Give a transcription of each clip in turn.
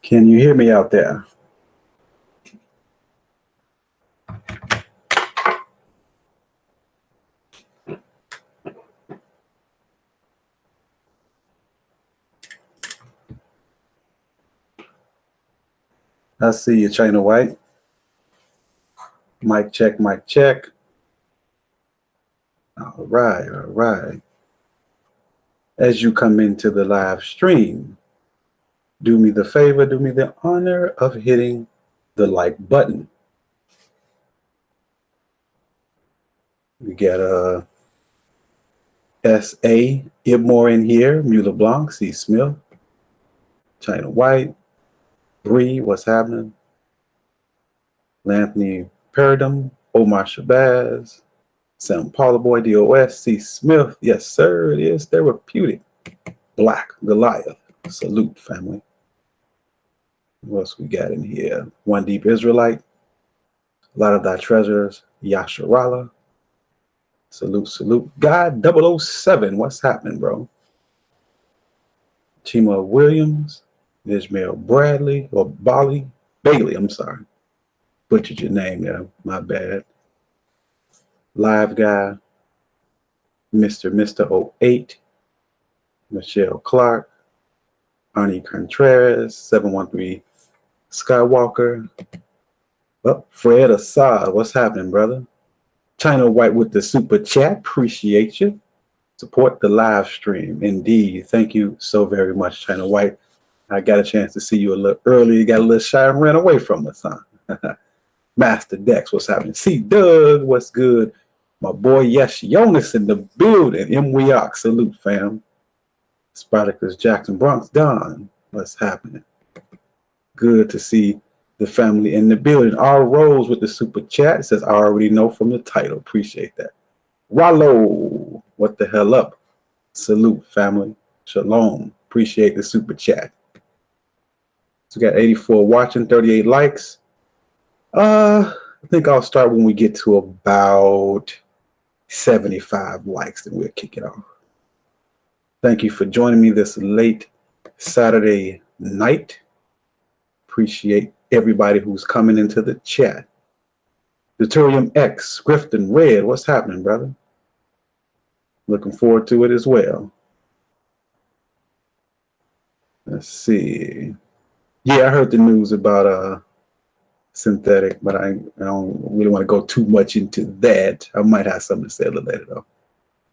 Can you hear me out there? I see you, China White. Mic check, mic check. All right, all right. As you come into the live stream, do me the favor, do me the honor of hitting the like button. We got S.A. Ibmore in here, Mueller Blanc, C. Smith, China White, Bree, what's happening? Lanthony Peridum, Omar Shabazz, Sam Paula Boy, DOS, C. Smith, yes sir, it is therapeutic. Black Goliath, salute family. What else we got in here? One Deep Israelite, a lot of thy treasures, Yasharala, salute, salute. God 007, what's happening, bro? Chima Williams, Ishmael Bradley, or Bailey, I'm sorry. Butchered your name there, my bad. Live Guy, Mr. 08, Michelle Clark, Arnie Contreras, 713 Skywalker. Oh, Fred Assad, what's happening, brother? China White with the super chat, appreciate you. Support the live stream, indeed. Thank you so very much, China White. I got a chance to see you a little early. You got a little shy and ran away from us, huh? Master Dex, what's happening? C. Doug, what's good? My boy Yes Jonas in the building. M. Weok, salute, fam. Spartacus Jackson Bronx Don, what's happening? Good to see the family in the building. R. Rose with the super chat. It says, I already know from the title. Appreciate that. Wallow, what the hell up? Salute, family. Shalom. Appreciate the super chat. So we got 84 watching, 38 likes. I think I'll start when we get to about 75 likes, then we'll kick it off. Thank you for joining me this late Saturday night. Appreciate everybody who's coming into the chat. Deuterium X, Grifton Red, what's happening, brother? Looking forward to it as well. Let's see. Yeah, I heard the news about synthetic, but I don't really want to go too much into that. I might have something to say a little later, though.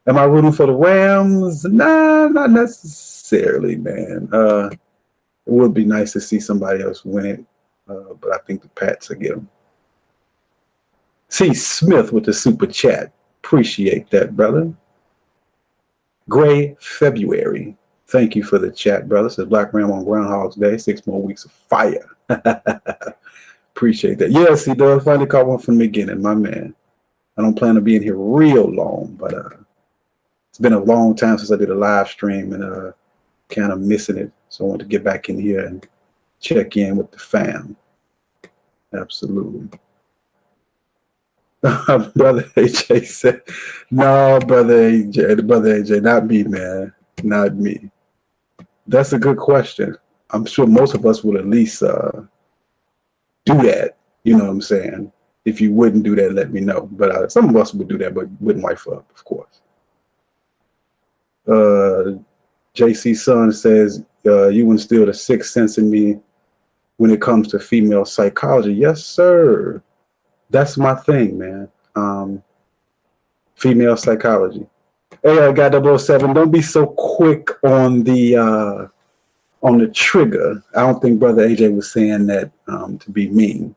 Am I rooting for the Rams? Nah, not necessarily, man. It would be nice to see somebody else win it, but I think the Pats will get them. C. Smith with the super chat. Appreciate that, brother. Gray February. Thank you for the chat, brother. Says Black Ram on Groundhog's Day. 6 more weeks of fire. Appreciate that. Yes, he does. Finally caught one from the beginning, my man. I don't plan to be in here real long, but it's been a long time since I did a live stream and kind of missing it. So I want to get back in here and check in with the fam. Absolutely. Brother AJ said, no, Brother AJ, not me, man. Not me. That's a good question. I'm sure most of us would at least do that. You know what I'm saying? If you wouldn't do that, let me know. But some of us would do that, but wouldn't wife up, of course. JC Son says, you instill the sixth sense in me when it comes to female psychology. Yes, sir. That's my thing, man. Female psychology. Hey, God 007, don't be so quick on the trigger. I don't think Brother AJ was saying that to be mean.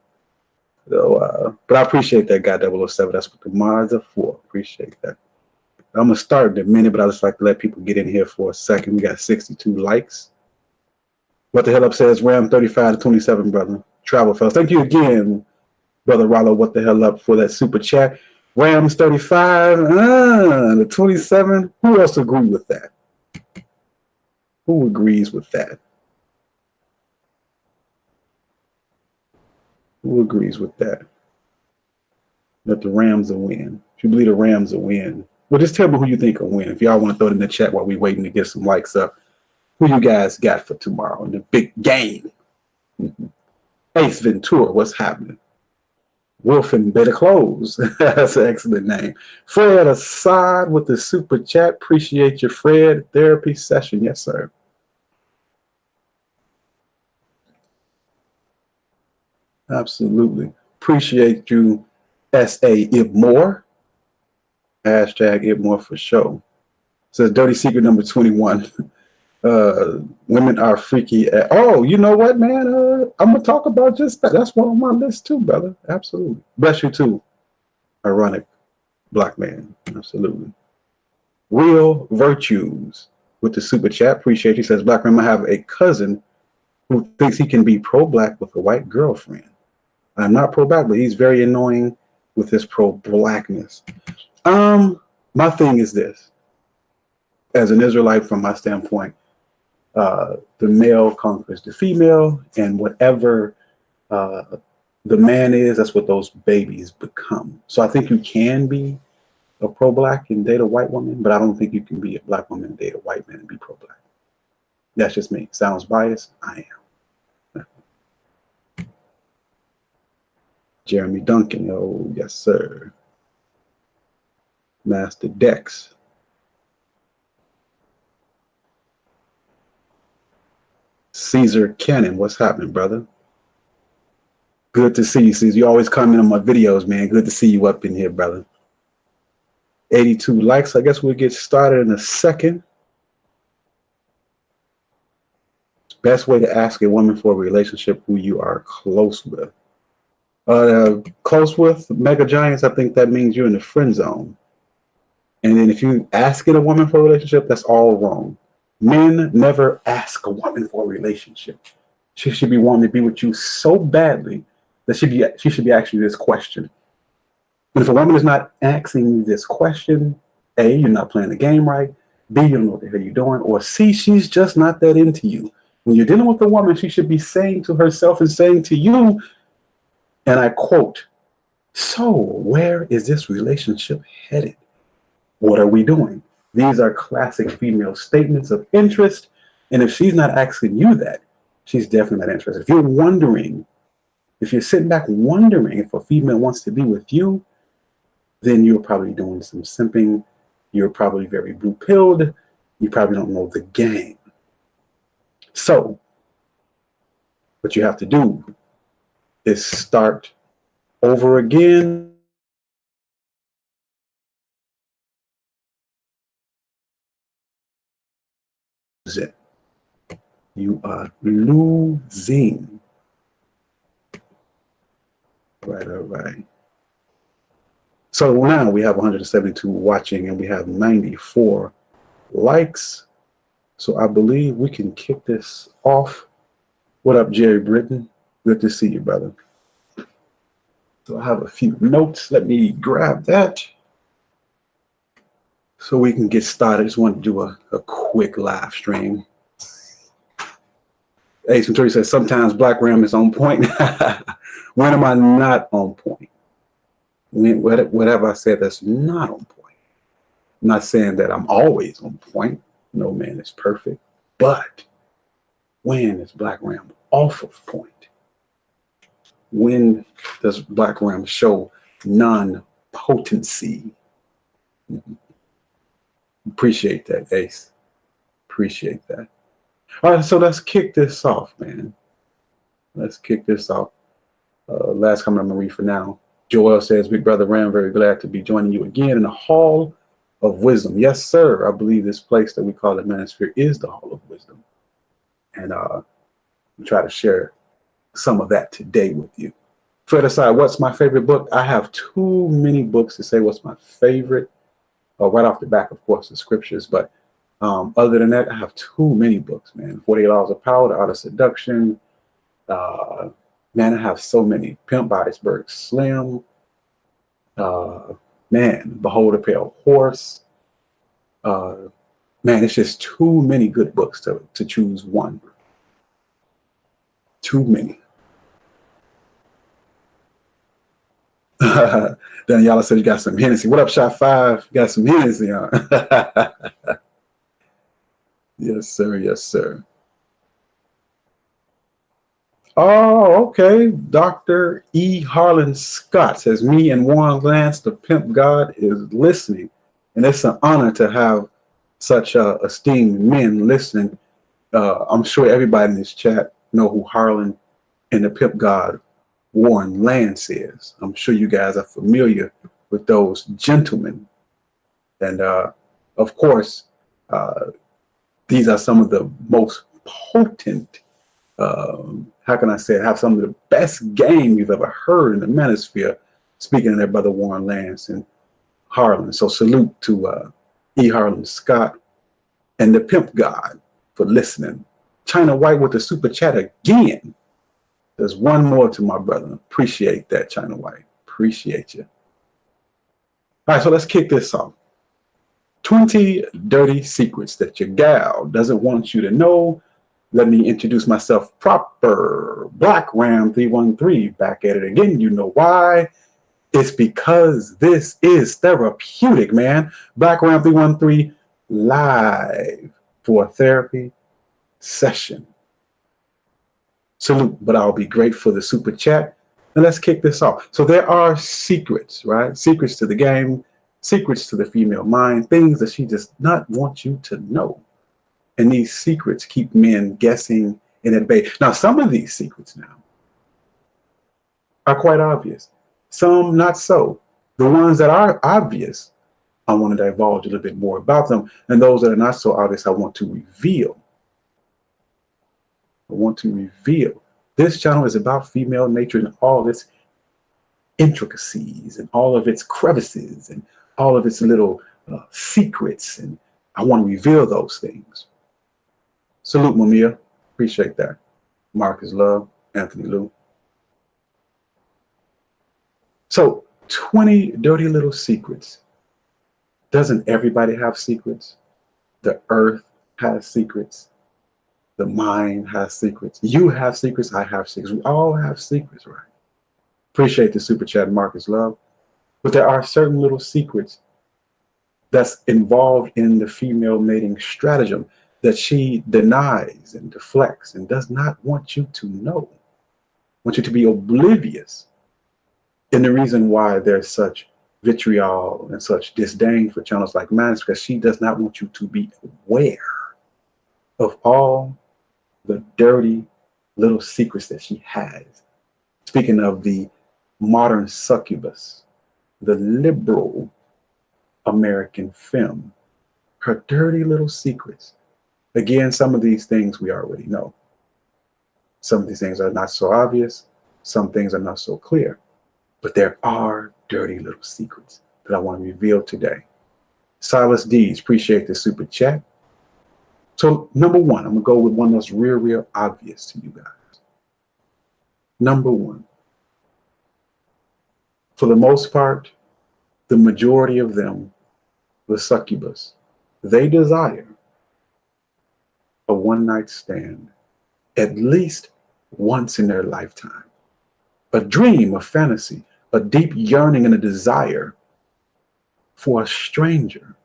So, but I appreciate that, God 007. That's what the mods are for. Appreciate that. I'm going to start in a minute, but I just like to let people get in here for a second. We got 62 likes. What the hell up says Ram 35 to 27, brother. Travel fellas. Thank you again, Brother Rollo. What the hell up for that super chat. Rams 35 to 27. Who else agree with that? Who agrees with that? Who agrees with that? That the Rams will win. If you believe the Rams will win, well, just tell me who you think will win. If y'all want to throw it in the chat while we're waiting to get some likes up, who you guys got for tomorrow in the big game? Ace Ventura, what's happening? Wolf in Better Clothes. That's an excellent name. Fred Assad with the super chat. Appreciate your Fred therapy session. Yes, sir. Absolutely. Appreciate you, S.A. Ibmore. Hashtag Ibmore for show. Says Dirty Secret number 21. Women are freaky. Oh, you know what, man? I'm going to talk about just that. That's one on my list too, brother. Absolutely. Bless you too. Ironic black man. Absolutely. Real Virtues with the super chat. Appreciate you. Says Black man, I have a cousin who thinks he can be pro-black with a white girlfriend. I'm not pro-black, but he's very annoying with his pro-blackness. My thing is this. As an Israelite, from my standpoint, the male conquers the female, and whatever uh, the man is, that's what those babies become. So I think you can be a pro-black and date a white woman, but I don't think you can be a black woman and date a white man and be pro-black. That's just me. Sounds biased? I am. Jeremy Duncan. Oh, yes, sir. Master Dex. Caesar Cannon. What's happening, brother? Good to see you, Caesar. You always comment on my videos, man. Good to see you up in here, brother. 82 likes. I guess we'll get started in a second. Best way to ask a woman for a relationship who you are close with. Close with mega giants, I think that means you're in the friend zone. And then if you asking a woman for a relationship, that's all wrong. Men never ask a woman for a relationship. She should be wanting to be with you so badly that she should be asking you this question. And if a woman is not asking you this question, A, you're not playing the game right. B, you don't know what the hell you're doing. Or C, she's just not that into you. When you're dealing with a woman, she should be saying to herself and saying to you, and I quote, so where is this relationship headed? What are we doing? These are classic female statements of interest. And if she's not asking you that, she's definitely not interested. If you're wondering, if you're sitting back wondering if a female wants to be with you, then you're probably doing some simping. You're probably very blue pilled. You probably don't know the game. So, what you have to do is start over again. You are losing. Right, all right. So now we have 172 watching and we have 94 likes. So I believe we can kick this off. What up, Jerry Britton? Good to see you, brother. So I have a few notes. Let me grab that so we can get started. I just want to do a quick live stream. Ace Ventura says, sometimes Black Ram is on point. When am I not on point? Whatever I said that's not on point. I'm not saying that I'm always on point. No man is perfect. But when is Black Ram off of point? When does Black Ram show non-potency? Appreciate that, Ace. Appreciate that. All right, so let's kick this off, man. Let's kick this off. Last comment I'm going to read for now. Joel says, Big Brother Ram, very glad to be joining you again in the Hall of Wisdom. Yes, sir. I believe this place that we call the Manosphere is the Hall of Wisdom. And we try to share some of that today with you. Fred aside, what's my favorite book? I have too many books to say what's my favorite. Right off the back, of course, the scriptures. But other than that, I have too many books, man. 48 Laws of Power, The Art of Seduction. Man, I have so many. Pimp by Iceberg Slim. Man, Behold a Pale Horse. Man, it's just too many good books to choose one. Too many. Daniela said you got some Hennessy. What up, Shot 5? You got some Hennessy on. Yes, sir. Yes, sir. Oh, okay. Dr. E. Harlan Scott says, me and Warren Lance, the pimp god, is listening. And it's an honor to have such esteemed men listening. I'm sure everybody in this chat know who Harlan and the pimp god Warren Lance is. I'm sure you guys are familiar with those gentlemen. And of course, uh, these are some of the most potent, how can I say it, have some of the best game you've ever heard in the manosphere, speaking of their brother Warren Lance and Harlan. So salute to E. Harlan Scott and the Pimp God for listening. China White with the super chat again. There's one more to my brother. Appreciate that, China White. Appreciate you. All right, so let's kick this off. 20 dirty secrets that your gal doesn't want you to know. Let me introduce myself proper. Black Ram 313, back at it again. You know why? It's because this is therapeutic, man. Black Ram 313 live for a therapy session. Salute, but I'll be grateful for the super chat. And let's kick this off. So there are secrets, right? Secrets to the game, secrets to the female mind, things that she does not want you to know. And these secrets keep men guessing and at bay. Now, some of these secrets now are quite obvious. Some not so. The ones that are obvious, I want to divulge a little bit more about them. And those that are not so obvious, I want to reveal. I want to reveal. This channel is about female nature and all of its intricacies and all of its crevices and all of its little secrets. And I want to reveal those things. Salute, Mamiya. Appreciate that. Marcus Love, Anthony Lou. So 20 dirty little secrets. Doesn't everybody have secrets? The earth has secrets. The mind has secrets. You have secrets. I have secrets. We all have secrets, right? Appreciate the super chat, Marcus Love. But there are certain little secrets that's involved in the female mating stratagem that she denies and deflects and does not want you to know. Want you to be oblivious. And the reason why there's such vitriol and such disdain for channels like mine is because she does not want you to be aware of all the dirty little secrets that she has. Speaking of the modern succubus, the liberal American femme, her dirty little secrets. Again, some of these things we already know. Some of these things are not so obvious. Some things are not so clear. But there are dirty little secrets that I want to reveal today. Silas Deeds, appreciate the super chat. So number one, I'm going to go with one that's real obvious to you guys. Number one, for the most part, the majority of them, the succubus, they desire a one-night stand at least once in their lifetime. A dream, a fantasy, a deep yearning and a desire for a stranger.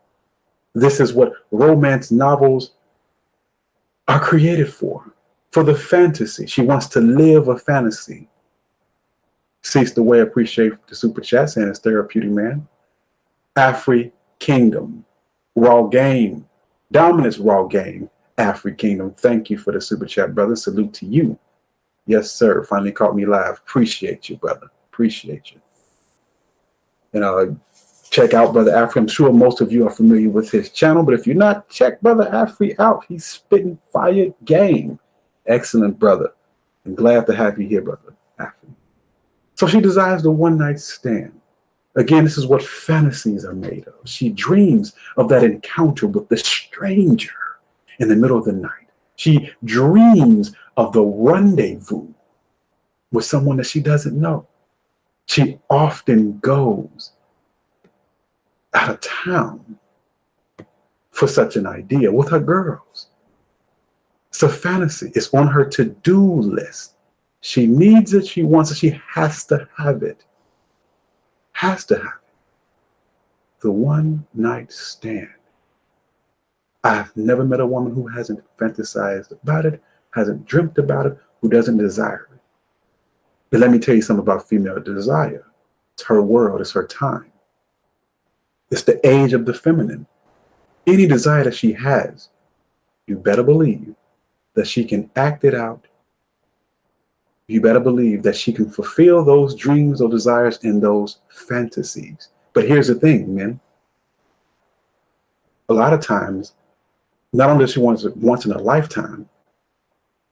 This is what romance novels are created for the fantasy. She wants to live a fantasy. Cease the way, appreciate the super chat saying it's therapeutic, man. Afri Kingdom, raw game, dominance raw game, Afri Kingdom. Thank you for the super chat, brother. Salute to you. Yes, sir. Finally caught me live. Appreciate you, brother. Appreciate you. And check out Brother Afri. I'm sure most of you are familiar with his channel, but if you're not, check Brother Afri out. He's spitting fire game. Excellent, brother. I'm glad to have you here, Brother Afri. So she desires the one-night stand. Again, this is what fantasies are made of. She dreams of that encounter with the stranger in the middle of the night. She dreams of the rendezvous with someone that she doesn't know. She often goes out of town for such an idea with her girls. It's a fantasy. It's on her to-do list. She needs it. She wants it. She has to have it. Has to have it. The one-night stand. I've never met a woman who hasn't fantasized about it, hasn't dreamt about it, who doesn't desire it. But let me tell you something about female desire. It's her world, it's her time. It's the age of the feminine. Any desire that she has, you better believe that she can act it out. You better believe that she can fulfill those dreams or desires and those fantasies. But here's the thing, man. A lot of times, not only does she want it once in a lifetime,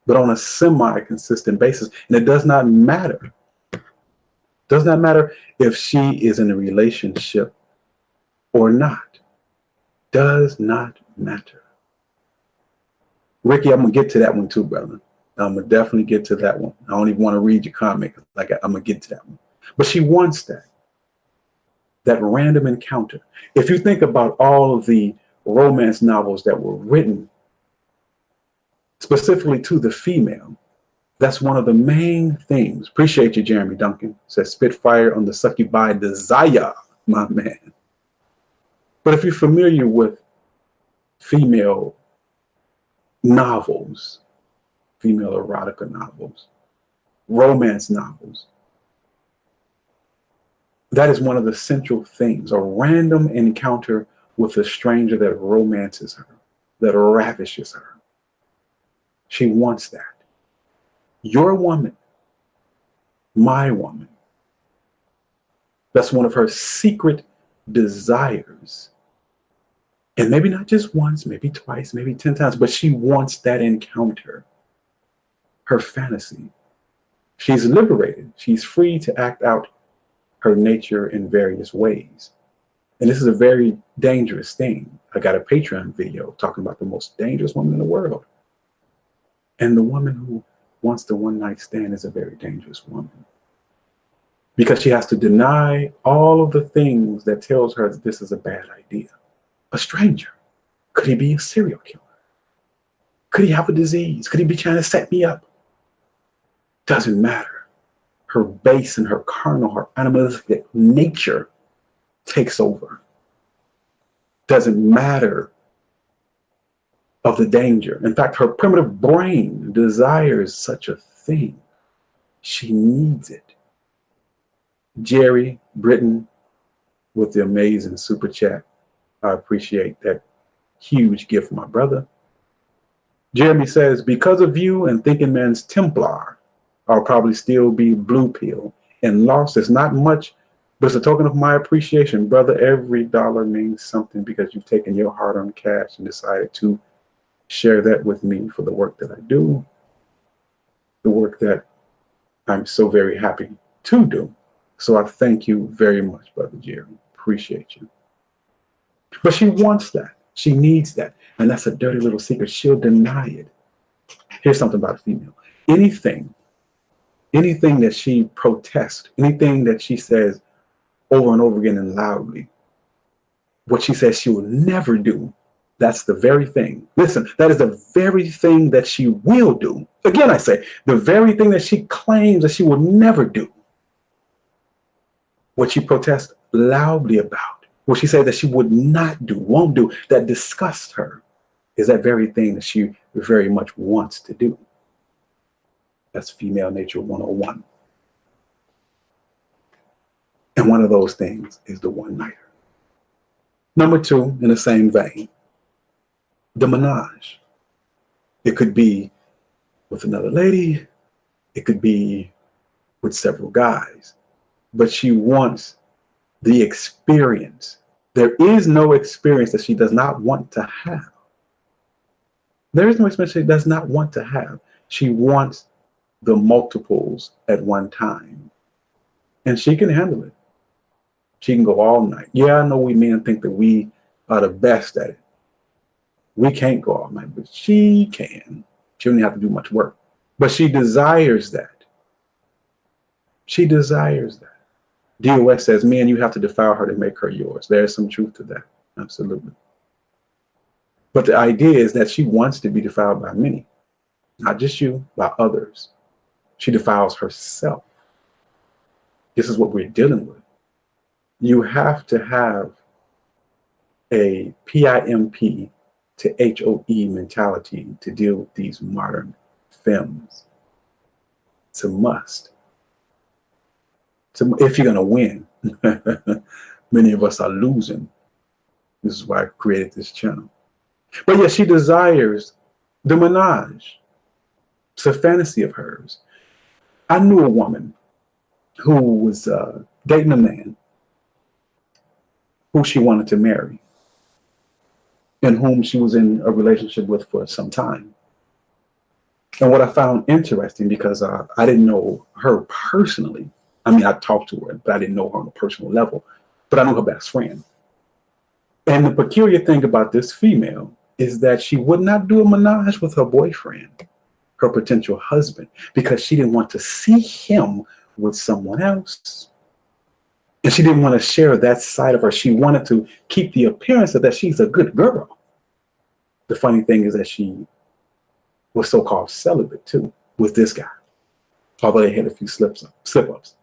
but on a semi-consistent basis. And it does not matter. Does not matter if she is in a relationship or not. Does not matter. Ricky, I'm gonna get to that one too, brother. I'm gonna definitely get to that one. I don't even want to read your comment. Like I'm gonna get to that one. But she wants that random encounter. If you think about all of the romance novels that were written specifically to the female, that's one of the main things. Appreciate you, Jeremy Duncan. Says Spitfire on the succubi desire, my man. But if you're familiar with female novels, female erotica novels, romance novels, that is one of the central things, a random encounter with a stranger that romances her, that ravishes her. She wants that. Your woman, my woman, that's one of her secret desires. And maybe not just once, maybe twice, maybe 10 times, but she wants that encounter, her fantasy. She's liberated. She's free to act out her nature in various ways. And this is a very dangerous thing. I got a Patreon video talking about the most dangerous woman in the world. And the woman who wants the one night stand is a very dangerous woman. Because she has to deny all of the things that tells her that this is a bad idea. A stranger. Could he be a serial killer? Could he have a disease? Could he be trying to set me up? Doesn't matter. Her base and her carnal, her animalistic nature takes over. Doesn't matter of the danger. In fact, her primitive brain desires such a thing. She needs it. Jerry Britton with the amazing super chat. I appreciate that huge gift, my brother. Jeremy says, because of you and Thinking Man's Templar, I'll probably still be blue pill. And loss is not much, but it's a token of my appreciation. Brother, every dollar means something because you've taken your hard-earned cash and decided to share that with me for the work that I do, the work that I'm so very happy to do. So I thank you very much, Brother Jerry. Appreciate you. But she wants that. She needs that. And that's a dirty little secret. She'll deny it. Here's something about a female. Anything that she protests, anything that she says over and over again and loudly, what she says she will never do, that's the very thing. Listen, that is the very thing that she will do. Again, I say, the very thing that she claims that she will never do. What she protests loudly about, what she said that she would not do, won't do, that disgusts her, is that very thing that she very much wants to do. That's female nature 101. And one of those things is the one-nighter. Number two, in the same vein, the menage. It could be with another lady. It could be with several guys. But she wants the experience. There is no experience that she does not want to have. There is no experience she does not want to have. She wants the multiples at one time. And she can handle it. She can go all night. Yeah, I know we men think that we are the best at it. We can't go all night, but she can. She doesn't have to do much work. But she desires that. She desires that. DOS says, man, you have to defile her to make her yours. There's some truth to that. Absolutely. But the idea is that she wants to be defiled by many. Not just you, by others. She defiles herself. This is what we're dealing with. You have to have a PIMP to HOE mentality to deal with these modern femmes. It's a must. if you're going to win. Many of us are losing. This is why I created this channel. But yeah, she desires the menage. It's a fantasy of hers. I knew a woman who was dating a man who she wanted to marry and whom she was in a relationship with for some time. And what I found interesting, because I didn't know her personally. I mean, I talked to her, but I didn't know her on a personal level. But I knew her best friend. And the peculiar thing about this female is that she would not do a menage with her boyfriend, her potential husband, because she didn't want to see him with someone else. And she didn't want to share that side of her. She wanted to keep the appearance of that she's a good girl. The funny thing is that she was so-called celibate too with this guy, although they had a few slip-ups.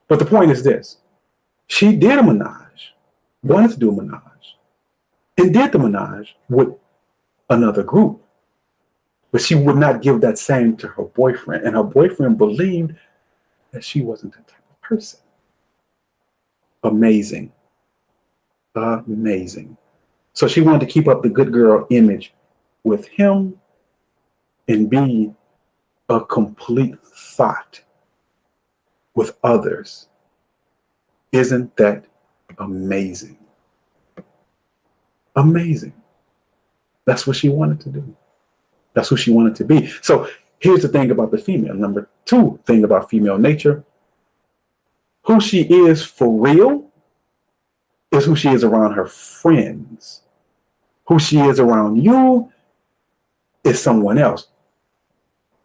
But the point is this: she did a menage, wanted to do a menage, and did the menage with another group. But she would not give that same to her boyfriend. And her boyfriend believed that she wasn't that type of person. Amazing. Amazing. So she wanted to keep up the good girl image with him and be a complete thought with others. Isn't that amazing? Amazing. That's what she wanted to do. That's who she wanted to be. So here's the thing about the female. Number two thing about female nature: who she is for real is who she is around her friends. Who she is around you is someone else.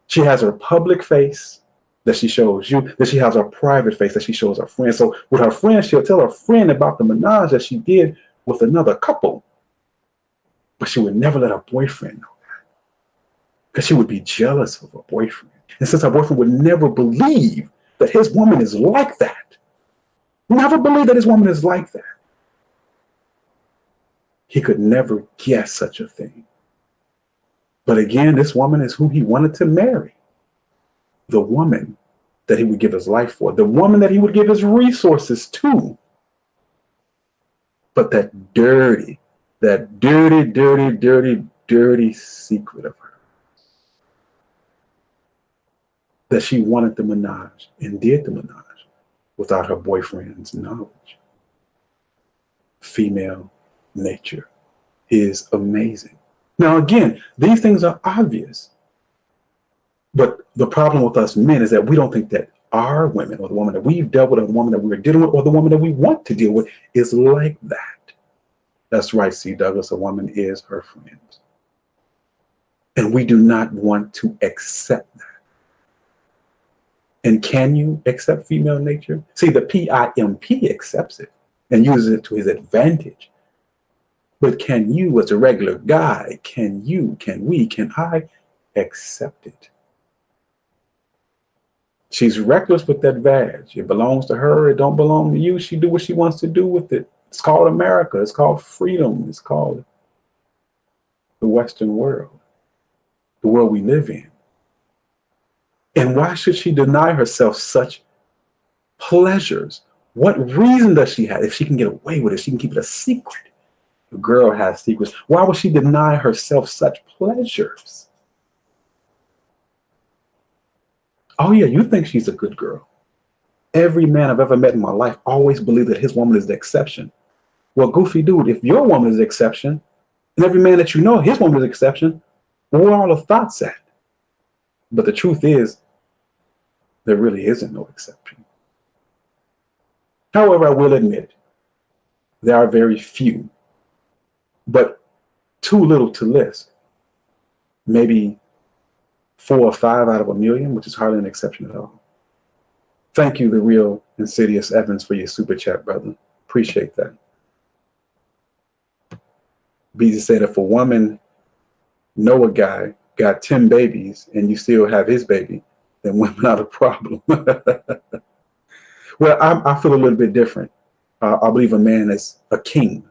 She has her public face that she shows you, that she has her private face that she shows her friends. So with her friends, she'll tell her friend about the menage that she did with another couple, but she would never let her boyfriend know that, because she would be jealous of her boyfriend. And since her boyfriend would never believe that his woman is like that, never believe that his woman is like that, he could never guess such a thing. But again, this woman is who he wanted to marry. The woman that he would give his life for. The woman that he would give his resources to. But that dirty, dirty secret of her, that she wanted the menage and did the menage without her boyfriend's knowledge. Female nature is amazing. Now, again, these things are obvious. But the problem with us men is that we don't think that our women, or the woman that we've dealt with, or the woman that we're dealing with, or the woman that we want to deal with, is like that. That's right, C. Douglas, a woman is her friend. And we do not want to accept that. And can you accept female nature? See, the PIMP accepts it and uses it to his advantage. But can you, as a regular guy, can I accept it? She's reckless with that vag. It belongs to her. It don't belong to you. She do what she wants to do with it. It's called America. It's called freedom. It's called the Western world, the world we live in. And why should she deny herself such pleasures? What reason does she have? If she can get away with it, she can keep it a secret. The girl has secrets. Why would she deny herself such pleasures? Oh yeah, you think she's a good girl. Every man I've ever met in my life always believed that his woman is the exception. Well, goofy dude, if your woman is the exception, and every man that you know, his woman is the exception, where are all the thoughts at? But the truth is, there really isn't no exception. However, I will admit, there are very few, but too little to list. Maybe 4 or 5 out of a million, which is hardly an exception at all. Thank you, the real Insidious Evans, for your super chat, brother. Appreciate that. BZ said, if a woman know a guy got 10 babies and you still have his baby, then women are the problem. Well, I feel a little bit different. I believe a man is a king,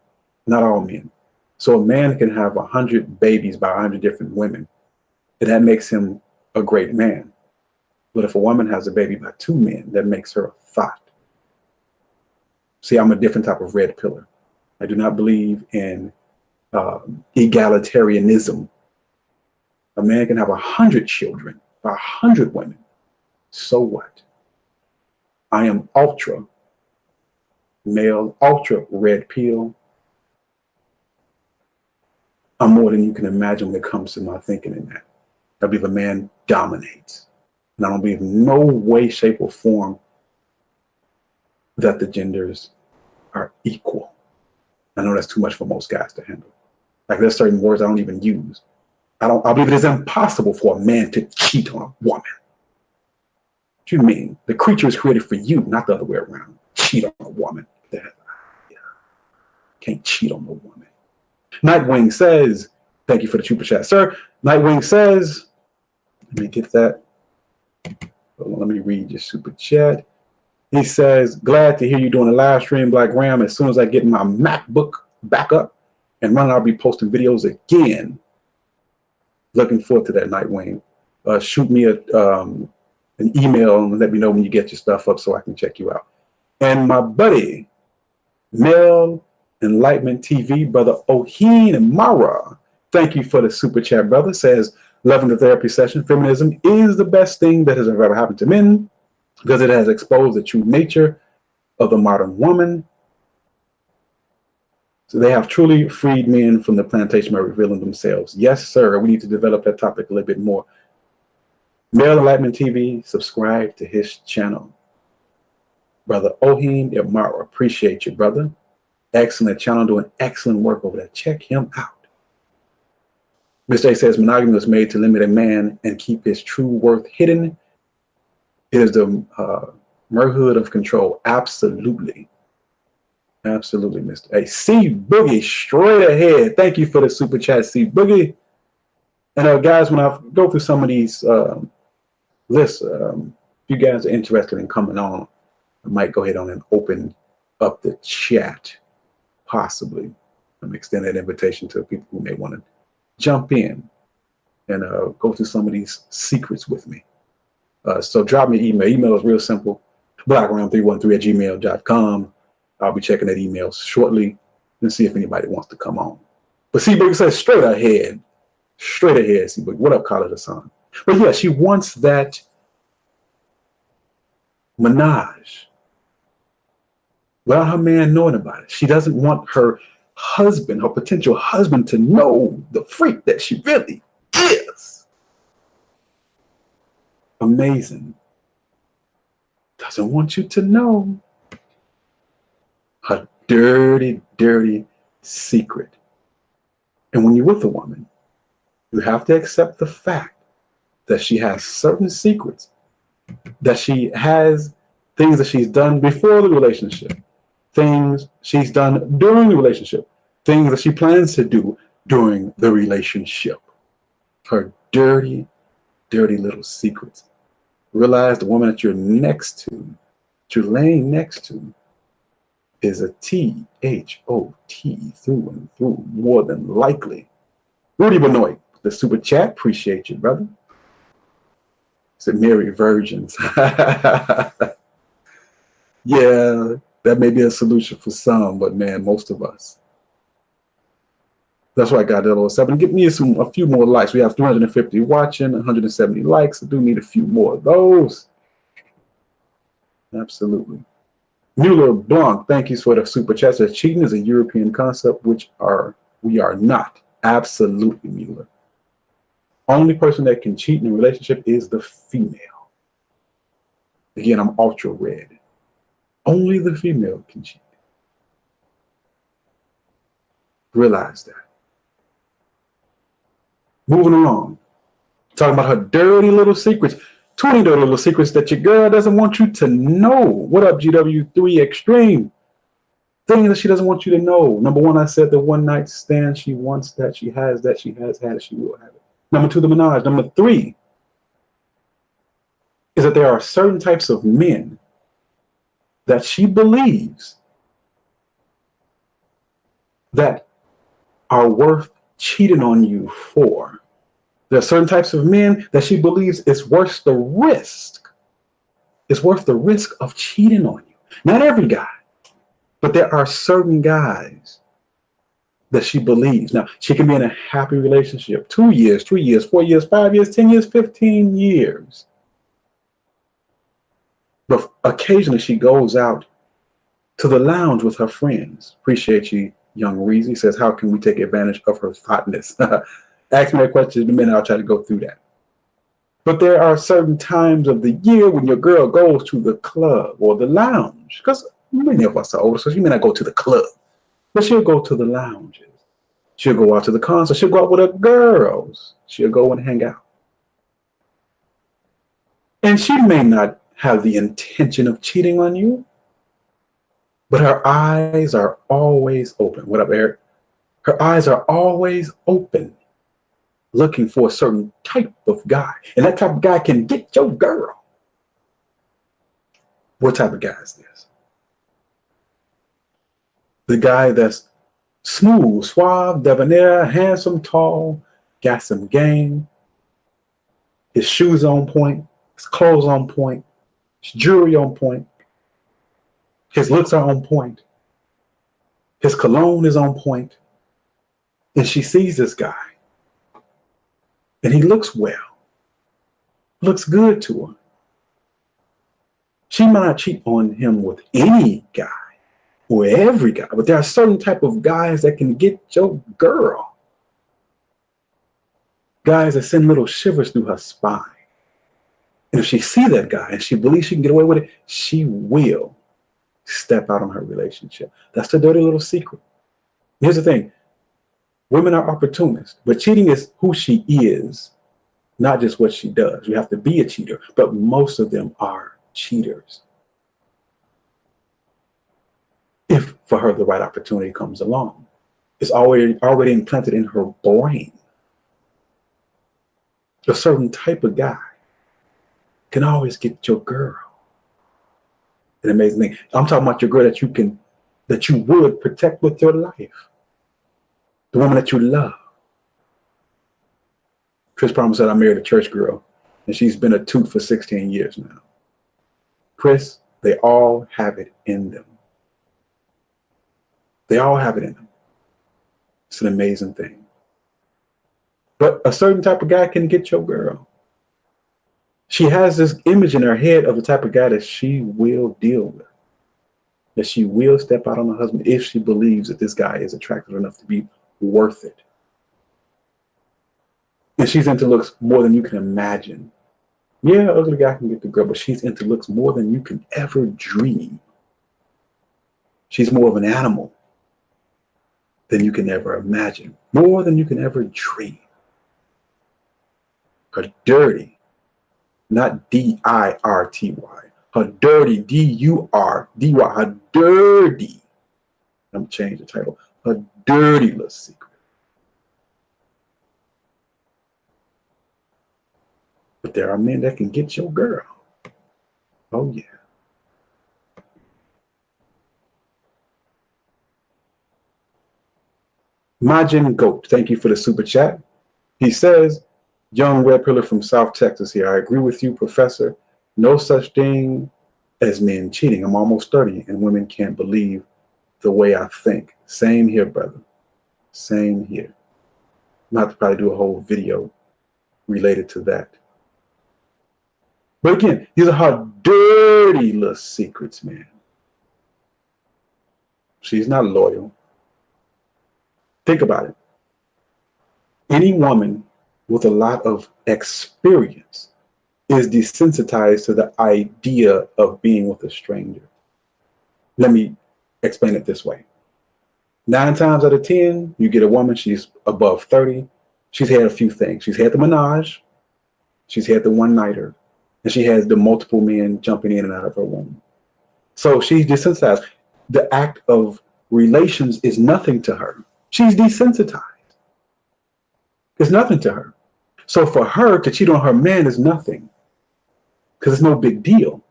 not all men. So a man can have 100 babies by 100 different women, and that makes him a great man. But if a woman has a baby by 2 men, that makes her a thought. See, I'm a different type of red pillar. I do not believe in egalitarianism. A man can have 100 children by 100 women. So what? I am ultra male, ultra red pill. I'm more than you can imagine when it comes to my thinking in that. I believe a man dominates. And I don't believe in no way, shape, or form that the genders are equal. I know that's too much for most guys to handle. Like there's certain words I don't even use. I believe it is impossible for a man to cheat on a woman. What do you mean? The creature is created for you, not the other way around. Cheat on a woman. Can't cheat on a woman. Nightwing says, thank you for the super chat, sir. Nightwing says, let me get that. Let me read your super chat. He says, glad to hear you doing a live stream, Black Ram. As soon as I get my MacBook back up and running, I'll be posting videos again. Looking forward to that, Nightwing. Shoot me an email and let me know when you get your stuff up so I can check you out. And my buddy, Male Enlightenment TV, brother Oheen and Mara, thank you for the super chat, brother. Says, loving the therapy session. Feminism is the best thing that has ever happened to men because it has exposed the true nature of the modern woman. So they have truly freed men from the plantation by revealing themselves. Yes, sir. We need to develop that topic a little bit more. Male Enlightenment TV, subscribe to his channel. Brother Oheen Imara, appreciate you, brother. Excellent channel, doing excellent work over there. Check him out. Mr. A says, monogamy was made to limit a man and keep his true worth hidden. It is the merhood of control. Absolutely. Absolutely, Mr. A. C Boogie, straight ahead. Thank you for the super chat, C Boogie. And guys, when I go through some of these lists, if you guys are interested in coming on, I might go ahead on and open up the chat, possibly. I'm extending that invitation to people who may want to jump in and go through some of these secrets with me. So drop me an email. Email is real simple, blackround313@gmail.com. I'll be checking that email shortly and see if anybody wants to come on. But Seabrook says straight ahead, Seabrook. What up, Khalid Hassan? But yeah, she wants that menage without her man knowing about it. She doesn't want her husband, her potential husband, to know the freak that she really is. Amazing. Doesn't want you to know her dirty, dirty secret. And when you're with a woman, you have to accept the fact that she has certain secrets, that she has things that she's done before the relationship, things she's done during the relationship, things that she plans to do during the relationship. Her dirty, dirty little secrets. Realize the woman that you're next to, that you're laying next to, is a THOT through and through, more than likely. Rudy Benoit, the super chat, appreciate you, brother. Said Mary Virgins. Yeah, that may be a solution for some, but man, most of us. That's why I got that 07. Get me a few more likes. We have 350 watching, 170 likes. I do need a few more of those. Absolutely. Mueller Blanc, thank you for the super chat. Says cheating is a European concept, which we are not. Absolutely, Mueller. Only person that can cheat in a relationship is the female. Again, I'm ultra red. Only the female can cheat. Realize that. Moving along. Talking about her dirty little secrets. 20 dirty little secrets that your girl doesn't want you to know. What up, GW3 Extreme? Things that she doesn't want you to know. Number one, I said the one night stand. She wants that. She has that. She has had it. She will have it. Number two, the menage. Number three is that there are certain types of men that she believes that are worth cheating on you for. There are certain types of men that she believes it's worth the risk. It's worth the risk of cheating on you. Not every guy. But there are certain guys that she believes. Now, she can be in a happy relationship 2 years, 3 years, 4 years, 5 years, 10 years, 15 years. But occasionally she goes out to the lounge with her friends. Appreciate you, young Reezy. Says, how can we take advantage of her hotness? Ask me that question in a minute. I'll try to go through that. But there are certain times of the year when your girl goes to the club or the lounge. Because many of us are older, so she may not go to the club. But she'll go to the lounges. She'll go out to the concert. She'll go out with her girls. She'll go and hang out. And she may not have the intention of cheating on you, but her eyes are always open. What up, Eric? Her eyes are always open, looking for a certain type of guy. And that type of guy can get your girl. What type of guy is this? The guy that's smooth, suave, debonair, handsome, tall, got some game. His shoes on point, his clothes on point, his jewelry on point. His looks are on point. His cologne is on point. And she sees this guy. And he looks well. Looks good to her. She might not cheat on him with any guy or every guy, but there are certain type of guys that can get your girl. Guys that send little shivers through her spine. And if she see that guy and she believes she can get away with it, she will step out on her relationship. That's the dirty little secret. Here's the thing. Women are opportunists, but cheating is who she is, not just what she does. You have to be a cheater, but most of them are cheaters. If for her the right opportunity comes along, it's already implanted in her brain. A certain type of guy can always get your girl. An amazing thing. I'm talking about your girl that you would protect with your life. The woman that you love. Chris Palmer said, I married a church girl, and she's been a toot for 16 years now. Chris, they all have it in them. They all have it in them. It's an amazing thing. But a certain type of guy can get your girl. She has this image in her head of the type of guy that she will deal with. That she will step out on her husband if she believes that this guy is attractive enough to be worth it. And she's into looks more than you can imagine. Yeah, ugly guy can get the girl, but she's into looks more than you can ever dream. She's more of an animal than you can ever imagine, more than you can ever dream. Her dirty, not D-I-R-T-Y, her dirty, D-U-R-D-Y, her dirty, I'm gonna change the title, her dirty little secret. But there are men that can get your girl. Oh yeah. Majin Goat, thank you for the super chat. He says, young red pillar from South Texas here. I agree with you, Professor. No such thing as men cheating. I'm almost 30 and women can't believe the way I think. Same here, brother. Same here. I'm going to have to probably do a whole video related to that. But again, these are her dirty little secrets, man. She's not loyal. Think about it. Any woman with a lot of experience is desensitized to the idea of being with a stranger. Let me explain it this way. 9 times out of 10, you get a woman, she's above 30. She's had a few things. She's had the menage. She's had the one-nighter. And she has the multiple men jumping in and out of her womb. So she's desensitized. The act of relations is nothing to her. She's desensitized. It's nothing to her. So for her to cheat on her man is nothing. Because it's no big deal.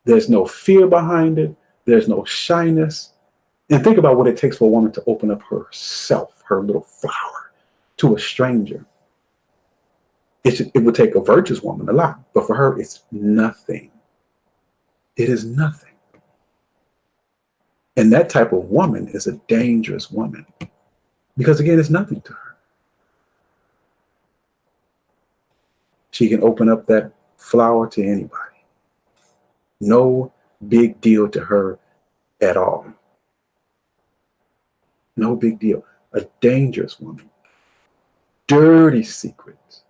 There's no fear behind it. There's no shyness. And think about what it takes for a woman to open up herself, her little flower, to a stranger. It would take a virtuous woman a lot, but for her, it's nothing. It is nothing. And that type of woman is a dangerous woman because, again, it's nothing to her. She can open up that flower to anybody. No big deal to her at all. No big deal. A dangerous woman. Dirty secrets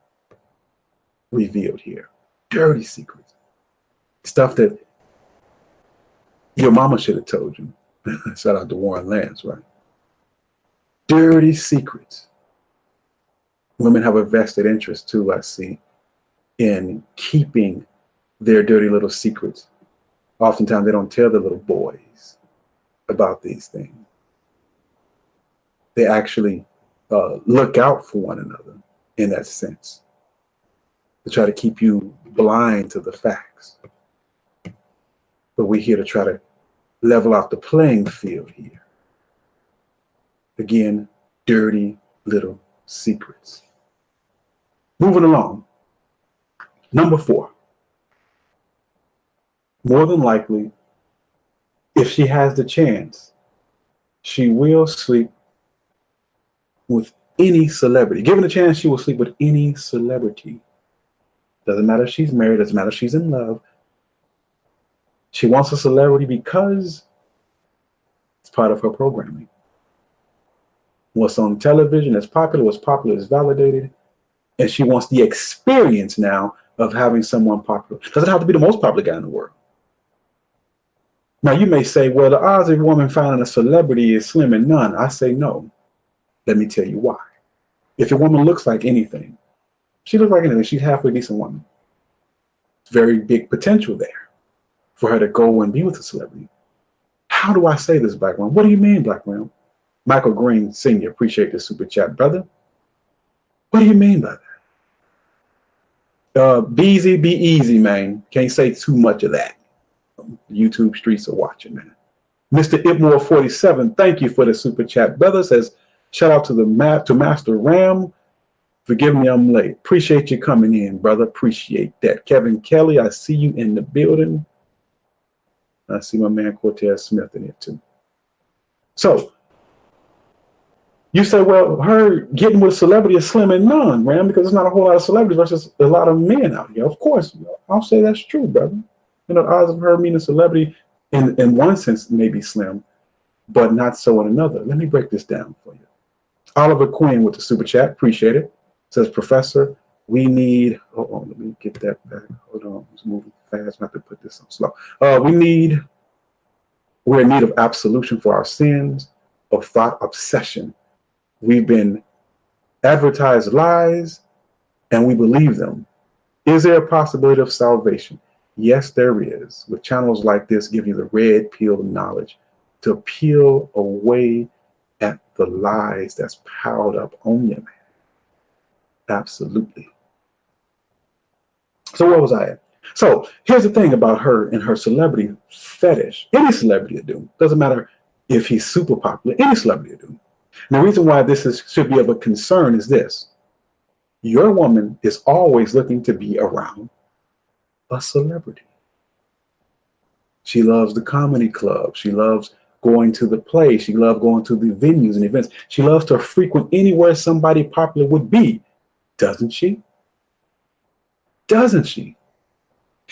revealed here. Dirty secrets. Stuff that your mama should have told you. Shout out to Warren Lance, right? Dirty secrets. Women have a vested interest too, I see, in keeping their dirty little secrets. Oftentimes they don't tell the little boys about these things. They actually look out for one another in that sense. They try to keep you blind to the facts. But we're here to try to level out the playing field here. Again, dirty little secrets. Moving along. Number 4. More than likely, if she has the chance, she will sleep with any celebrity. Given a chance, she will sleep with any celebrity. Doesn't matter if she's married, doesn't matter if she's in love. She wants a celebrity because it's part of her programming. What's on television is popular, what's popular is validated, and she wants the experience now of having someone popular. Doesn't have to be the most popular guy in the world. Now, you may say, well, the odds of a woman finding a celebrity is slim and none. I say no. Let me tell you why. If your woman looks like anything, she looks like anything, she's halfway decent woman. Very big potential there for her to go and be with a celebrity. How do I say this, Black Realm? What do you mean, Black Realm? Michael Green Sr., appreciate the super chat, brother. What do you mean by that? Beezy, be easy, man. Can't say too much of that. YouTube streets are watching, man. Mr. Ipmore 47, thank you for the super chat, brother. Says, shout out to Master Ram. Forgive me, I'm late. Appreciate you coming in, brother. Appreciate that. Kevin Kelly, I see you in the building. I see my man Cortez Smith in it too. So, you say, well, her getting with a celebrity is slim and none, Ram, because there's not a whole lot of celebrities versus a lot of men out here. Of course, I'll say that's true, brother. You know, the odds of her meeting a celebrity in one sense may be slim, but not so in another. Let me break this down for you. Oliver Quinn with the super chat, appreciate it. Says, Professor, we need, hold on, let me get that back. Hold on, I was moving fast, I have to put this on slow. We're in need of absolution for our sins, of thought obsession. We've been advertised lies and we believe them. Is there a possibility of salvation? Yes, there is. With channels like this, give you the red pill of knowledge to peel away at the lies that's piled up on you, man. Absolutely. So where was I at? So here's the thing about her and her celebrity fetish. Any celebrity will do. Doesn't matter if he's super popular. Any celebrity will do. And the reason why this should be of a concern is this. Your woman is always looking to be around a celebrity. She loves the comedy club. She loves going to the play. She loves going to the venues and events. She loves to frequent anywhere somebody popular would be. Doesn't she? Doesn't she?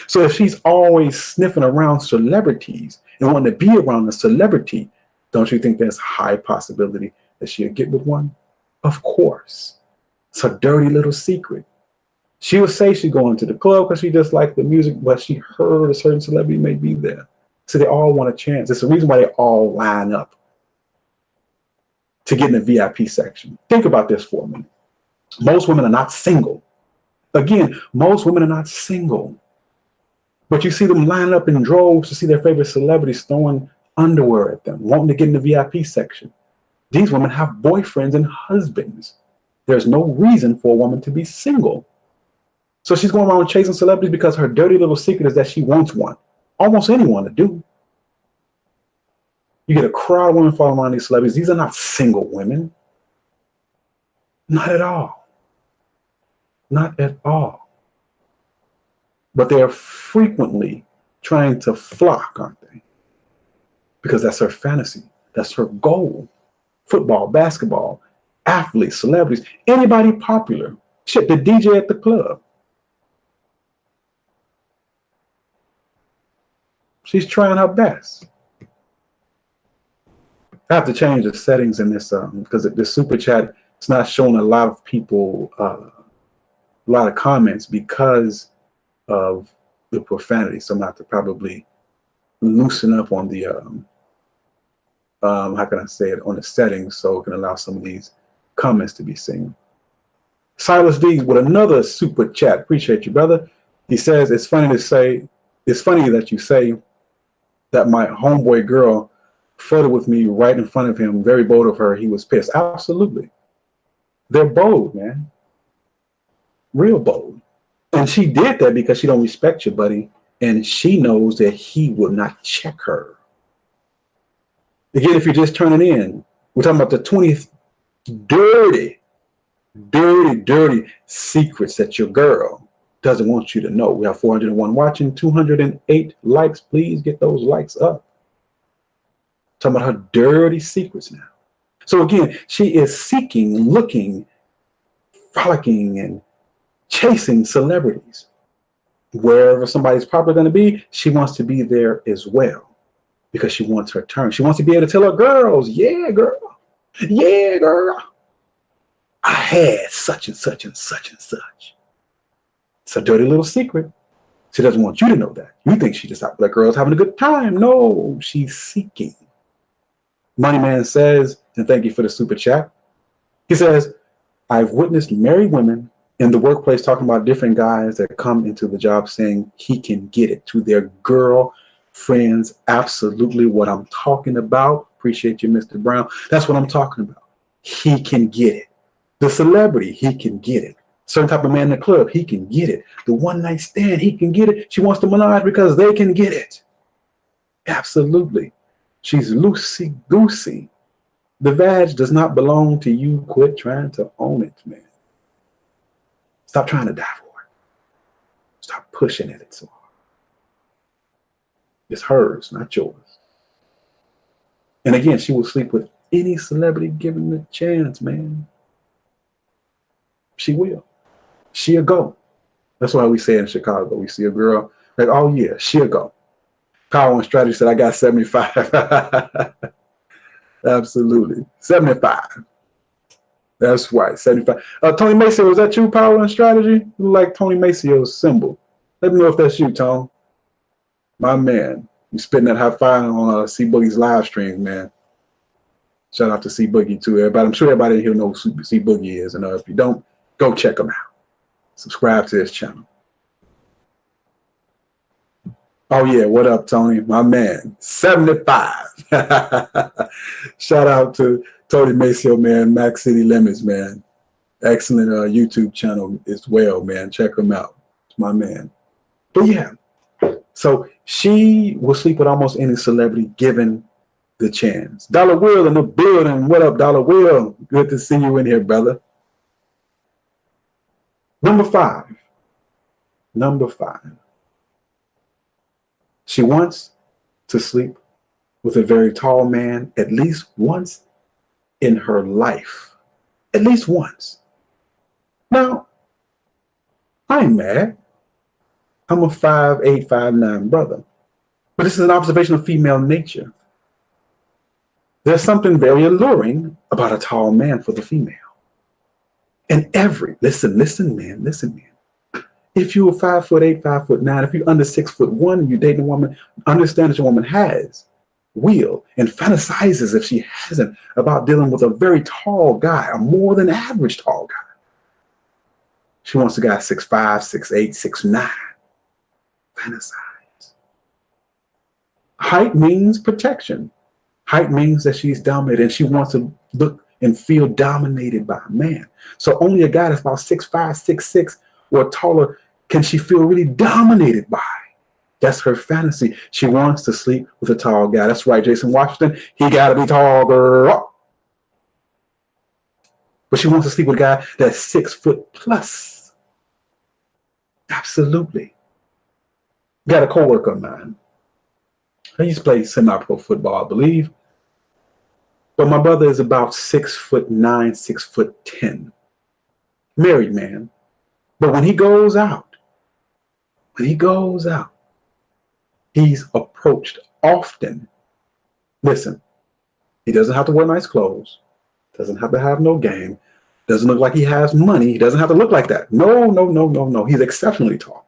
So if she's always sniffing around celebrities and wanting to be around a celebrity, don't you think there's a high possibility that she'll get with one? Of course. It's a dirty little secret. She would say she's going to the club because she just liked the music, but she heard a certain celebrity may be there. So they all want a chance. It's the reason why they all line up to get in the VIP section. Think about this for a minute. Most women are not single. Again, most women are not single. But you see them lining up in droves to see their favorite celebrities throwing underwear at them, wanting to get in the VIP section. These women have boyfriends and husbands. There's no reason for a woman to be single. So she's going around chasing celebrities because her dirty little secret is that she wants one. Almost anyone to do. You get a crowd of women following around these celebrities. These are not single women. Not at all. Not at all. But they are frequently trying to flock, aren't they? because that's her fantasy. That's her goal. Football, basketball, athletes, celebrities, anybody popular. Shit, the DJ at the club. She's trying her best. I have to change the settings in this because the super chat, it's not showing a lot of people, a lot of comments because of the profanity. So I'm going to have to probably loosen up on the, how can I say it, on the settings so it can allow some of these comments to be seen. Silas D with another super chat. Appreciate you, brother. He says, it's funny that you say that my homeboy girl flirted with me right in front of him. Very bold of her. He was pissed. Absolutely. They're bold, man. Real bold. And she did that because she don't respect you, buddy. And she knows that he will not check her. Again, if you're just turning in, we're talking about the 20th dirty secrets that your girl doesn't want you to know. We have 401 watching, 208 likes. Please get those likes up. Talking about her dirty secrets now. So again, she is seeking, looking, frolicking, and chasing celebrities. Wherever somebody's popular going to be, she wants to be there as well because she wants her turn. She wants to be able to tell her girls, yeah, girl, I had such and such and such and such. It's a dirty little secret. She doesn't want you to know that. You think she just out like girls having a good time. No, she's seeking. Moneyman says, and thank you for the super chat. He says, I've witnessed married women in the workplace talking about different guys that come into the job saying he can get it to their girl friends. Absolutely what I'm talking about. Appreciate you, Mr. Brown. That's what I'm talking about. He can get it. The celebrity, he can get it. Certain type of man in the club, he can get it. The one night stand, he can get it. She wants to menage because they can get it. Absolutely. She's loosey-goosey. The vag does not belong to you. Quit trying to own it, man. Stop trying to die for it. Stop pushing at it so hard. It's hers, not yours. And again, she will sleep with any celebrity given the chance, man. She will. She'll go. That's why we say in Chicago, we see a girl, like, oh yeah, she'll go. Power and Strategy said, I got 75. Absolutely. 75. That's right, 75. Tony Maceo, was that you, Power and Strategy? You look like Tony Maceo's symbol. Let me know if that's you, Tone. My man. You spitting that high five on C Boogie's live stream, man. Shout out to C Boogie too, everybody. I'm sure everybody here knows who C Boogie is. And if you don't, go check him out. Subscribe to his channel. Oh yeah, what up, Tony? My man, 75. Shout out to Tony Maceo, man. Max City Limits, man. Excellent YouTube channel as well, man. Check him out. It's my man. But yeah, so she will sleep with almost any celebrity given the chance. Dollar Will in the building. What up, Dollar Will? Good to see you in here, brother. Number five. She wants to sleep with a very tall man at least once in her life. At least once. Now, I ain't mad. I'm a 5'8", 5'9" brother. But this is an observation of female nature. There's something very alluring about a tall man for the female. And listen, man. If you're 5'8", 5'9", if you're under 6'1", you're dating a woman, understand that your woman has will and fantasizes if she hasn't about dealing with a very tall guy, a more than average tall guy. She wants a guy 6'5", 6'8", 6'9". Fantasize. Height means protection. Height means that she's dominated and she wants to look and feel dominated by a man. So only a guy that's about 6'5", 6'6", or taller can she feel really dominated by. That's her fantasy. She wants to sleep with a tall guy. That's right, Jason Washington. He got to be tall, girl. But she wants to sleep with a guy that's 6 foot plus. Absolutely. Got a coworker of mine. I used to play semi-pro football, I believe. But my brother is about 6'9", 6'10", married man. But when he goes out, he's approached often. Listen, he doesn't have to wear nice clothes, doesn't have to have no game, doesn't look like he has money. He doesn't have to look like that. No, no, no, no, no. He's exceptionally tall.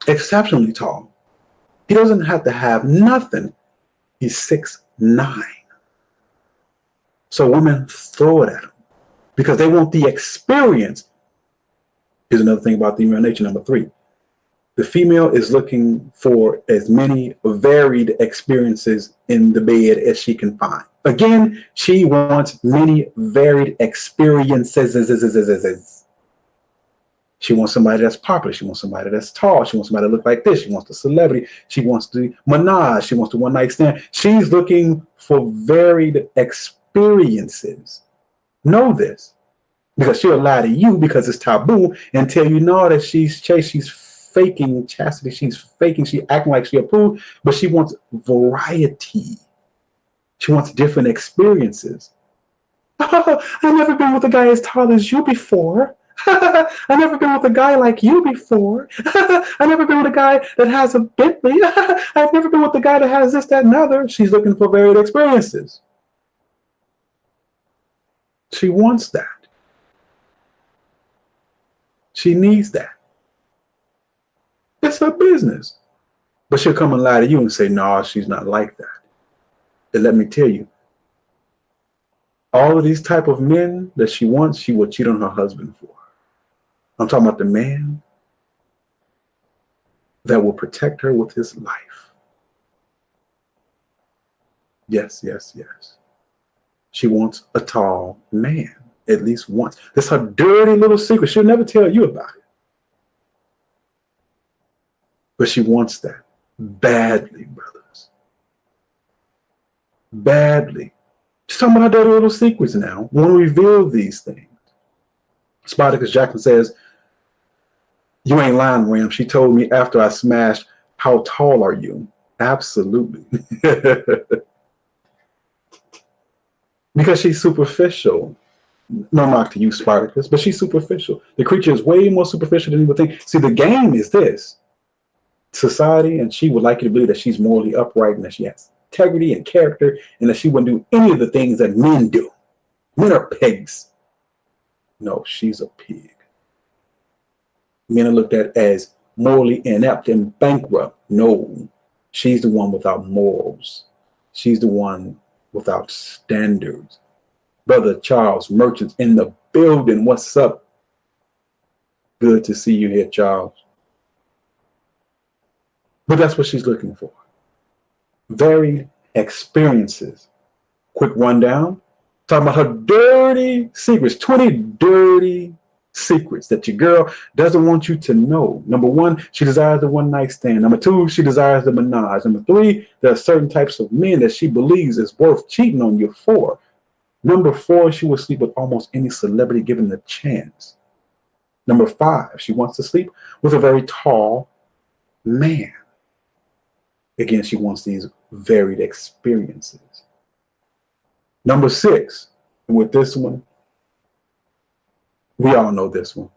Exceptionally tall. He doesn't have to have nothing. He's 6'9". So women throw it at him because they want the experience. Here's another thing about the female nature, number 3. The female is looking for as many varied experiences in the bed as she can find. Again, she wants many varied experiences. She wants somebody that's popular. She wants somebody that's tall. She wants somebody to look like this. She wants the celebrity. She wants the menage. She wants the one night stand. She's looking for varied experiences. Know this, because she'll lie to you because it's taboo and tell you no, that she's chaste. She's faking chastity. She's faking. She's acting like she approved, but she wants variety. She wants different experiences. I've never been with a guy as tall as you before. I've never been with a guy like you before. I've never been with a guy that has a Bentley. I've never been with a guy that has this, that, and other. She's looking for varied experiences. She wants that. She needs that. It's her business. But she'll come and lie to you and say, no, she's not like that. And let me tell you, all of these type of men that she wants, she will cheat on her husband for. I'm talking about the man that will protect her with his life. Yes, yes, yes. She wants a tall man, at least once. That's her dirty little secret. She'll never tell you about it. But she wants that badly, brothers. Badly. She's talking about her dirty little secrets now. Want to reveal these things. Spartacus Jackson says, you ain't lying, Ram. She told me after I smashed, how tall are you? Absolutely. Because she's superficial. No knock to you, Spartacus, but she's superficial. The creature is way more superficial than you would think. See, the game is this. Society, and she would like you to believe that she's morally upright and that she has integrity and character and that she wouldn't do any of the things that men do. Men are pigs. No, she's a pig. Men are looked at as morally inept and bankrupt. No, she's the one without morals. She's the one without standards. Brother Charles Merchant's in the building. What's up? Good to see you here, Charles. But that's what she's looking for. Varied experiences. Quick rundown. Talking about her dirty secrets. 20 dirty secrets that your girl doesn't want you to know. Number 1, she desires the one night stand. Number 2, she desires the menage. Number 3, there are certain types of men that she believes is worth cheating on you for. Number 4, she will sleep with almost any celebrity given the chance. Number 5, she wants to sleep with a very tall man. Again, she wants these varied experiences. Number 6, and with this one, we all know this one.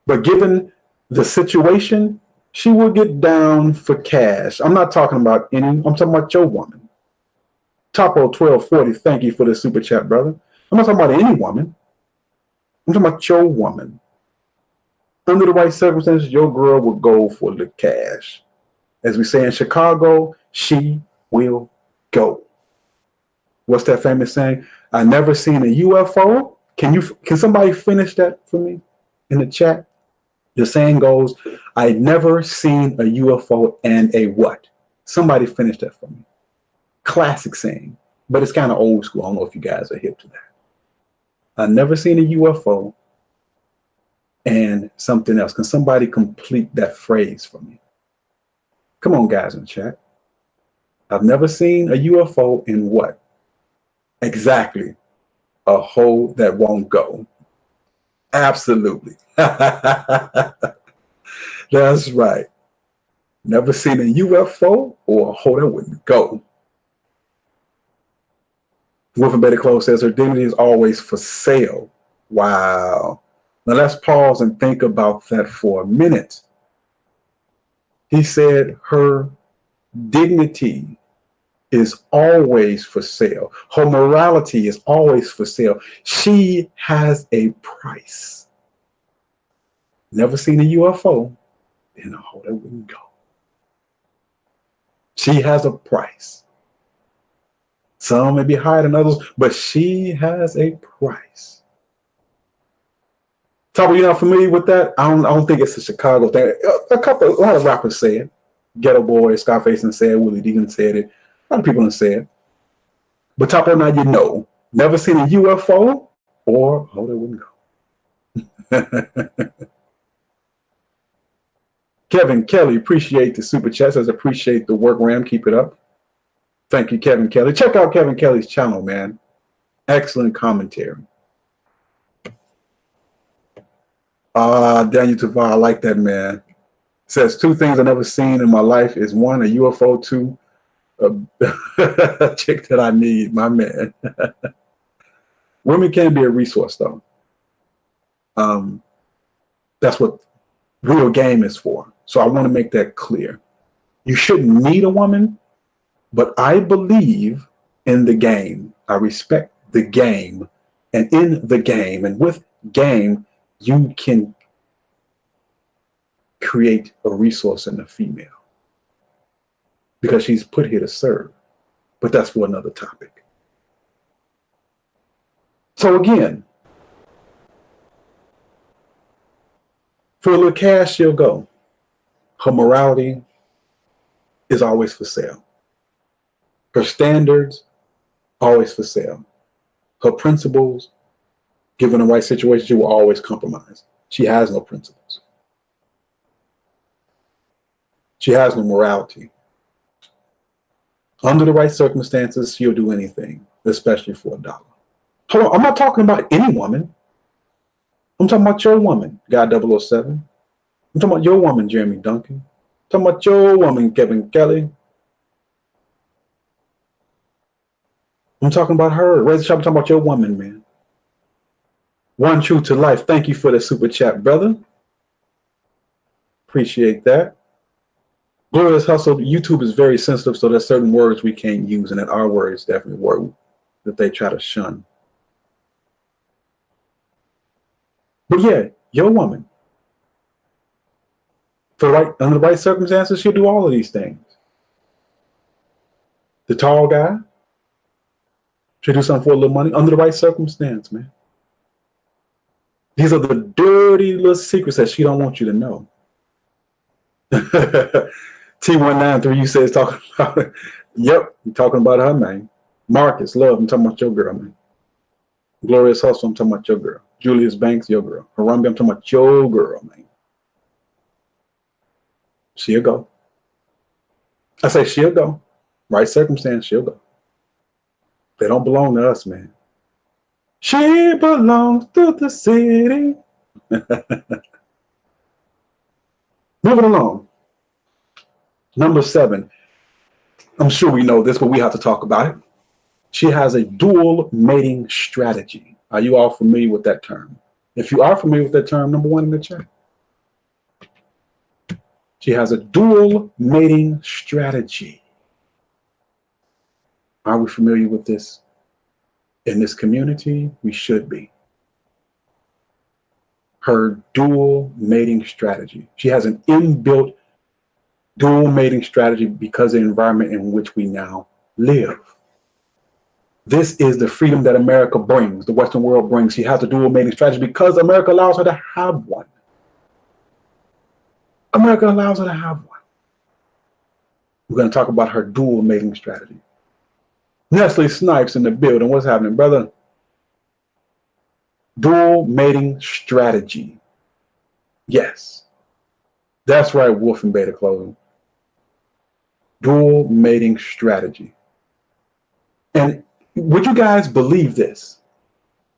But given the situation, she will get down for cash. I'm not talking about any, I'm talking about your woman. Topo 1240, thank you for the super chat, brother. I'm not talking about any woman. I'm talking about your woman. Under the right circumstances, your girl will go for the cash. As we say in Chicago, she will go. What's that famous saying? I never seen a UFO. Can somebody finish that for me in the chat? The saying goes, I never seen a UFO and a what? Somebody finish that for me. Classic saying, but it's kind of old school. I don't know if you guys are hip to that. I never seen a UFO and something else. Can somebody complete that phrase for me? Come on, guys in the chat. I've never seen a UFO in what? Exactly. A hole that won't go. Absolutely. That's right. Never seen a UFO or a hoe that wouldn't go. Wolf and Betty Close says her dignity is always for sale. Wow. Now let's pause and think about that for a minute. He said her dignity is always for sale. Her morality is always for sale. She has a price. Never seen a UFO in a hoe that wouldn't go. She has a price. Some may be higher than others, but she has a price. Top, you're not familiar with that? I don't think it's a Chicago thing. A lot of rappers say it. Ghetto Boy, Scarface and said, Willie Deegan said it. A lot of people have said it. But top of now, you know, never seen a UFO or oh, they wouldn't go. Kevin Kelly, appreciate the super chat. Says appreciate the work, Ram. Keep it up. Thank you, Kevin Kelly. Check out Kevin Kelly's channel, man. Excellent commentary. Daniel Tavar, I like that, man. Says two things I've never seen in my life is one, a UFO, two, a chick that I need, my man. Women can be a resource, though. That's what real game is for. So I want to make that clear. You shouldn't need a woman, but I believe in the game. I respect the game. And in the game and with game, you can create a resource in the female because she's put here to serve. But that's for another topic. So again, for a little cash, she'll go. Her morality is always for sale. Her standards, always for sale. Her principles, given the right situation, she will always compromise. She has no principles. She has no morality. Under the right circumstances, she'll do anything, especially for $1. Hold on, I'm not talking about any woman. I'm talking about your woman, Guy 007. I'm talking about your woman, Jeremy Duncan. I'm talking about your woman, Kevin Kelly. I'm talking about her. Raise the shop. I'm talking about your woman, man. One true to life. Thank you for the super chat, brother. Appreciate that. Glorious Hustle. YouTube is very sensitive, so there's certain words we can't use, and that our word is definitely a word that they try to shun. But yeah, your woman. Under the right circumstances, she'll do all of these things. The tall guy, she'll do something for a little money under the right circumstance, man. These are the dirty little secrets that she don't want you to know. T193, you says talking about it. Yep, I'm talking about her, man. Marcus, love, I'm talking about your girl, man. Glorious Hustle, I'm talking about your girl. Julius Banks, your girl. Harambe, I'm talking about your girl, man. She'll go. I say she'll go. Right circumstance, she'll go. They don't belong to us, man. She belongs to the city. Moving along. Number 7. I'm sure we know this, but we have to talk about it. She has a dual mating strategy. Are you all familiar with that term? If you are familiar with that term, number 1 in the chat. She has a dual mating strategy. Are we familiar with this? In this community, we should be. Her dual mating strategy. She has an inbuilt dual mating strategy because of the environment in which we now live. This is the freedom that America brings, the Western world brings. She has a dual mating strategy because America allows her to have one. America allows her to have one. We're going to talk about her dual mating strategy. Nestle Snipes in the building. What's happening, brother? Dual mating strategy. Yes. That's right, Wolf and Beta Clothing. Dual mating strategy. And would you guys believe this?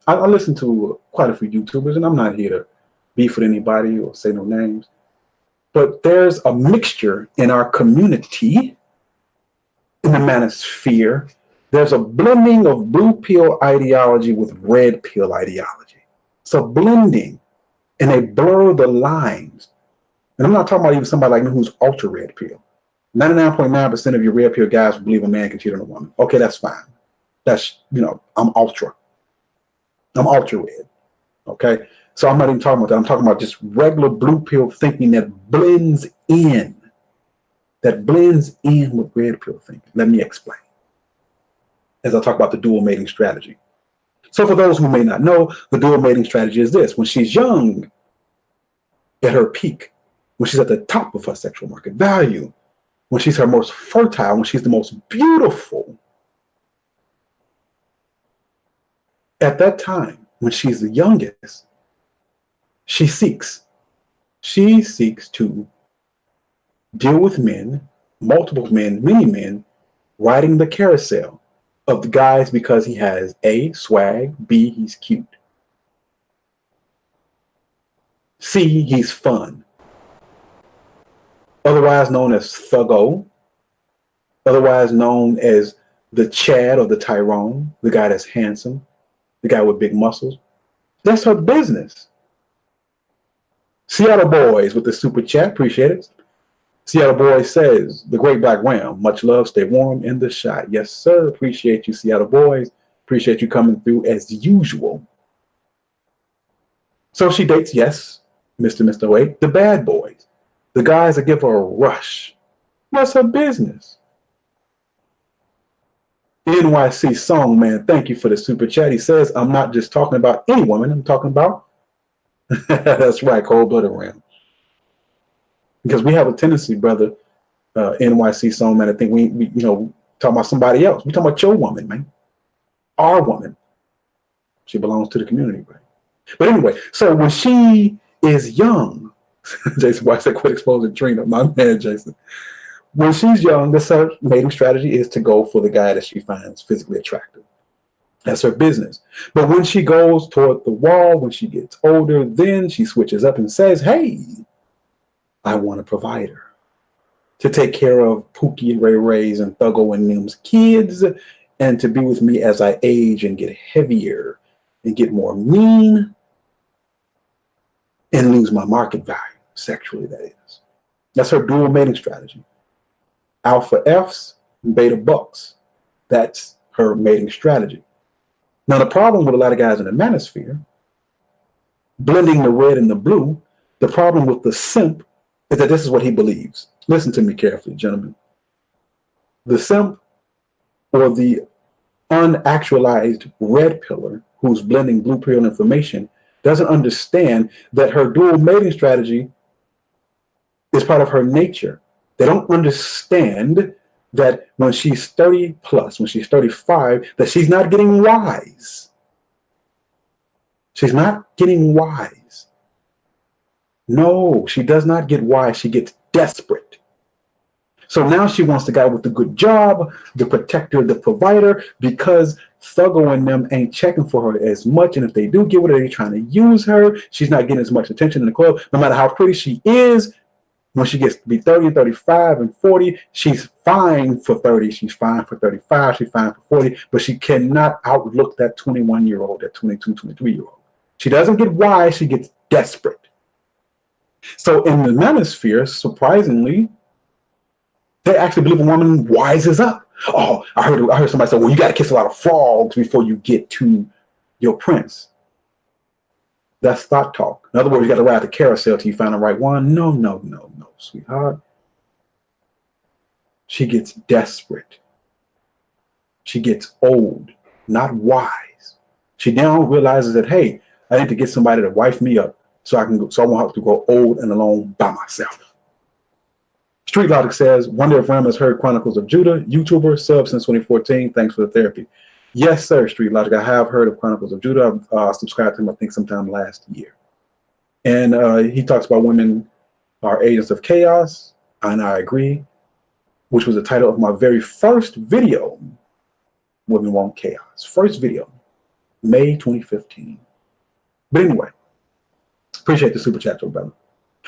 I listen to quite a few YouTubers, and I'm not here to beef with anybody or say no names. But there's a mixture in our community, in the manosphere. There's a blending of blue pill ideology with red pill ideology. It's a blending, and they blur the lines. And I'm not talking about even somebody like me who's ultra red pill. 99.9% of your red pill guys believe a man can cheat on a woman. Okay, that's fine. That's, I'm ultra. I'm ultra red. Okay? So I'm not even talking about that. I'm talking about just regular blue pill thinking that blends in. That blends in with red pill thinking. Let me explain. As I talk about the dual mating strategy. So for those who may not know, the dual mating strategy is this. When she's young, at her peak, when she's at the top of her sexual market value, when she's her most fertile, when she's the most beautiful, at that time, when she's the youngest, she seeks to deal with men, multiple men, many men, riding the carousel of the guys because he has A, swag, B, he's cute, C, he's fun, otherwise known as thuggo, otherwise known as the Chad or the Tyrone, the guy that's handsome, the guy with big muscles. That's her business. Seattle Boys with the super chat, appreciate it. Seattle Boys says, the great black wham, much love, stay warm in the shot. Yes, sir, appreciate you, Seattle Boys. Appreciate you coming through as usual. So she dates, yes, Mr. 8, the bad boys, the guys that give her a rush. What's her business? NYC Song Man, thank you for the super chat. He says, I'm not just talking about any woman, I'm talking about, that's right, cold-blooded ram. Because we have a tendency, brother, NYC Song Man, I think we talking about somebody else. We talking about your woman, man. Our woman. She belongs to the community, right? But anyway, so when she is young, Jason, why said quit exposing Trina? My man, Jason. When she's young, the mating strategy is to go for the guy that she finds physically attractive. That's her business. But when she goes toward the wall, when she gets older, then she switches up and says, hey, I want a provider to take care of Pookie and Ray Ray's and Thuggo and Nim's kids, and to be with me as I age and get heavier and get more mean and lose my market value, sexually, that is. That's her dual mating strategy. Alpha Fs and beta bucks. That's her mating strategy. Now, the problem with a lot of guys in the manosphere, blending the red and the blue, the problem with the simp is that this is what he believes. Listen to me carefully, gentlemen. The simp, or the unactualized red pillar who's blending blue pill information, doesn't understand that her dual mating strategy is part of her nature. They don't understand that when she's 30 plus, when she's 35, that she's not getting wise. She's not getting wise. No, she does not get wise. She gets desperate. So now she wants the guy with the good job, the protector, the provider, because Thuggo and them ain't checking for her as much. And if they do get with her, they're trying to use her. She's not getting as much attention in the club. No matter how pretty she is, when she gets to be 30 and 35 and 40, she's fine for 30. She's fine for 35. She's fine for 40. But she cannot outlook that 21-year-old, that 22, 23-year-old. She doesn't get wise. She gets desperate. So in the manosphere, surprisingly, they actually believe a woman wises up. Oh, I heard somebody say, well, you got to kiss a lot of frogs before you get to your prince. That's thought talk. In other words, you got to ride the carousel till you find the right one. No, sweetheart. She gets desperate. She gets old, not wise. She now realizes that, hey, I need to get somebody to wife me up so I won't have to grow old and alone by myself. Street Logic says, wonder if Ram has heard Chronicles of Judah, YouTuber, sub since 2014. Thanks for the therapy. Yes, sir, Street Logic. I have heard of Chronicles of Judah. I've subscribed to him, I think, sometime last year. And he talks about women are agents of chaos, and I agree, which was the title of my very first video, Women Want Chaos. First video, May 2015. But anyway, appreciate the super chat, brother.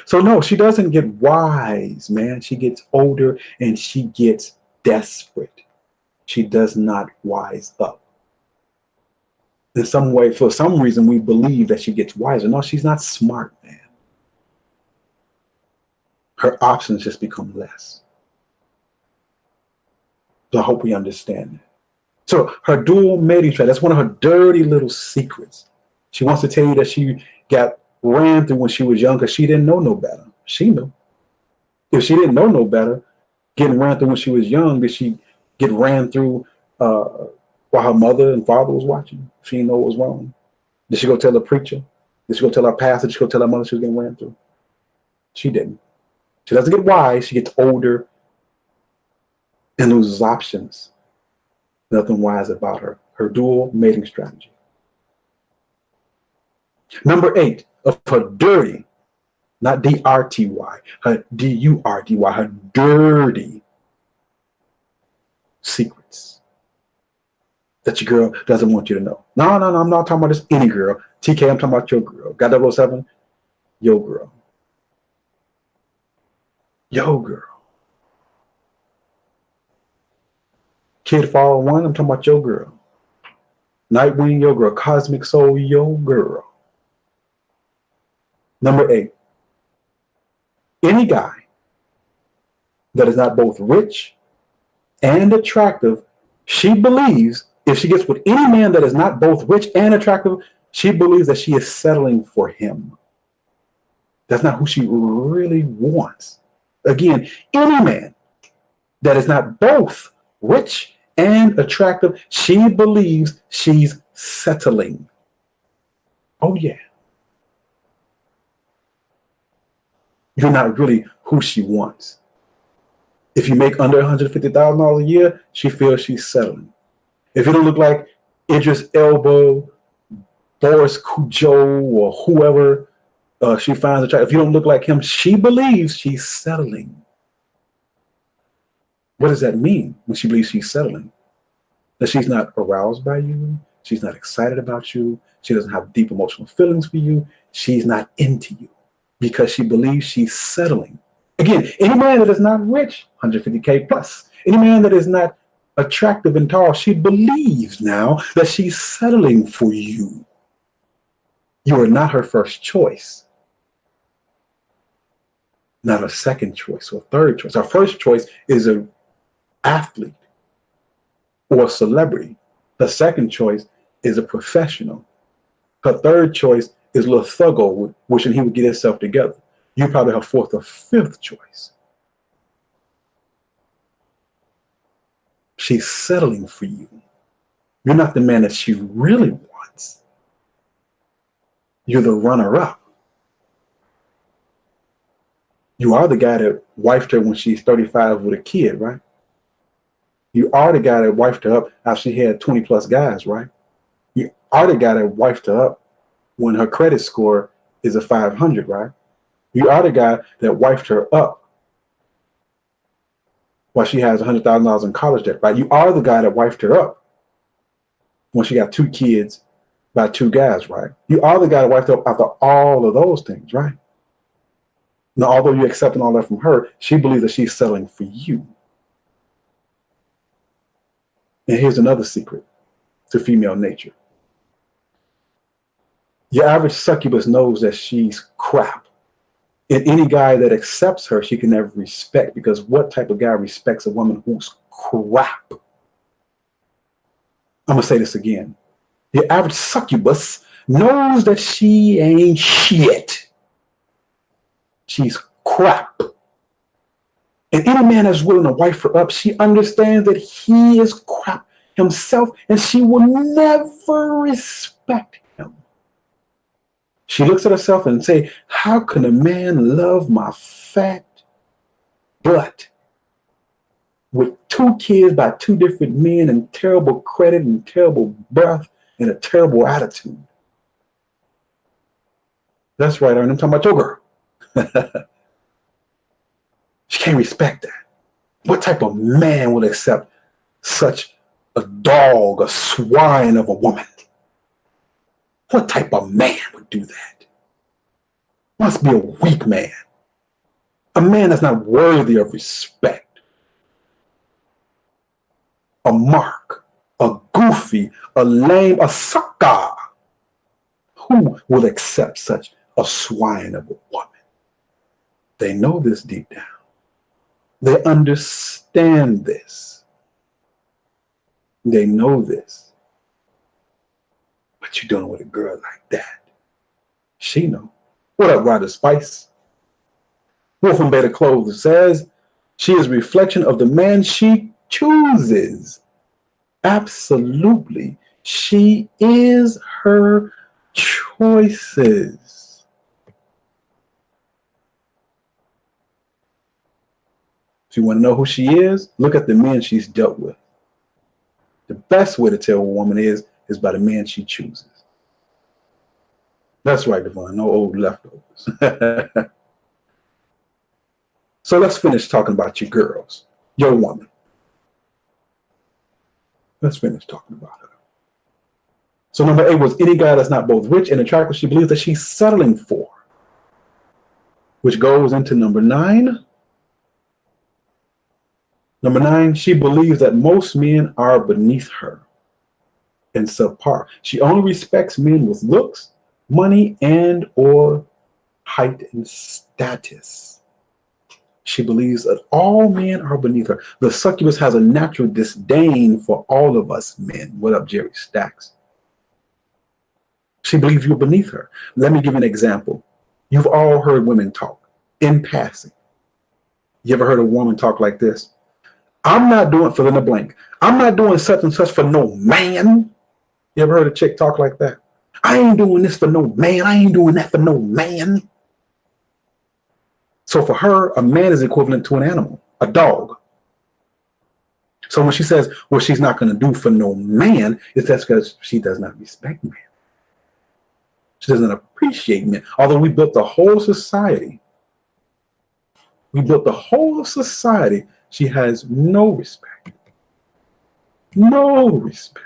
So no, she doesn't get wise, man. She gets older and she gets desperate. She does not wise up. In some way, for some reason, we believe that she gets wiser. No, she's not smart, man. Her options just become less. So I hope we understand that. So her dual mating strategy, that's one of her dirty little secrets. She wants to tell you that she got ran through when she was young because she didn't know no better. She knew. If she didn't know no better, getting ran through when she was young, did she get ran through while her mother and father was watching? She didn't know what was wrong. Did she go tell the preacher? Did she go tell her pastor? Did she go tell her mother she was getting ran through? She didn't. She doesn't get wise. She gets older and loses options. Nothing wise about her. Her dual mating strategy. Number 8 of her dirty, not D-R-T-Y, her D-U-R-T-Y, her dirty secrets that your girl doesn't want you to know. No, I'm not talking about just any girl. TK, I'm talking about your girl. Got 007? Your girl. Your girl. Kid Fall 1, I'm talking about your girl. Nightwing, your girl. Cosmic Soul, your girl. Number 8. Any guy that is not both rich and attractive, she believes if she gets with any man that is not both rich and attractive, she believes that she is settling for him. That's not who she really wants. Again, any man that is not both rich and attractive, she believes she's settling. Oh, yeah. You're not really who she wants. If you make under $150,000 a year, she feels she's settling. If you don't look like Idris Elba, Boris Cujo, or whoever she finds attractive, if you don't look like him, she believes she's settling. What does that mean when she believes she's settling? That she's not aroused by you, she's not excited about you, she doesn't have deep emotional feelings for you, she's not into you because she believes she's settling. Again, any man that is not rich, 150K plus, any man that is not attractive and tall, she believes now that she's settling for you. You are not her first choice, not a second choice or third choice. Her first choice is an athlete or a celebrity. Her second choice is a professional. Her third choice is Lil Thuggo, wishing he would get himself together. You probably have fourth or fifth choice. She's settling for you. You're not the man that she really wants. You're the runner-up. You are the guy that wifed her when she's 35 with a kid, right? You are the guy that wifed her up after she had 20 plus guys, right? You are the guy that wifed her up when her credit score is a 500, right? You are the guy that wifed her up while she has $100,000 in college debt, right? You are the guy that wifed her up when she got 2 kids by 2 guys, right? You are the guy that wifed her up after all of those things, right? Now, although you're accepting all that from her, she believes that she's settling for you. And here's another secret to female nature. Your average succubus knows that she's crap. And any guy that accepts her, she can never respect, because what type of guy respects a woman who's crap? I'm going to say this again. Your average succubus knows that she ain't shit. She's crap. And any man that's willing to wife her up, she understands that he is crap himself, and she will never respect him. She looks at herself and say, how can a man love my fat butt with 2 kids by 2 different men and terrible credit and terrible breath and a terrible attitude? That's right, Ernie. I'm talking about your girl. She can't respect that. What type of man would accept such a dog, a swine of a woman? What type of man would do that? Must be a weak man. A man that's not worthy of respect, a mark, a goofy, a lame, a sucker. Who will accept such a swine of a woman? They know this deep down. They understand this. They know this. But you're doing with a girl like that. She know. What up, Ryder Spice? Wolf and Beta Clothes says she is a reflection of the man she chooses. Absolutely. She is her choices. If you want to know who she is, look at the men she's dealt with. The best way to tell a woman is by the man she chooses. That's right, Devon. No old leftovers. So let's finish talking about your girls, your woman. Let's finish talking about her. So number 8 was any guy that's not both rich and attractive she believes that she's settling for, which goes into number 9. Number 9, she believes that most men are beneath her and subpar. She only respects men with looks, money, and or height and status. She believes that all men are beneath her. The succubus has a natural disdain for all of us men. What up, Jerry Stacks? She believes you're beneath her. Let me give you an example. You've all heard women talk in passing. You ever heard a woman talk like this? I'm not doing, fill in the blank. I'm not doing such and such for no man. You ever heard a chick talk like that? I ain't doing this for no man. I ain't doing that for no man. So for her, a man is equivalent to an animal, a dog. So when she says, well, she's not going to do for no man, it's that's because she does not respect men. She doesn't appreciate men. Although we built the whole society. She has no respect. No respect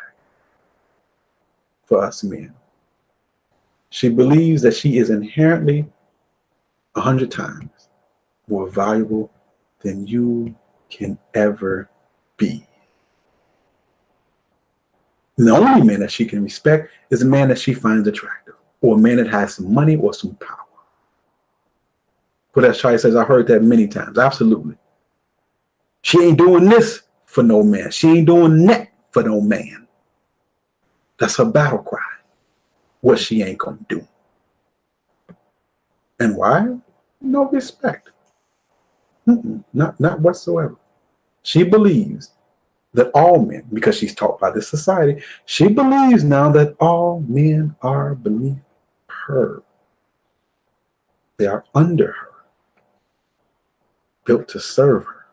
for us men. She believes that she is inherently 100 times more valuable than you can ever be. And the only man that she can respect is a man that she finds attractive, or a man that has some money or some power. But as Shai says, I heard that many times. Absolutely. She ain't doing this for no man. She ain't doing that for no man. That's her battle cry. What she ain't gonna do. And why? No respect. Not whatsoever. She believes that all men, because she's taught by this society, she believes now that all men are beneath her. They are under her, built to serve her.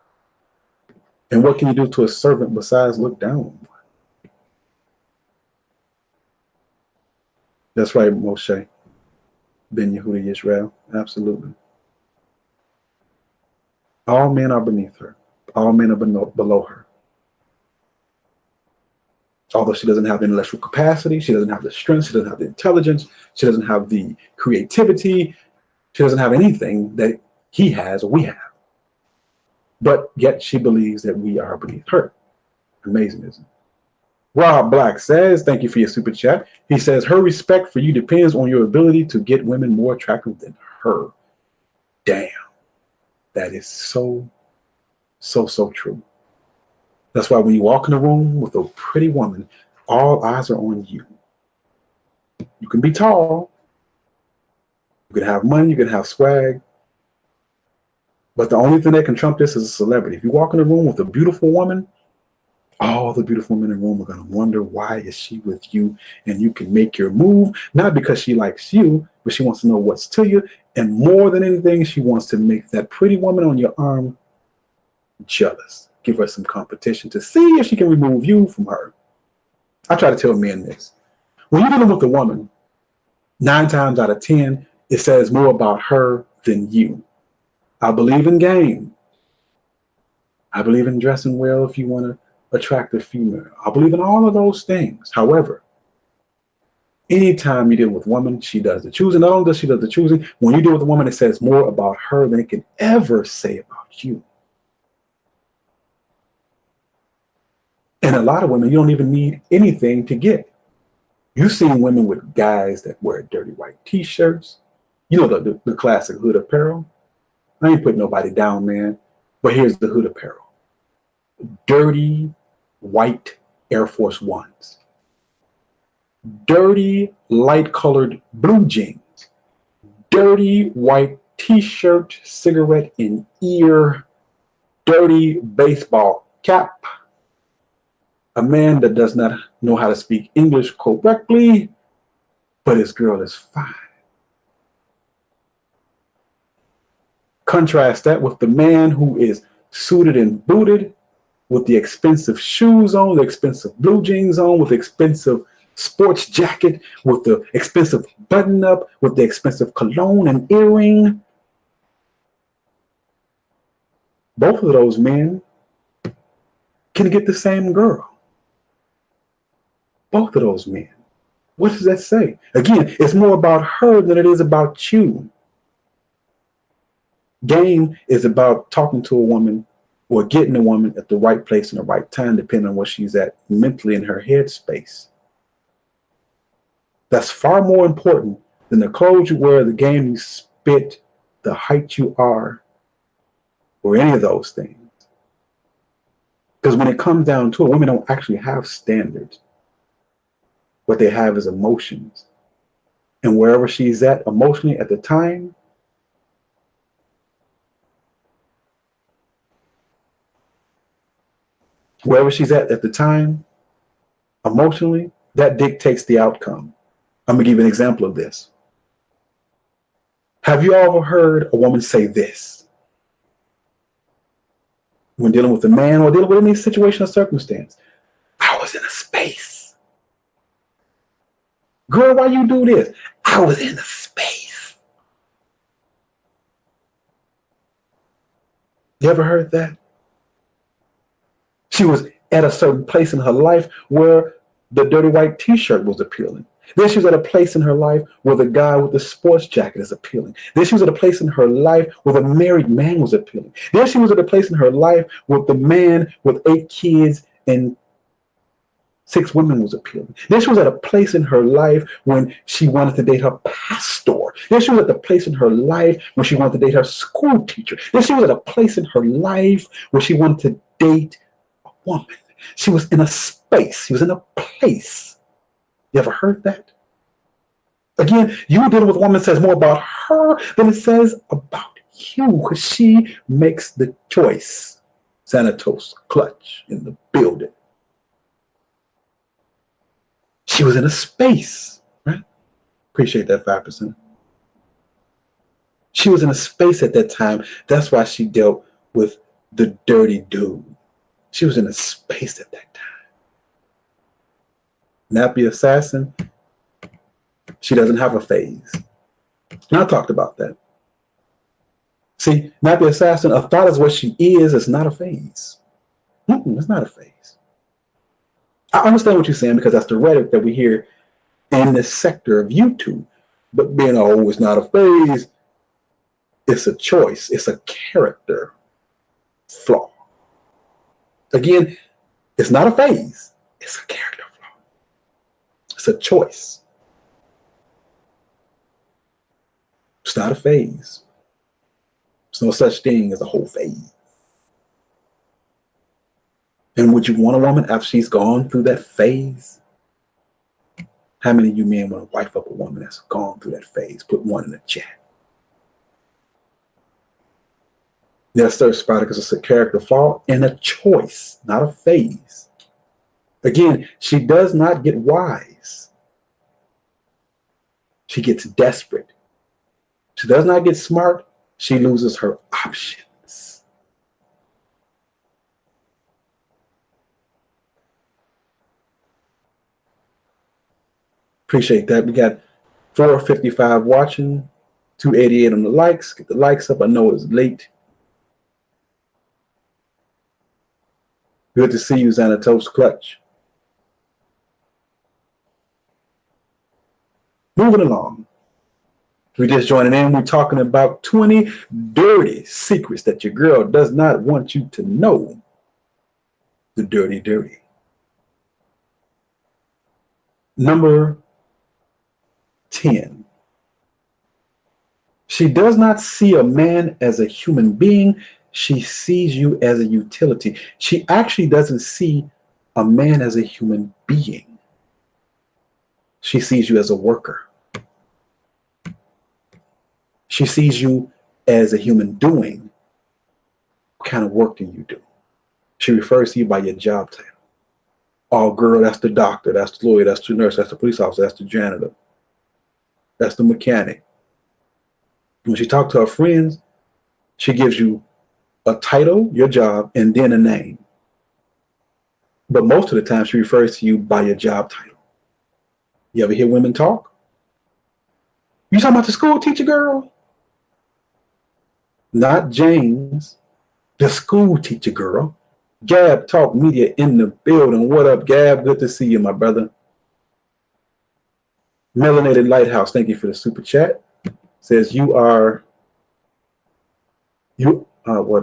And what can you do to a servant besides look down on one? That's right, Moshe Ben Yehuda Yisrael. Absolutely. All men are beneath her. All men are below her. Although she doesn't have the intellectual capacity, she doesn't have the strength, she doesn't have the intelligence, she doesn't have the creativity, she doesn't have anything that he has or we have. But yet she believes that we are beneath her. Amazing, isn't it? Rob Black says, thank you for your super chat. He says, her respect for you depends on your ability to get women more attractive than her. Damn. That is so true. That's why when you walk in a room with a pretty woman, all eyes are on you. You can be tall. You can have money. You can have swag. But the only thing that can trump this is a celebrity. If you walk in a room with a beautiful woman, all the beautiful women in the room are going to wonder, why is she with you? And you can make your move, not because she likes you, but she wants to know what's to you. And more than anything, she wants to make that pretty woman on your arm jealous. Give her some competition to see if she can remove you from her. I try to tell men this. When you're dealing with a woman, 9 times out of 10, it says more about her than you. I believe in game. I believe in dressing well if you want to attract a female. I believe in all of those things. However, Anytime you deal with a woman, she does the choosing. Not only does she does the choosing, when you deal with a woman, it says more about her than it can ever say about you. And a lot of women, you don't even need anything to get. You've seen women with guys that wear dirty white t-shirts. You know the classic hood apparel. I ain't putting nobody down, man. But here's the hood apparel. Dirty white Air Force Ones. Dirty light colored blue jeans. Dirty white t-shirt, cigarette in ear. Dirty baseball cap. A man that does not know how to speak English correctly, but his girl is fine. Contrast that with the man who is suited and booted with the expensive shoes on, the expensive blue jeans on, with the expensive sports jacket, with the expensive button up, with the expensive cologne and earring. Both of those men can get the same girl. Both of those men. What does that say? Again, it's more about her than it is about you. Game is about talking to a woman or getting a woman at the right place and the right time, depending on where she's at mentally in her head space. That's far more important than the clothes you wear, the game you spit, the height you are, or any of those things. Because when it comes down to it, women don't actually have standards. What they have is emotions. And wherever she's at emotionally at the time, emotionally, that dictates the outcome. I'm going to give you an example of this. Have you ever heard a woman say this? When dealing with a man or dealing with any situation or circumstance, I was in a space. Girl, why you do this? I was in a space. You ever heard that? She was at a certain place in her life where the dirty white t-shirt was appealing. Then she was at a place in her life where the guy with the sports jacket is appealing. Then she was at a place in her life where the married man was appealing. Then she was at a place in her life where the man with 8 kids and 6 women was appealing. Then she was at a place in her life when she wanted to date her pastor. Then she was at the place in her life when she wanted to date her school teacher. Then she was at a place in her life where she wanted to date a woman. She was in a space. She was in a place. You ever heard that? Again, you dealing with a woman that says more about her than it says about you, because she makes the choice. Xanatos clutch in the building. She was in a space, right? Appreciate that 5%. She was in a space at that time. That's why she dealt with the dirty dude. She was in a space at that time. Nappy assassin, she doesn't have a phase. And I talked about that. See, Nappy assassin, a thought is what she is. It's not a phase. It's not a phase. I understand what you're saying because that's the rhetoric that we hear in this sector of YouTube. But being, oh, it's not a phase, it's a choice. It's a character flaw. Again, it's not a phase. It's a character flaw. It's a choice. It's not a phase. There's no such thing as a whole phase. And would you want a woman after she's gone through that phase? How many of you men want to wife up a woman that's gone through that phase? Put one in the chat. Yes, sir, Spartacus, it's a character flaw and a choice, not a phase. Again, she does not get wise. She gets desperate. She does not get smart. She loses her options. Appreciate that. We got 455 watching, 288 on the likes. Get the likes up. I know it's late. Good to see you, Xanatos Clutch. Moving along. If you're just joining in, we're talking about 20 dirty secrets that your girl does not want you to know. The dirty, dirty. Number 10. She does not see a man as a human being. She sees you as a utility. She actually doesn't see a man as a human being. She sees you as a worker. She sees you as a human doing. What kind of work do you do? She refers to you by your job title. Oh, girl, that's the doctor, that's the lawyer, that's the nurse, that's the police officer, that's the janitor, that's the mechanic. When she talks to her friends, she gives you a title, your job, and then a name. But most of the time, she refers to you by your job title. You ever hear women talk? You talking about the school teacher girl? Not James, the school teacher girl. Gab Talk Media in the building. What up, Gab? Good to see you, my brother. Melanated Lighthouse, thank you for the super chat. Says what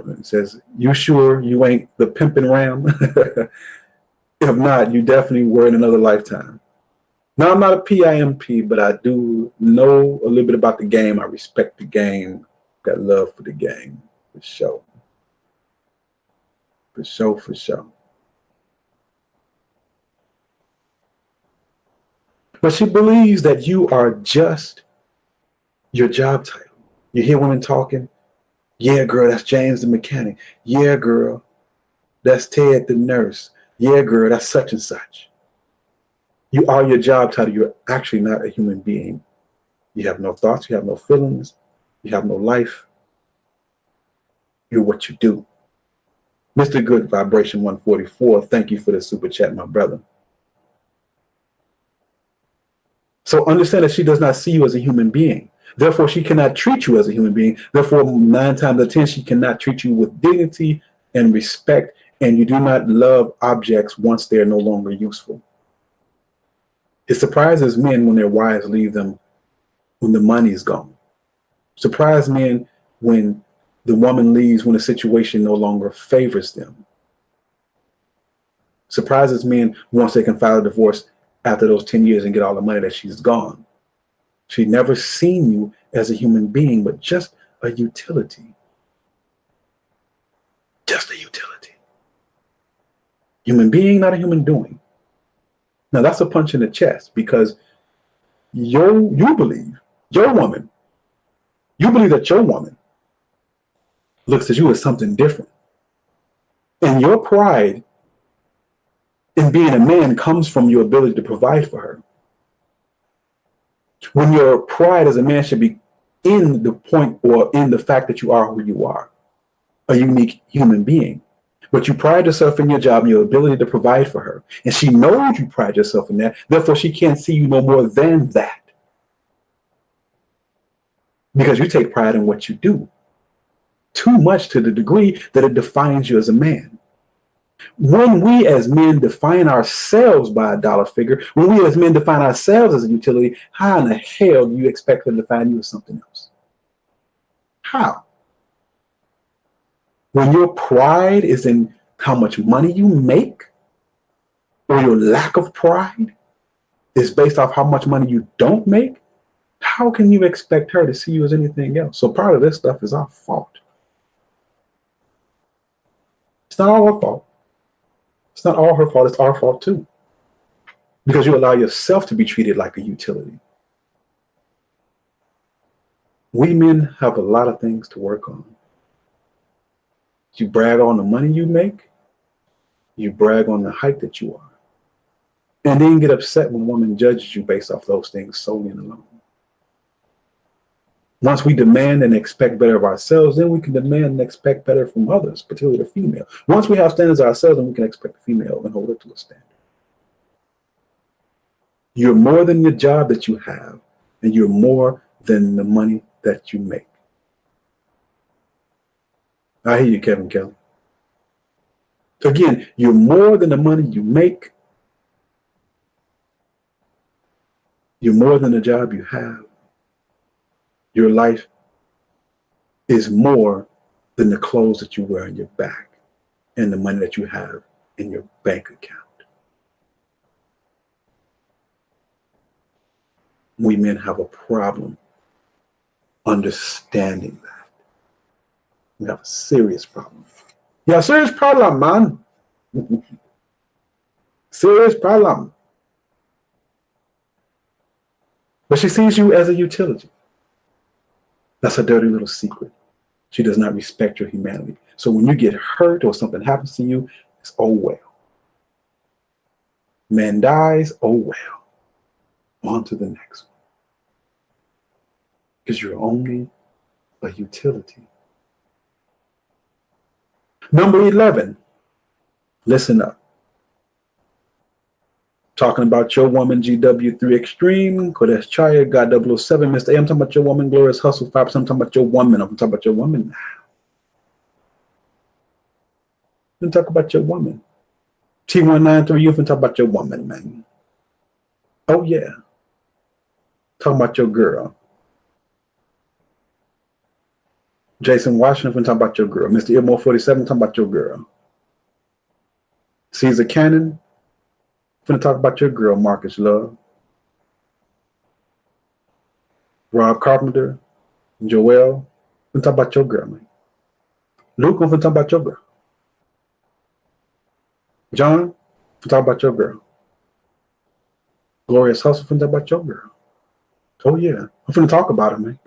it says, you sure you ain't the pimpin' ram? If not, you definitely were in another lifetime. Now, I'm not a PIMP, but I do know a little bit about the game. I respect the game. Got love for the game, for sure. For sure, for sure. But she believes that you are just your job title. You hear women talking? Yeah, girl, that's James the mechanic. Yeah, girl, that's Ted the nurse. Yeah, girl, that's such and such. You are your job title. You're actually not a human being. You have no thoughts. You have no feelings. You have no life. You're what you do. Mr. Good Vibration 144, thank you for the super chat, my brother. So understand that she does not see you as a human being. Therefore, she cannot treat you as a human being. Therefore, 9 times out of 10, she cannot treat you with dignity and respect, and you do not love objects once they're no longer useful. It surprises men when their wives leave them when the money is gone. Surprise men when the woman leaves when the situation no longer favors them. Surprises men once they can file a divorce after those 10 years and get all the money that she's gone. She'd never seen you as a human being, but just a utility. Just a utility. Human being, not a human doing. Now that's a punch in the chest because you believe that your woman looks at you as something different. And your pride in being a man comes from your ability to provide for her. When your pride as a man should be in the point or in the fact that you are who you are, a unique human being. But you pride yourself in your job and your ability to provide for her. And she knows you pride yourself in that. Therefore, she can't see you no more than that. Because you take pride in what you do. Too much to the degree that it defines you as a man. When we as men define ourselves by a dollar figure, when we as men define ourselves as a utility, how in the hell do you expect her to define you as something else? How? When your pride is in how much money you make, or your lack of pride is based off how much money you don't make, how can you expect her to see you as anything else? So part of this stuff is our fault. It's not all our fault. It's not all her fault. It's our fault too. Because you allow yourself to be treated like a utility. We men have a lot of things to work on. You brag on the money you make. You brag on the height that you are. And then get upset when a woman judges you based off those things solely and alone. Once we demand and expect better of ourselves, then we can demand and expect better from others, particularly the female. Once we have standards ourselves, then we can expect the female and hold her to a standard. You're more than the job that you have, and you're more than the money that you make. I hear you, Kevin Kelly. Again, you're more than the money you make. You're more than the job you have. Your life is more than the clothes that you wear on your back and the money that you have in your bank account. We men have a problem understanding that. We have a serious problem. Yeah, serious problem, man. Serious problem. But she sees you as a utility. That's a dirty little secret. She does not respect your humanity. So when you get hurt or something happens to you, it's oh well. Man dies, oh well. On to the next one. Because you're only a utility. Number 11, listen up. Talking about your woman, GW3 Extreme, Kodesh Chaya, God 007, Mr. A. I'm talking about your woman, Glorious Hustle 5%. I'm talking about your woman. I'm talking about your woman now. I'm talk about your woman. T193, you can talk about your woman, man. Oh, yeah. Talking about your girl. Jason Washington, talking about your girl. Mr. Ilmo 47, talking about your girl. Caesar Cannon, finna talk about your girl, Marcus Love. Rob Carpenter, Joel, finna talk about your girl, man. Luke, finna talk about your girl. John, finna talk about your girl. Glorious Hustle, finna talk about your girl. Oh yeah, I'm finna talk about her, man.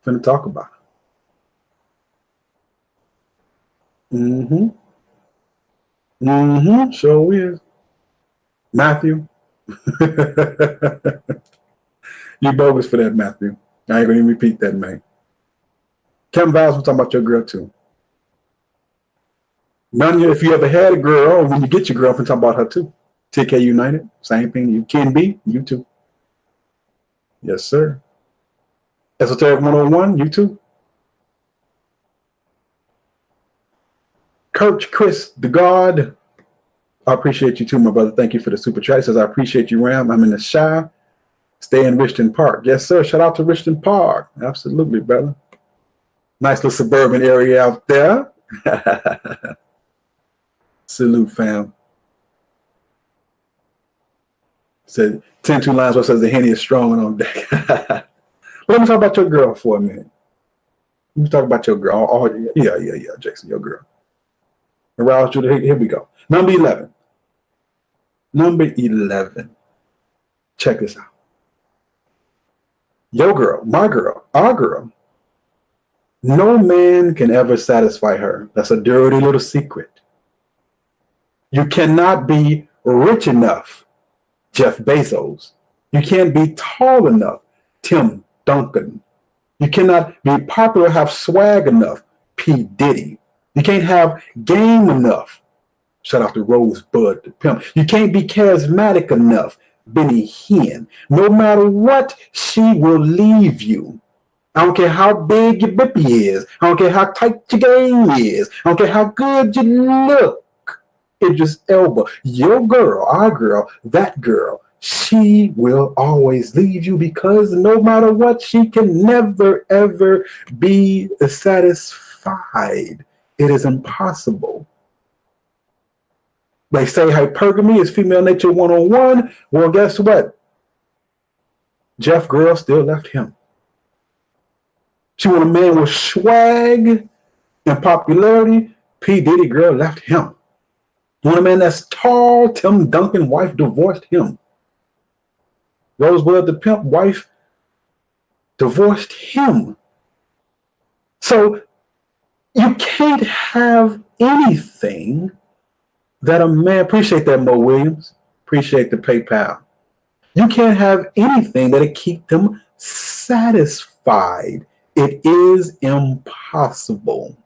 Finna talk about her. Sure is. Matthew. You bogus for that, Matthew. I ain't gonna even repeat that, man. Kevin Viles, we're talking about your girl too. None of you, if you ever had a girl, or when you get your girl, we're talking about her too. TK United, same thing. You can be, you too. Yes, sir. Esoteric 101, you too. Coach Chris, the God. I appreciate you too, my brother. Thank you for the super chat. He says, I appreciate you, Ram. I'm in the shy. Stay in Richton Park. Yes, sir. Shout out to Richton Park. Absolutely, brother. Nice little suburban area out there. Salute, fam. Said 10-2 lines where says the Henny is strong and on deck. Let me talk about your girl for a minute. Let me talk about your girl. Oh, yeah, Jason, your girl. Arouse you. Here we go. Number 11. Number 11. Check this out. Your girl, my girl, our girl. No man can ever satisfy her. That's a dirty little secret. You cannot be rich enough, Jeff Bezos. You can't be tall enough, Tim Duncan. You cannot be popular, have swag enough, P. Diddy. You can't have game enough. Shout out to Rosebud the Pimp. You can't be charismatic enough, Benny Hinn. No matter what, she will leave you. I don't care how big your bippy is. I don't care how tight your game is. I don't care how good you look. Idris Elba, your girl, our girl, that girl, she will always leave you because no matter what, she can never, ever be satisfied. It is impossible. They say hypergamy is female nature 101. Well, guess what? Jeff girl still left him. She want a man with swag and popularity. P. Diddy girl left him. You want a man that's tall? Tim Duncan wife divorced him. Rosebud the Pimp wife divorced him. So you can't have anything that a man, appreciate that, Mo Williams, appreciate the PayPal. You can't have anything that'll keep them satisfied. It is impossible.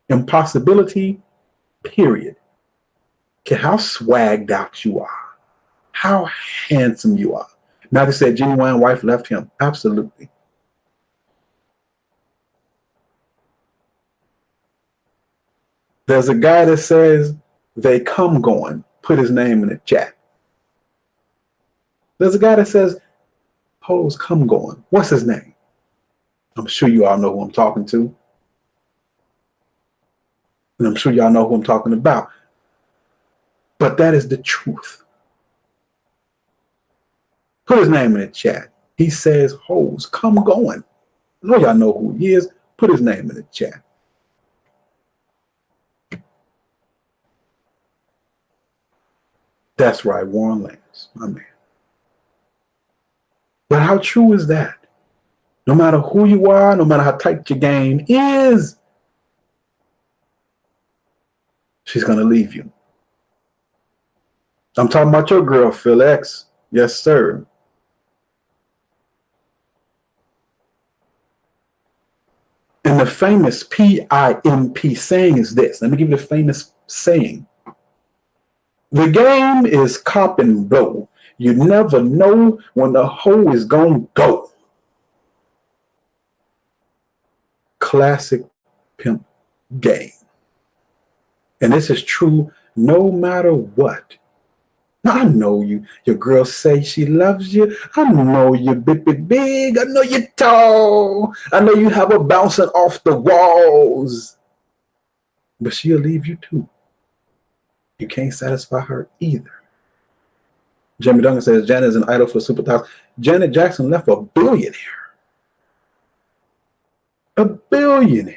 Impossibility, period. Okay, how swagged out you are, how handsome you are. Now they said genuine wife left him. Absolutely. There's a guy that says they come going. put his name in the chat. There's a guy that says, hoes come going. What's his name? I'm sure you all know who I'm talking to. And I'm sure y'all know who I'm talking about. But that is the truth. Put his name in the chat. He says, hoes come going. I know y'all know who he is. Put his name in the chat. That's right, Warren Lance, my man. But how true is that? No matter who you are, no matter how tight your game is, she's going to leave you. I'm talking about your girl, Phil X. Yes, sir. And the famous PIMP saying is this. Let me give you the famous saying. The game is cop and blow. You never know when the hoe is going to go. Classic pimp game. And this is true no matter what. I know you. Your girl say she loves you. I know you're big. I know you're tall. I know you have her bouncing off the walls. But she'll leave you too. You can't satisfy her either. Jimmy Duncan says Janet is an idol for superstars. Janet Jackson left a billionaire. A billionaire.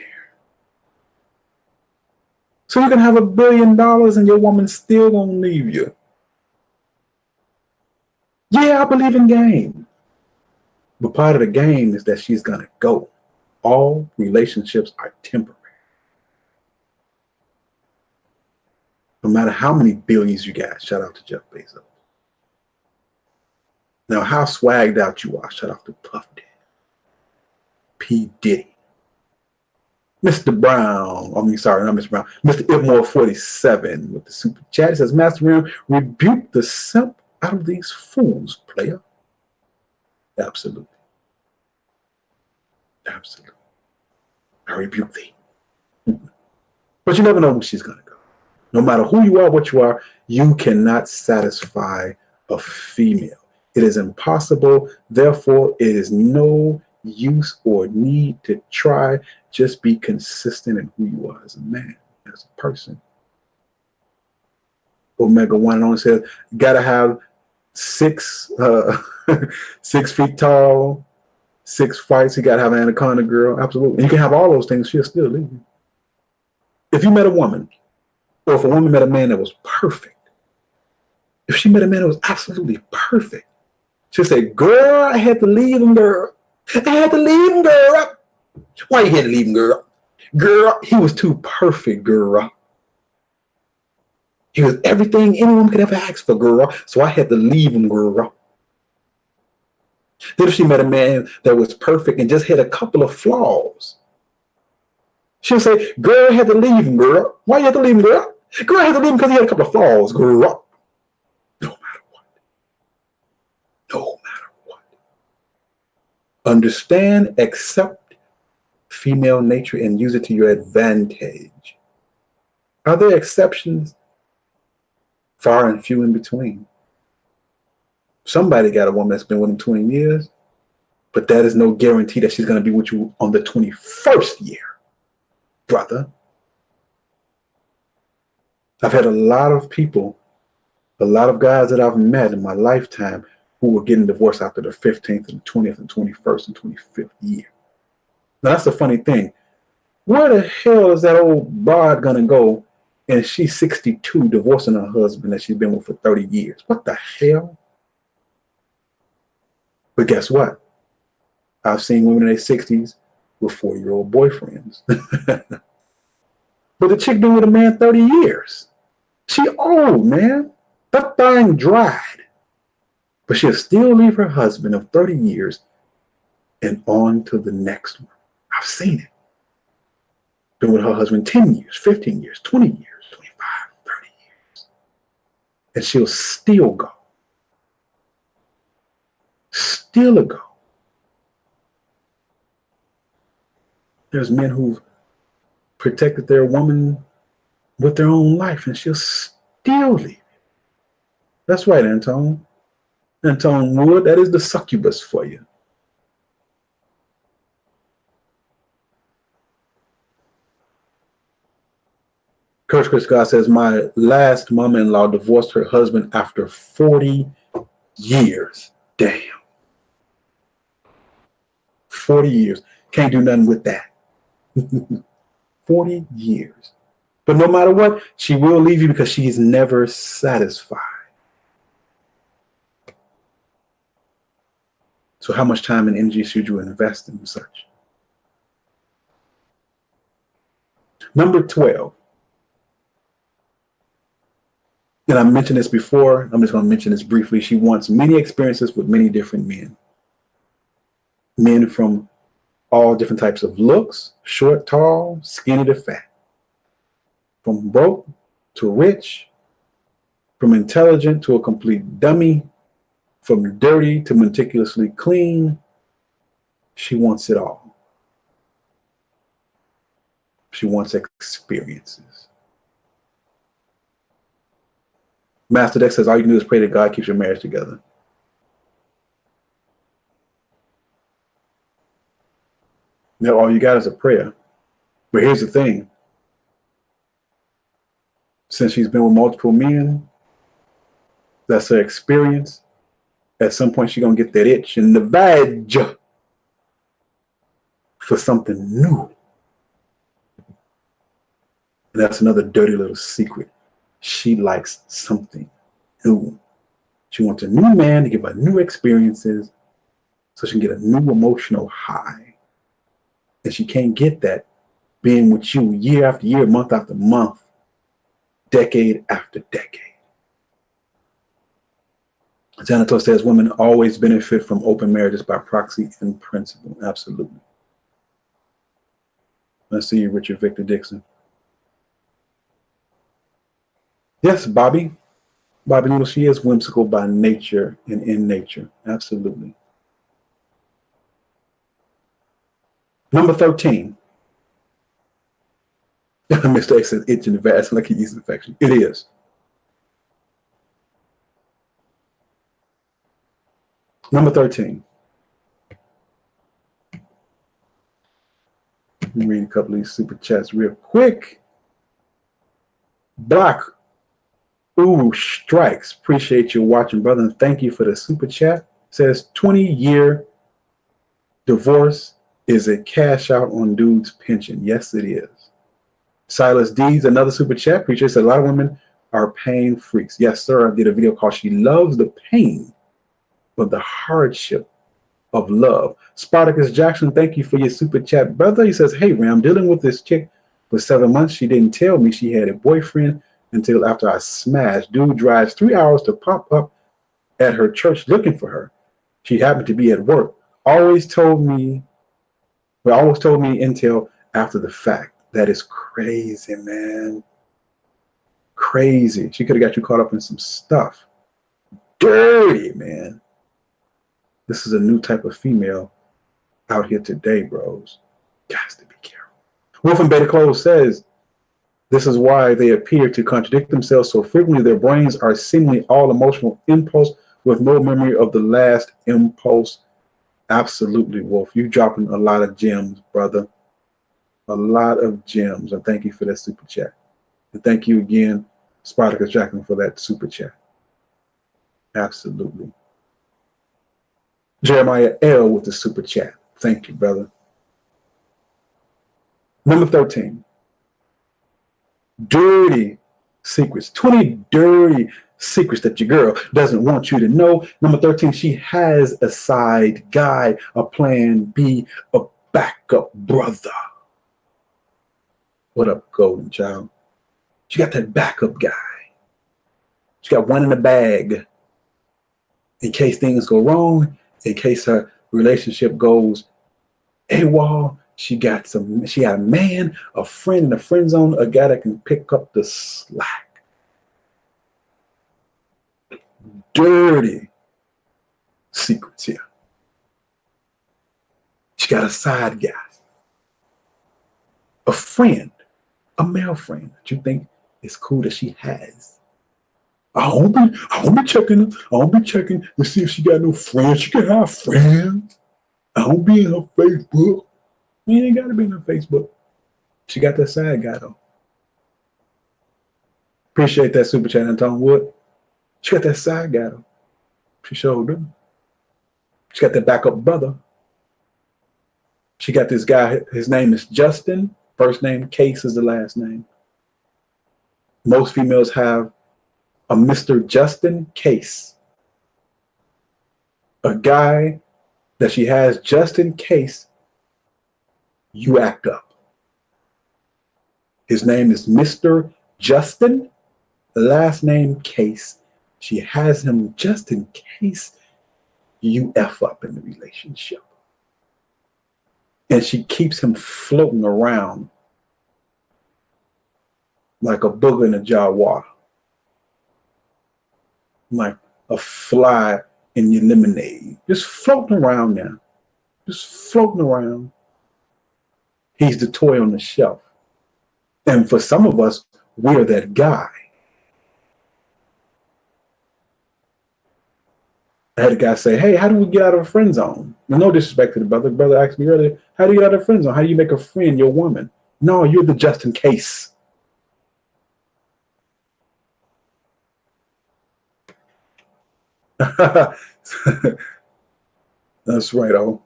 So you can have $1 billion and your woman's still gonna leave you. Yeah, I believe in game. But part of the game is that she's gonna go. All relationships are temporary. No matter how many billions you got, shout out to Jeff Bezos. Now, how swagged out you are, shout out to Puff Daddy, P. Diddy, Mr. Brown, sorry, not Mr. Brown, Mr. Ibmore 47 with the super chat. He says, Master Ram, rebuke the simp out of these fools, player. Absolutely. Absolutely. I rebuke thee. But you never know where she's going to go. No matter who you are, what you are, you cannot satisfy a female. It is impossible. Therefore, it is no use or need to try. Just be consistent in who you are as a man, as a person. Omega 1 only says, you got to have 6 feet tall, 6 fights. You got to have an anaconda girl. Absolutely. You can have all those things. She'll still leave you. If you met a woman, or if a woman met a man that was perfect, if she met a man that was absolutely perfect, she'll say, girl, I had to leave him, girl. I had to leave him, girl. Why you had to leave him, girl? Girl, he was too perfect, girl. He was everything anyone could ever ask for, girl. So I had to leave him, girl. Then if she met a man that was perfect and just had a couple of flaws, she'll say, girl, I had to leave him, girl. Why you had to leave him, girl? Girl, I had to leave him because he had a couple of flaws, girl. No matter what. No matter what. Understand, accept female nature and use it to your advantage. Are there exceptions? Far and few in between. Somebody got a woman that's been with him 20 years, but that is no guarantee that she's going to be with you on the 21st year, brother. I've had a lot of people, a lot of guys that I've met in my lifetime who were getting divorced after the 15th and 20th and 21st and 25th year. Now, that's the funny thing. Where the hell is that old broad going to go and she's 62 divorcing her husband that she's been with for 30 years? What the hell? But guess what? I've seen women in their 60s with 40-year-old boyfriends. But the chick been with a man 30 years. She old, man. That thing dried. But she'll still leave her husband of 30 years and on to the next one. I've seen it. Been with her husband 10 years, 15 years, 20 years, 25, 30 years. And she'll still go. Still a go. There's men who've protected their woman with their own life, and she'll still leave. That's right, Antone. Antone Wood, that is the succubus for you. Coach Chris Scott says, my last mother-in-law divorced her husband after 40 years. Damn. 40 years. Can't do nothing with that. 40 years. But no matter what, she will leave you because she is never satisfied. So how much time and energy should you invest in such? Number 12. And I mentioned this before. I'm just going to mention this briefly. She wants many experiences with many different men. Men from all different types of looks, short, tall, skinny to fat. From broke to rich, from intelligent to a complete dummy, from dirty to meticulously clean. She wants it all. She wants experiences. Master Deck says all you can do is pray that God keeps your marriage together. No, all you got is a prayer. But here's the thing. Since she's been with multiple men, that's her experience. At some point, she's going to get that itch in the vag for something new. And that's another dirty little secret. She likes something new. She wants a new man to give her new experiences so she can get a new emotional high. And she can't get that being with you year after year, month after month, decade after decade. Janitor says women always benefit from open marriages by proxy and principle. Absolutely. Let's see you, Richard Victor Dixon. Yes, Bobby. Bobby Noodle, she is whimsical by nature and in nature. Absolutely. Number 13. Mr. X says itch in the vast like a yeast infection. It is. Number 13. Let me read a couple of these super chats real quick. Black Ooh Strikes. Appreciate you watching, brother, and thank you for the super chat. Says 20-year divorce is a cash out on dude's pension. Yes, it is. Silas Deeds, another super chat. Preacher said a lot of women are pain freaks. Yes, sir. I did a video called She Loves the Pain of the Hardship of Love. Spartacus Jackson, thank you for your super chat, brother. He says, hey, Ram, I'm dealing with this chick for 7 months. She didn't tell me she had a boyfriend until after I smashed. Dude drives 3 hours to pop up at her church looking for her. She happened to be at work. Always told me until after the fact. That is crazy, man. Crazy. She could have got you caught up in some stuff. Dirty, man. This is a new type of female out here today, bros. Got to be careful. Wolf and Beta Close says, this is why they appear to contradict themselves so frequently. Their brains are seemingly all emotional impulse with no memory of the last impulse. Absolutely, Wolf. You dropping a lot of gems, brother. A lot of gems. And thank you for that super chat. And thank you again, Spartacus Jackson, for that super chat. Absolutely. Jeremiah L. with the super chat. Thank you, brother. Number 13. Dirty secrets. 20 dirty secrets that your girl doesn't want you to know. Number 13, she has a side guy, a plan B, a backup brother. What up, golden child? She got that backup guy. She got one in the bag in case things go wrong, in case her relationship goes AWOL. She got a man, a friend in the friend zone, a guy that can pick up the slack. Dirty secrets here. She got a side guy, a friend, a male friend that you think is cool that she has, I don't be checking her. I don't be checking to see if she got no friends. She can have friends. I don't be in her Facebook. You ain't gotta be in her Facebook. She got that side guy though. Appreciate that super chat, Anton Wood. She got that side guy though. She showed them. She got that backup brother. She got this guy. His name is Justin. First name, Case is the last name. Most females have a Mr. Justin Case. A guy that she has just in case you act up. His name is Mr. Justin, last name Case. She has him just in case you F up in the relationship. And she keeps him floating around like a booger in a jar of water. Like a fly in your lemonade. Just floating around now. Just floating around. He's the toy on the shelf. And for some of us, we're that guy. I had a guy say, hey, how do we get out of a friend zone? Now, no disrespect to the brother. The brother asked me earlier, how do you get out of a friend zone? How do you make a friend your woman? No, you're the just in case. That's right, oh.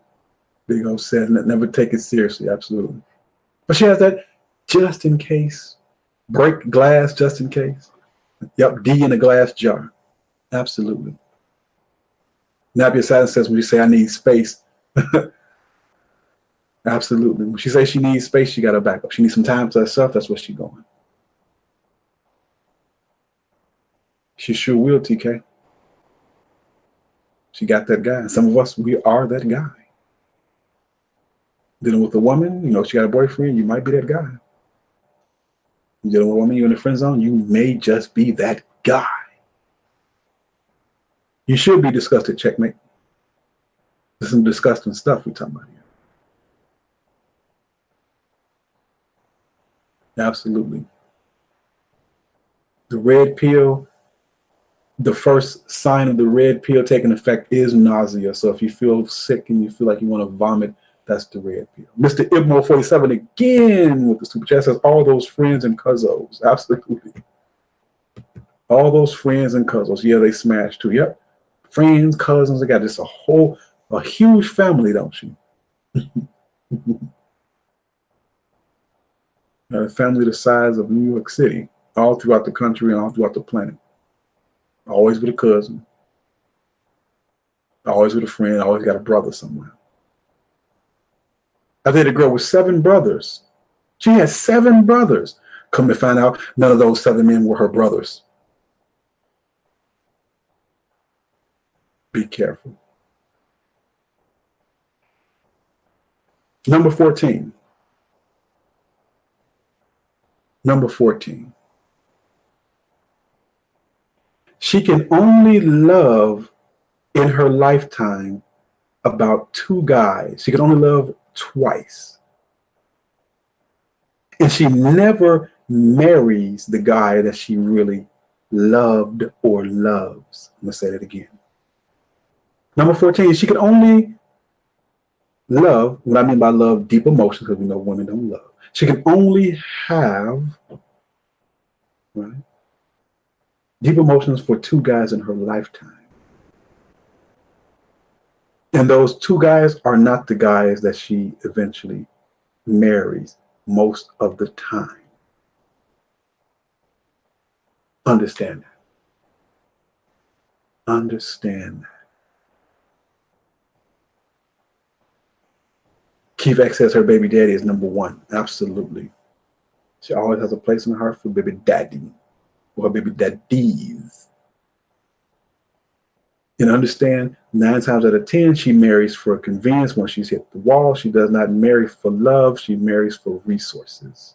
Big O said, never take it seriously, absolutely. But she has that just in case. Break glass just in case. Yep, D in a glass jar. Absolutely. Nappy Silence says when you say I need space. Absolutely. When she says she needs space, she got her back up. She needs some time to herself, that's where she's going. She sure will, TK. She got that guy. Some of us, we are that guy. Dealing with a woman, you know, she got a boyfriend, you might be that guy. You dealing with a woman, you're in the friend zone, you may just be that guy. You should be disgusted, checkmate. There's some disgusting stuff we're talking about here. Absolutely. The red pill, the first sign of the red pill taking effect is nausea. So if you feel sick and you feel like you want to vomit, that's the red pill. Mr. Ibmo47 again with the super chat says all those friends and cousins. Absolutely. All those friends and cousins. Yeah, they smashed too. Yep. Friends, cousins, they got just a huge family, don't you? A family the size of New York City, all throughout the country and all throughout the planet. Always with a cousin. Always with a friend. Always got a brother somewhere. I dated a girl with 7 brothers. She had 7 brothers. Come to find out, none of those 7 men were her brothers. Be careful. Number 14. Number 14. She can only love in her lifetime about 2 guys. She can only love twice. And she never marries the guy that she really loved or loves. I'm going to say that again. Number 14, she can only love, what I mean by love, deep emotions, because we know women don't love. She can only have, right, deep emotions for 2 guys in her lifetime. And those 2 guys are not the guys that she eventually marries most of the time. Understand that. Understand that. Keith X says her baby daddy is number 1. Absolutely. She always has a place in her heart for baby daddy or baby daddies. And understand, 9 times out of 10, she marries for convenience. Once she's hit the wall, she does not marry for love. She marries for resources.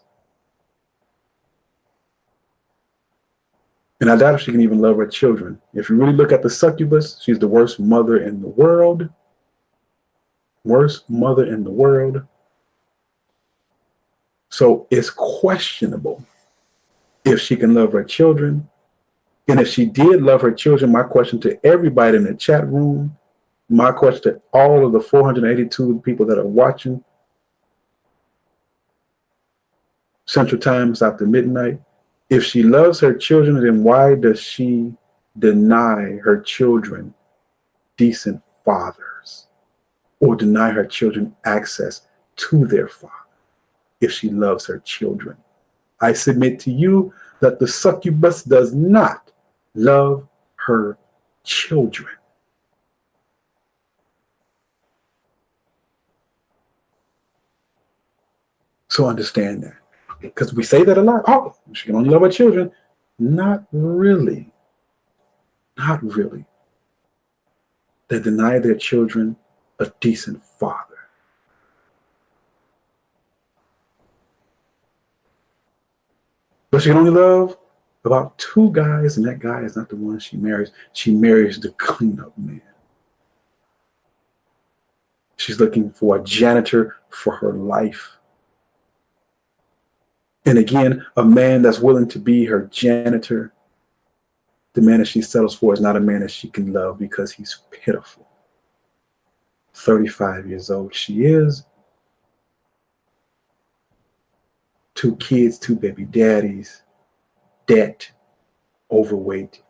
And I doubt if she can even love her children. If you really look at the succubus, she's the worst mother in the world. Worst mother in the world. So it's questionable if she can love her children And if she did love her children, my question to everybody in the chat room, my question to all of the 482 people that are watching Central Times after midnight, if she loves her children, then why does she deny her children decent fathers or deny her children access to their father if she loves her children? I submit to you that the succubus does not love her children. So understand that. Because we say that a lot. Oh, she can only love her children. Not really. Not really. They deny their children a decent father. But she can only love about 2 guys, and that guy is not the one she marries. She marries the cleanup man. She's looking for a janitor for her life. And again, a man that's willing to be her janitor, the man that she settles for is not a man that she can love because he's pitiful. 35 years old she is. 2 kids, 2 baby daddies, debt, overweight,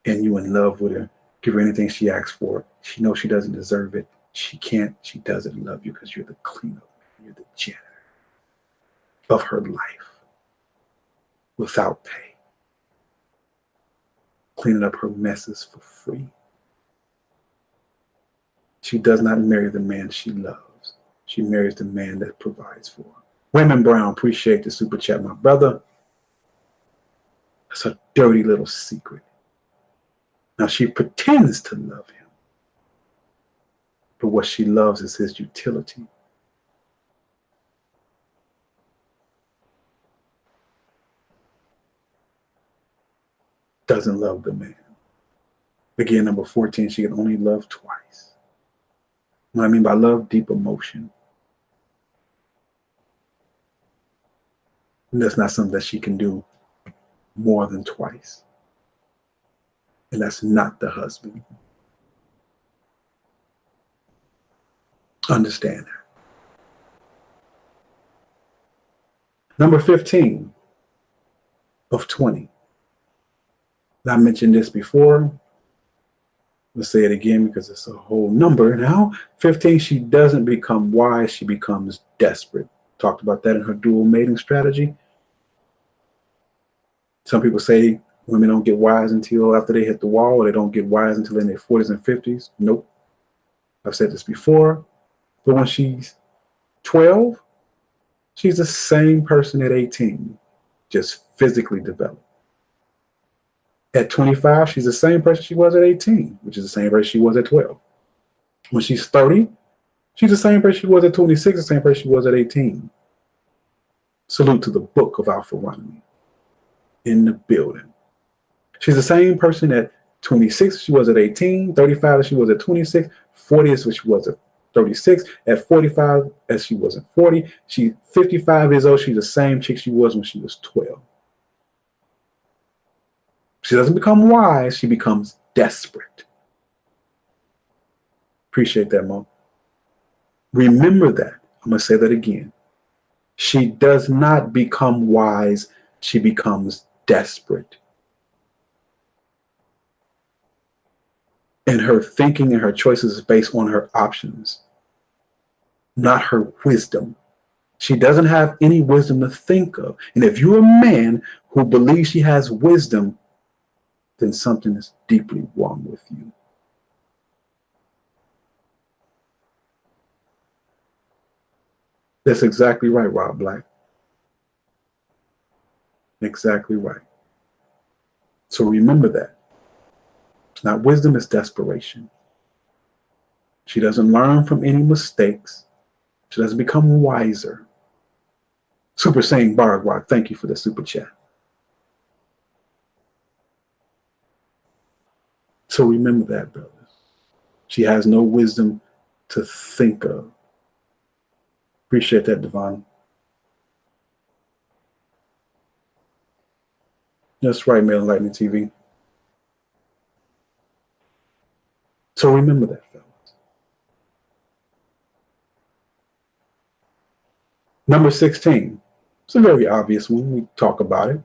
and you in love with her. Give her anything she asks for. She knows she doesn't deserve it. She can't. She doesn't love you because you're the cleanup. You're the janitor of her life without pay. Cleaning up her messes for free. She does not marry the man she loves. She marries the man that provides for her. Raymond Brown, appreciate the super chat, my brother. That's a dirty little secret. Now she pretends to love him, but what she loves is his utility. Doesn't love the man. Again, number 14, she can only love twice. What I mean by love, deep emotion. And that's not something that she can do more than twice. And that's not the husband. Understand that. Number 15 of 20. And I mentioned this before. Let's say it again because it's a whole number now. 15, she doesn't become wise, she becomes desperate. Talked about that in her dual mating strategy. Some people say women don't get wise until after they hit the wall, or they don't get wise until in their 40s and 50s. Nope. I've said this before. But when she's 12, she's the same person at 18, just physically developed. At 25, she's the same person she was at 18, which is the same person she was at 12. When she's 30, she's the same person she was at 26, the same person she was at 18. Salute to the book of Alpharonomy in the building. She's the same person at 26 she was at 18, 35 as she was at 26, 40 as she was at 36, at 45 as she was at 40. She's 55 years old. She's the same chick she was when she was 12. She doesn't become wise, she becomes desperate. Appreciate that, Mo. Remember that. I'm going to say that again. She does not become wise, she becomes desperate. And her thinking and her choices is based on her options, not her wisdom. She doesn't have any wisdom to think of. And if you're a man who believes she has wisdom, then something is deeply wrong with you. That's exactly right, Rob Black. Exactly right. So remember that. It's not wisdom, it's desperation. She doesn't learn from any mistakes. She doesn't become wiser. Super Saiyan Bhagwat, thank you for the super chat. So remember that, brothers. She has no wisdom to think of. Appreciate that, Devon. That's right, Mail Lightning TV. So remember that, fellas. Number 16. It's a very obvious one. We talk about it.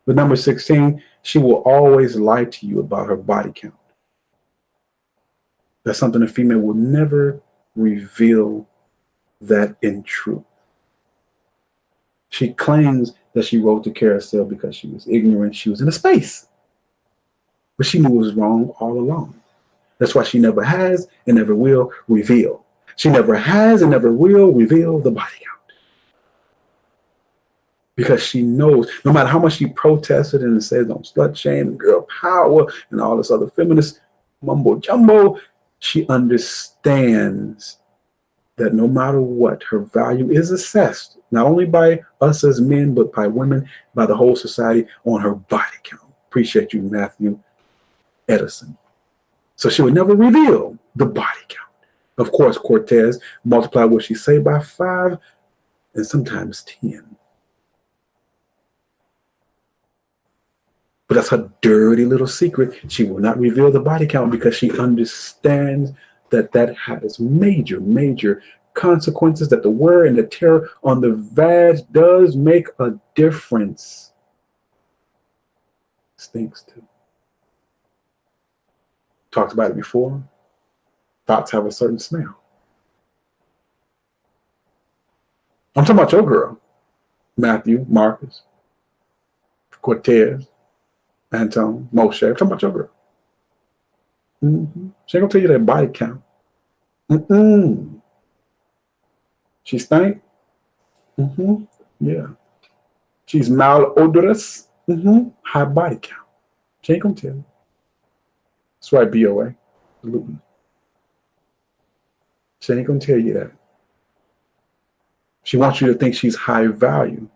But number 16, she will always lie to you about her body count. That's something a female will never reveal that in truth. She claims that she rode the carousel because she was ignorant. She was in a space. But she knew it was wrong all along. That's why she never has and never will reveal. She never has and never will reveal the body count. Because she knows, no matter how much she protested and says don't slut shame, girl power, and all this other feminist mumbo jumbo, she understands that no matter what, her value is assessed, not only by us as men, but by women, by the whole society on her body count. Appreciate you, Matthew Edison. So she would never reveal the body count. Of course, Cortez multiplied what she say by 5 and sometimes 10. But that's her dirty little secret. She will not reveal the body count because she understands that that has major, major consequences, that the wear and the tear on the vag does make a difference. Stinks too. Talked about it before. Thoughts have a certain smell. I'm talking about your girl, Matthew, Marcus, Cortez, Antone, Moshe. I'm talking about your girl. She ain't gonna tell you that body count. She stank. Yeah. She's malodorous. High body count. She ain't gonna tell you. That's right, BOA. Absolutely. She ain't gonna tell you that. She wants you to think she's high value.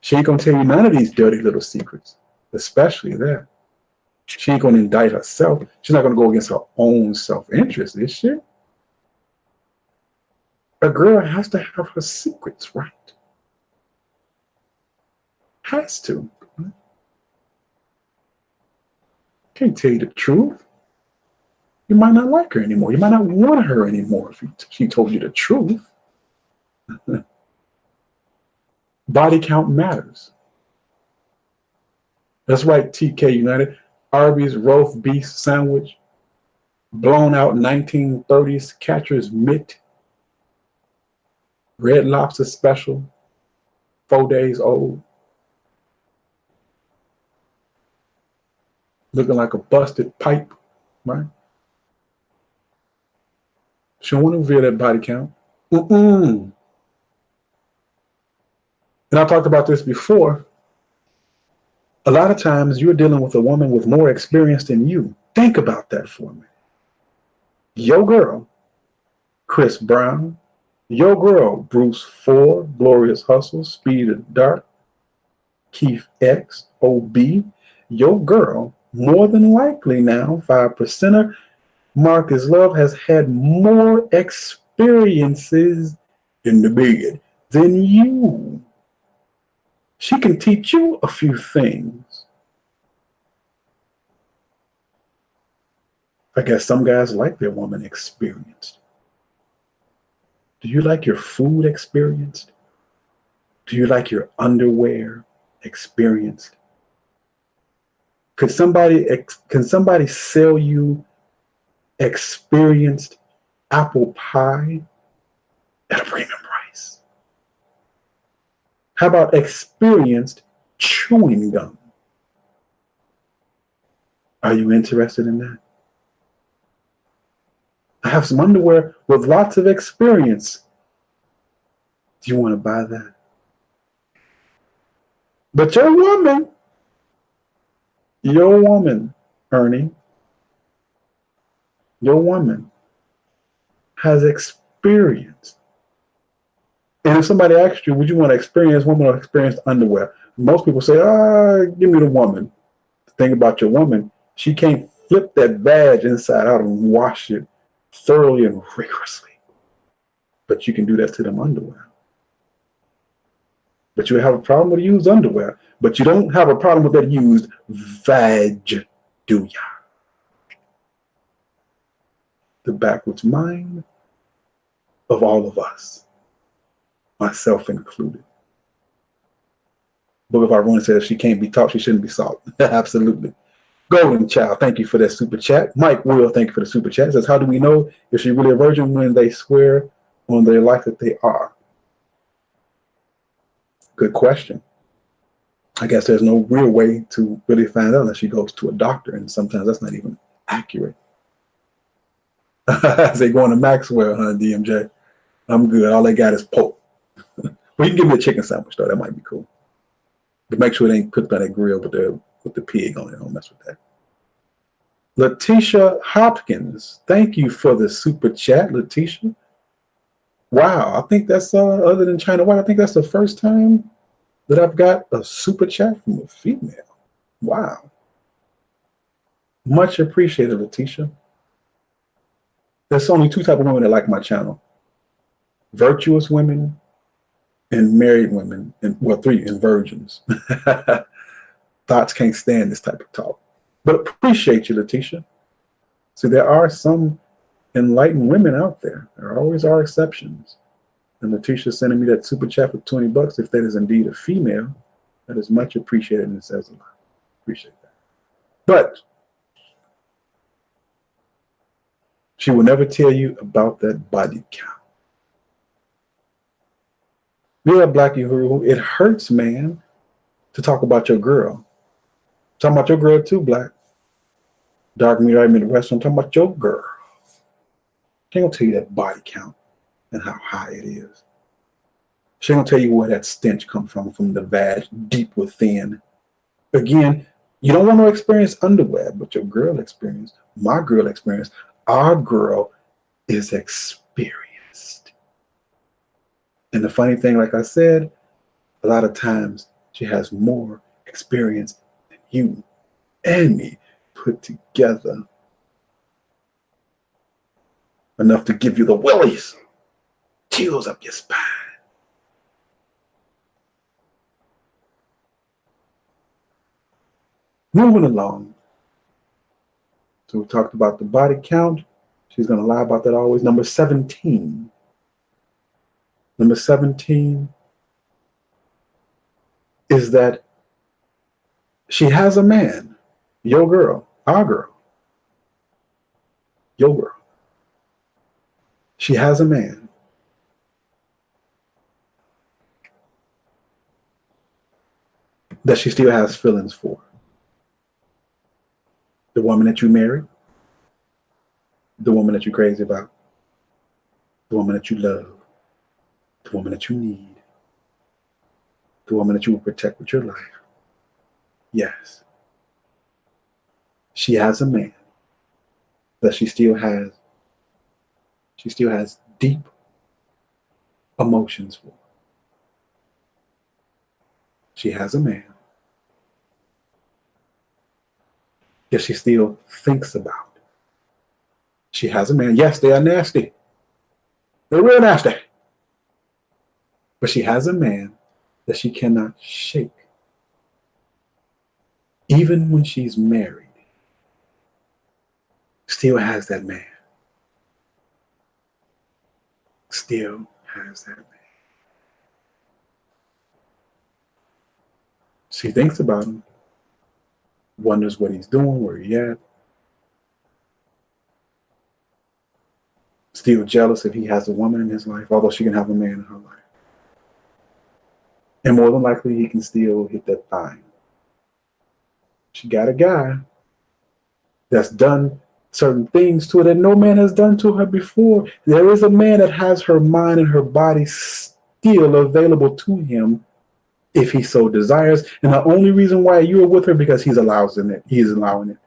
She ain't gonna tell you none of these dirty little secrets, especially that. She ain't gonna indict herself. She's not gonna go against her own self-interest, is she? A girl has to have her secrets right. Has to. Can't tell you the truth. You might not like her anymore. You might not want her anymore if she told you the truth. Body count matters. That's right, TK United. Arby's roast beef sandwich, blown out 1930s catcher's mitt, Red Lobster special, 4 days old, looking like a busted pipe, right? She don't want to reveal that body count. And I talked about this before. A lot of times you're dealing with a woman with more experience than you. Think about that for me. Your girl, Chris Brown. Your girl, Bruce Ford, Glorious Hustle, Speed of Dark, Keith X, OB. Your girl, more than likely now, 5%er, Marcus Love has had more experiences in the bed than you. She can teach you a few things. I guess some guys like their woman experienced. Do you like your food experienced? Do you like your underwear experienced? Can somebody sell you experienced apple pie at a premium price? How about experienced chewing gum? Are you interested in that? I have some underwear with lots of experience. Do you want to buy that? But your woman, Ernie, your woman has experience. And if somebody asks you, would you want to experience woman or experienced underwear? Most people say, give me the woman. The thing about your woman, she can't flip that badge inside out and wash it thoroughly and rigorously. But you can do that to them underwear. But you have a problem with used underwear. But you don't have a problem with that used vag, do ya? the backwards mind of all of us, myself included. Book of Irene says she can't be taught, she shouldn't be sought. Absolutely. Golden Child, thank you for that super chat. Mike Will, thank you for the super chat. Says, how do we know if she's really a virgin when they swear on their life that they are? Good question. I guess there's no real way to really find out unless she goes to a doctor, and sometimes that's not even accurate. They going to Maxwell, huh, DMJ? I'm good. All they got is Pope. Well, you can give me a chicken sandwich, though. That might be cool. But make sure it ain't cooked by that grill with the pig on it. Don't mess with that. Letitia Hopkins, thank you for the super chat, Letitia. Wow, I think that's other than China White, I think that's the first time that I've got a super chat from a female. Wow. Much appreciated, Letitia. There's only two types of women that like my channel. Virtuous women and married women, and well, three, and virgins. Thoughts can't stand this type of talk. But appreciate you, Letitia. See, there are some enlightened women out there. There always are exceptions. And Letitia sending me that super chat for $20. If that is indeed a female, that is much appreciated, and it says a lot. Appreciate that. But she will never tell you about that body count. Yeah, Black Uhuru, it hurts, man, to talk about your girl. Talking about your girl too, Black. Dark meat, right Midwest, I'm talking about your girl. She ain't gonna tell you that body count and how high it is. She ain't gonna tell you where that stench comes from the vag deep within. Again, you don't want to experience underwear, but your girl experience, my girl experience, our girl is experienced. And the funny thing, like I said, a lot of times she has more experience than you and me put together. Enough to give you the willies, chills up your spine. Moving along. So we talked about the body count. She's going to lie about that always. Number 17. Number 17 is that she has a man. Your girl. Our girl. Your girl. She has a man. That she still has feelings for. The woman that you married. The woman that you're crazy about. The woman that you love. The woman that you need. The woman that you will protect with your life. Yes. She has a man that she still has deep emotions for. She has a man that she still thinks about. She has a man. Yes, they are nasty. They're real nasty. But she has a man that she cannot shake. Even when she's married, still has that man. Still has that man. She thinks about him, wonders what he's doing, where he at. Still jealous if he has a woman in his life, although she can have a man in her life. And more than likely, he can still hit that fine. She got a guy that's done certain things to her that no man has done to her before. There is a man that has her mind and her body still available to him if he so desires. And the only reason why you are with her because he's allowing it. He's allowing it.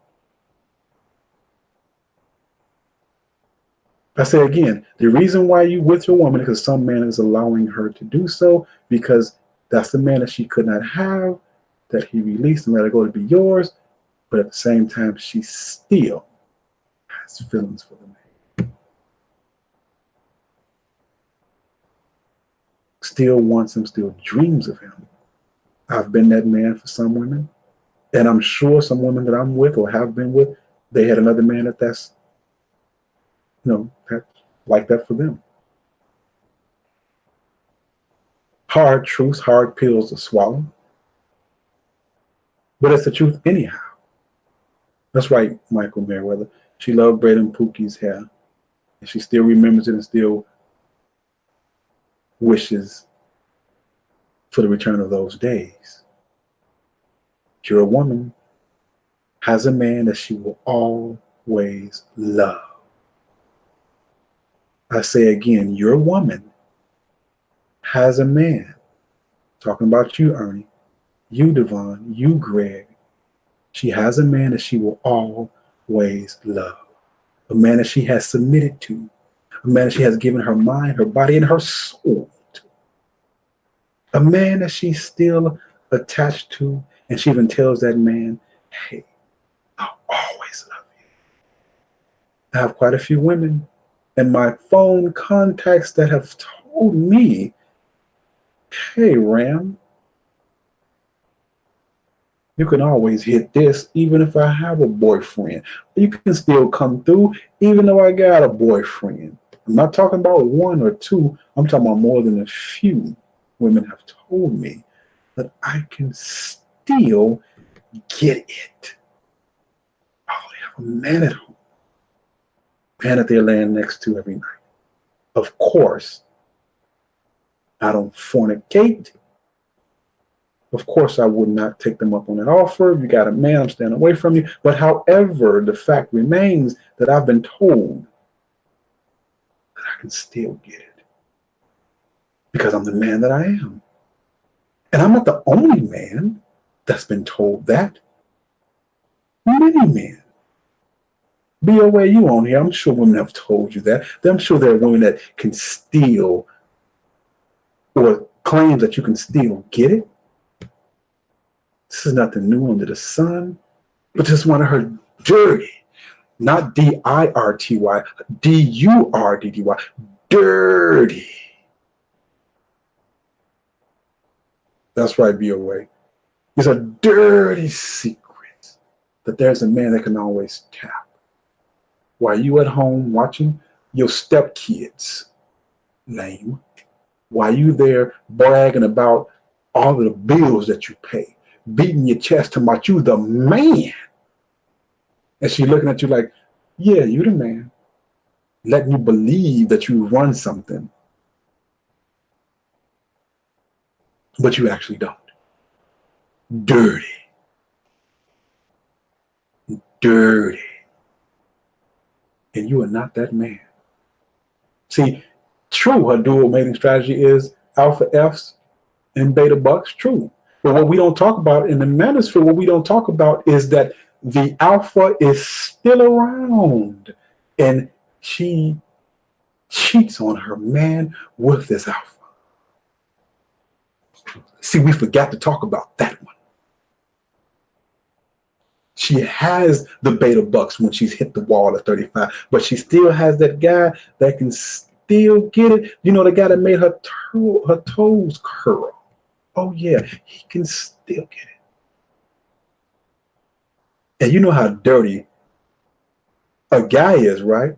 I say again, the reason why you with your woman is because some man is allowing her to do so, because that's the man that she could not have, that he released and let her go to be yours. But at the same time, she still has feelings for the man. Still wants him, still dreams of him. I've been that man for some women. And I'm sure some women that I'm with or have been with, they had another man that's that's like that for them. Hard truths, hard pills to swallow. But it's the truth anyhow. That's right, Michael Merriweather. She loved braiding Pookie's hair. And she still remembers it and still wishes for the return of those days. You're a woman, has a man that she will always love. I say again, your woman has a man, talking about you, Ernie, you, Devon, you, Greg. She has a man that she will always love. A man that she has submitted to. A man that she has given her mind, her body, and her soul to. A man that she's still attached to, and she even tells that man, hey, I'll always love you. I have quite a few women in my phone contacts that have told me, hey, Ram, you can always hit this even if I have a boyfriend. You can still come through even though I got a boyfriend. I'm not talking about one or two. I'm talking about more than a few women have told me that I can still get it. Oh, they have a man at home. Man that they're laying next to every night. Of course, I don't fornicate. Of course, I would not take them up on that offer. If you got a man, I'm staying away from you. But however, the fact remains that I've been told that I can still get it because I'm the man that I am. And I'm not the only man that's been told that. Many men. BOA, you on here, I'm sure women have told you that. I'm sure there are women that can steal or claims that you can still get it. This is nothing new under the sun, but just want to her dirty, not D-I-R-T-Y, D-U-R-D-D-Y, dirty. That's right, BOA. It's a dirty secret that there's a man that can always tap. While you at home watching your stepkids, lame, while you there bragging about all of the bills that you pay, beating your chest talking about you the man. And she looking at you like, yeah, you the man. Letting you believe that you run something, but you actually don't. Dirty. Dirty. And you are not that man. See, true, her dual mating strategy is alpha Fs and beta bucks, true. But what we don't talk about in the manosphere, what we don't talk about is that the alpha is still around and she cheats on her man with this alpha. See, we forgot to talk about that one. She has the beta bucks when she's hit the wall at 35, but she still has that guy that can still get it. You know, the guy that made her toes curl. Oh yeah, he can still get it. And you know how dirty a guy is, right?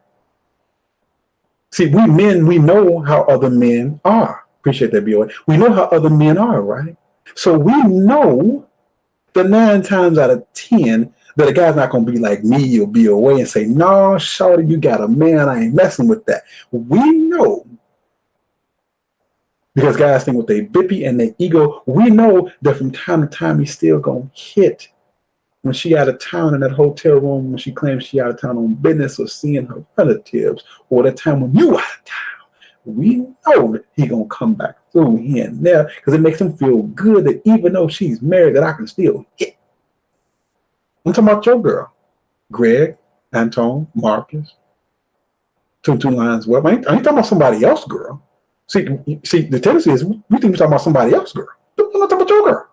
See, we men, we know how other men are. Appreciate that, BOA. We know how other men are, right? So we know that 9 times out of 10 that a guy's not going to be like me or BOA and say, no, shorty, you got a man, I ain't messing with that. We know, because guys think with their bippy and their ego, we know that from time to time he's still going to hit when she out of town in that hotel room, when she claims she out of town on business or seeing her relatives, or the time when you out of town. We know that he gonna come back through here and there because it makes him feel good that even though she's married, that I can still hit. I'm talking about your girl, Greg, Anton, Marcus, two lines. Well, I ain't talking about somebody else, girl. See, the tendency is we think we're talking about somebody else, girl. I'm not talking about your girl.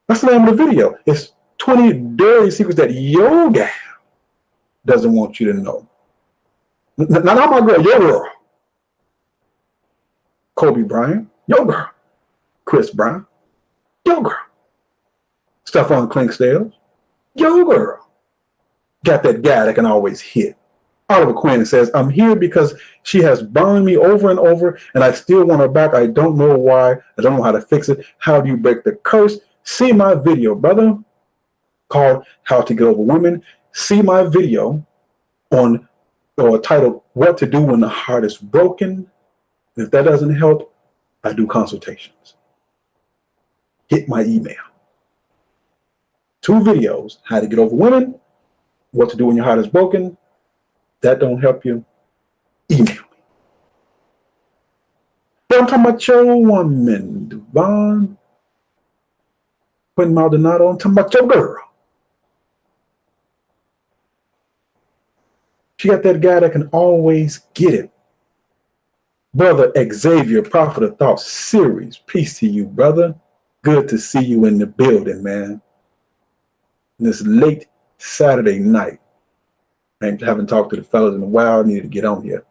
That's the name of the video. It's 20 dirty secrets that your gal doesn't want you to know. Not my girl, your girl. Kobe Bryant, your girl. Chris Brown, your girl. Stephon Clinksdale, your girl. Got that guy that can always hit. Oliver Queen and says, I'm here because she has burned me over and over, and I still want her back. I don't know why. I don't know how to fix it. How do you break the curse? See my video, brother, called How to Get Over Women. See my video on or titled What to Do When the Heart is Broken. If that doesn't help, I do consultations. Hit my email. 2 videos, How to Get Over Women, What to Do When Your Heart is Broken. That don't help you, email me. But I'm talking about your woman, Devon. Quentin Maldonado, I'm talking about your girl. She got that guy that can always get it. Brother Xavier, Prophet of Thought series. Peace to you, brother. Good to see you in the building, man. This late Saturday night. I haven't talked to the fellas in a while. I needed to get on here.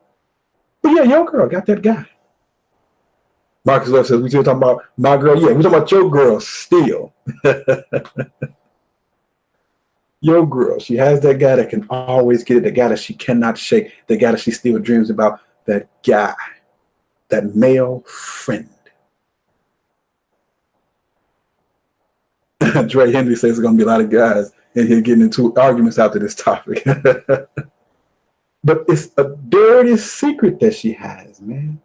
But yeah, your girl got that guy. Marcus Love says, we still talking about my girl. Yeah, we're talking about your girl still. Your girl. She has that guy that can always get it, the guy that she cannot shake, the guy that she still dreams about, that guy, that male friend. Dre Henry says there's going to be a lot of guys in here getting into arguments after this topic. But it's a dirty secret that she has, man.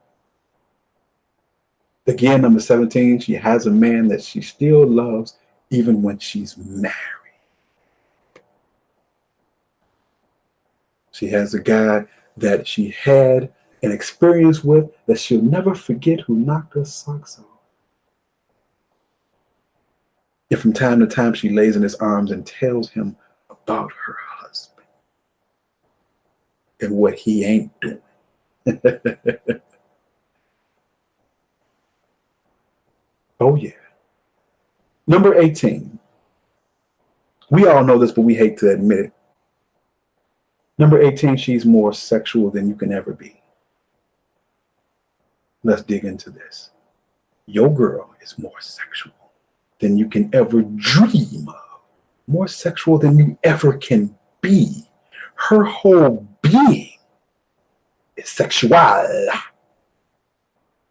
Again, number 17, she has a man that she still loves even when she's married. She has a guy that she had an experience with that she'll never forget, who knocked her socks off. And from time to time, she lays in his arms and tells him about her husband and what he ain't doing. Oh, yeah. Number 18. We all know this, but we hate to admit it. Number 18, she's more sexual than you can ever be. Let's dig into this. Your girl is more sexual than you can ever dream of. More sexual than you ever can be. Her whole being is sexual. Her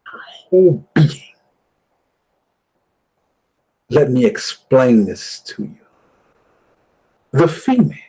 whole being. Let me explain this to you. The female.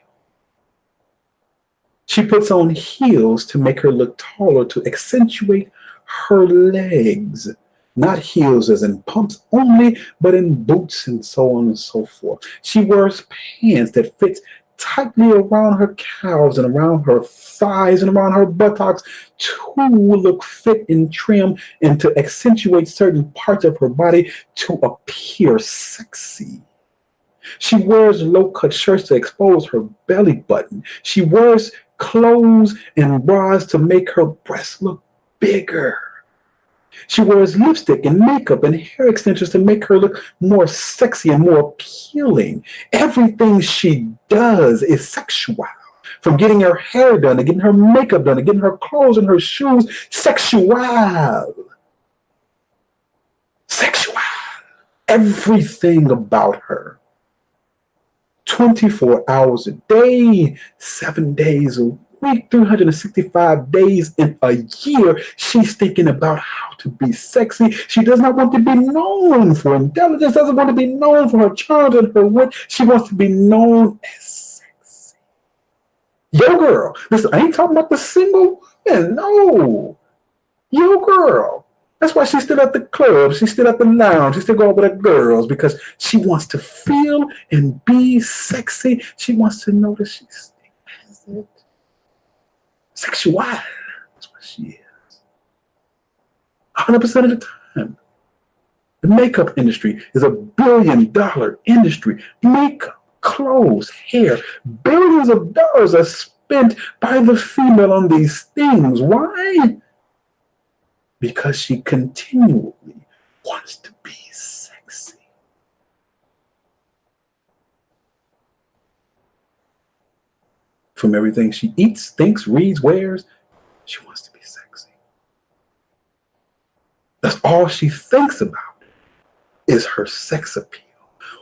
She puts on heels to make her look taller, to accentuate her legs. Not heels as in pumps only, but in boots and so on and so forth. She wears pants that fit tightly around her calves and around her thighs and around her buttocks to look fit and trim and to accentuate certain parts of her body to appear sexy. She wears low-cut shirts to expose her belly button. She wears clothes and bras to make her breasts look bigger. She wears lipstick and makeup and hair extensions to make her look more sexy and more appealing. Everything she does is sexual. From getting her hair done, to getting her makeup done, to getting her clothes and her shoes, sexual. Sexual. Everything about her. 24 hours a day, 7 days a week, 365 days in a year, she's thinking about how to be sexy. She does not want to be known for intelligence, doesn't want to be known for her charms and her wit. She wants to be known as sexy. Yo, girl. Listen, I ain't talking about the single woman. No. Yo, girl. That's why she's still at the club. She's still at the lounge. She's still going with her girls because she wants to feel and be sexy. She wants to know that she still has it. Sexual. That's what she is. 100% of the time. The makeup industry is a billion-dollar industry. Makeup, clothes, hair. Billions of dollars are spent by the female on these things. Why? Because she continually wants to be sexy. From everything she eats, thinks, reads, wears, she wants to be sexy. That's all she thinks about is her sex appeal.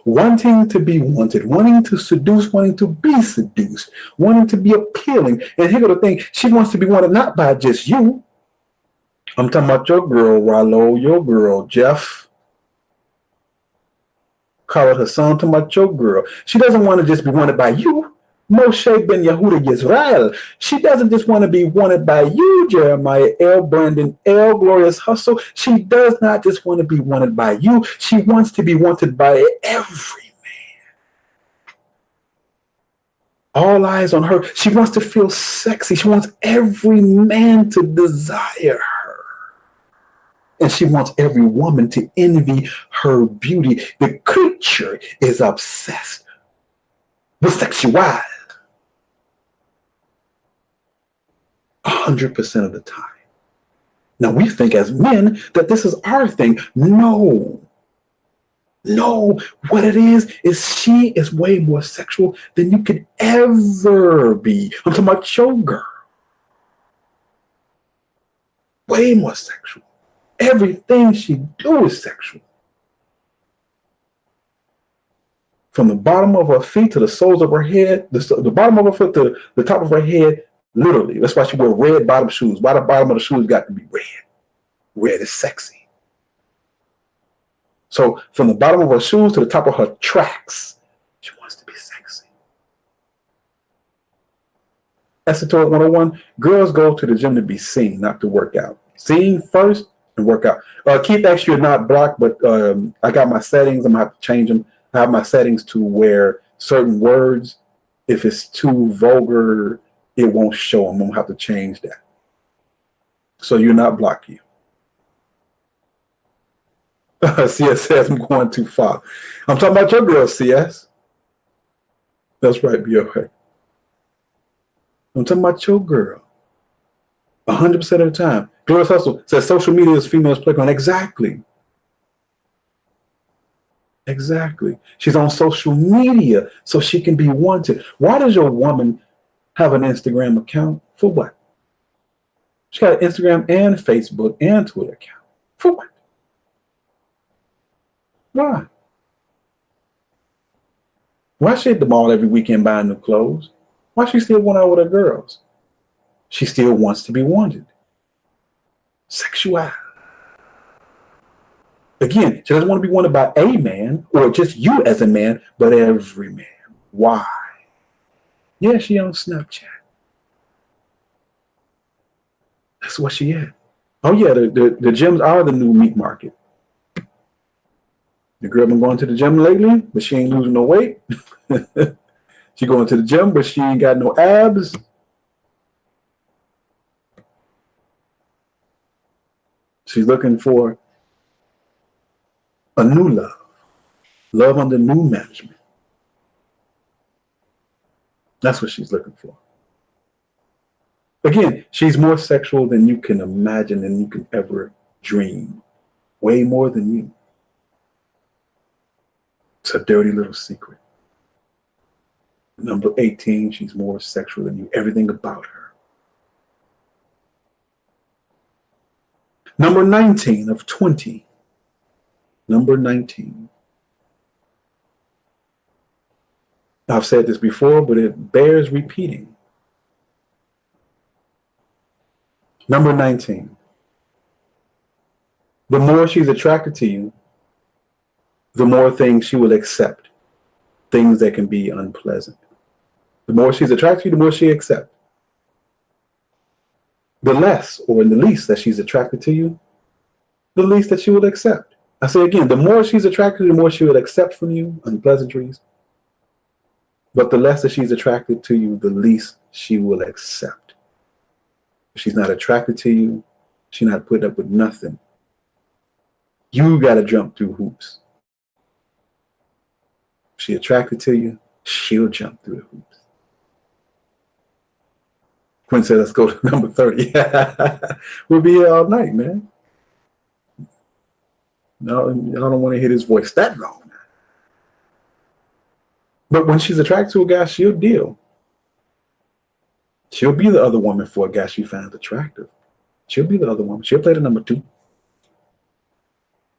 wanting to be wanted, wanting to seduce, wanting to be seduced, wanting to be appealing. And here's the thing, she wants to be wanted not by just you. I'm talking about your girl, Rollo, your girl, Jeff. Call her son, talking about your girl. She doesn't want to just be wanted by you. Moshe ben Yehuda Yisrael. She doesn't just want to be wanted by you, Jeremiah L. Brandon L. Glorious Hustle. She does not just want to be wanted by you. She wants to be wanted by every man. All eyes on her. She wants to feel sexy. She wants every man to desire her. And she wants every woman to envy her beauty. The creature is obsessed with sexuality. 100% of the time. Now we think as men that this is our thing. No, what it is she is way more sexual than you could ever be. I'm talking about your girl. Way more sexual. Everything she do is sexual. From the bottom of her feet to the soles of her head, the bottom of her foot to the top of her head, literally. That's why she wear red bottom shoes. Why the bottom of the shoes got to be red? Red is sexy. So from the bottom of her shoes to the top of her tracks, she wants to be sexy. Esoteric 101, girls go to the gym to be seen, not to work out. Seen first and work out. Keith, actually, you're not blocked, but I got my settings. I'm going to have to change them. I have my settings to where certain words, if it's too vulgar, it won't show them. I'm going to have to change that. So you're not blocked, you. CS says I'm going too far. I'm talking about your girl, CS. That's right, BOA. I'm talking about your girl. 100% of the time. Glorious Hustle says social media is females' playground. Exactly. Exactly. She's on social media so she can be wanted. Why does your woman have an Instagram account? For what? She got an Instagram and Facebook and Twitter account. For what? Why? Why she at the mall every weekend buying new clothes? Why she still want out with her girls? She still wants to be wanted. Sexuality. Again, she doesn't want to be wanted by a man or just you as a man, but every man. Why? Yeah, she on Snapchat. That's what she is. Oh yeah, the gyms are the new meat market. The girl been going to the gym lately, but she ain't losing no weight. She going to the gym, but she ain't got no abs. She's looking for a new love. Love under new management. That's what she's looking for. Again, she's more sexual than you can imagine, than you can ever dream. Way more than you. It's a dirty little secret. Number 18, she's more sexual than you. Everything about her. Number 19 of 20. Number 19. I've said this before, but it bears repeating. Number 19. The more she's attracted to you, the more things she will accept. Things that can be unpleasant. The more she's attracted to you, the more she accepts. The less or the least that she's attracted to you, the least that she will accept. I say again, the more she's attracted, the more she will accept from you, unpleasantries. But the less that she's attracted to you, the least she will accept. If she's not attracted to you, she's not putting up with nothing. You got to jump through hoops. If she's attracted to you, she'll jump through the hoops. Quinn said, let's go to number 30. We'll be here all night, man. No, I don't want to hear his voice that long. But when she's attracted to a guy, she'll deal. She'll be the other woman for a guy she finds attractive. She'll be the other woman. She'll play the number 2.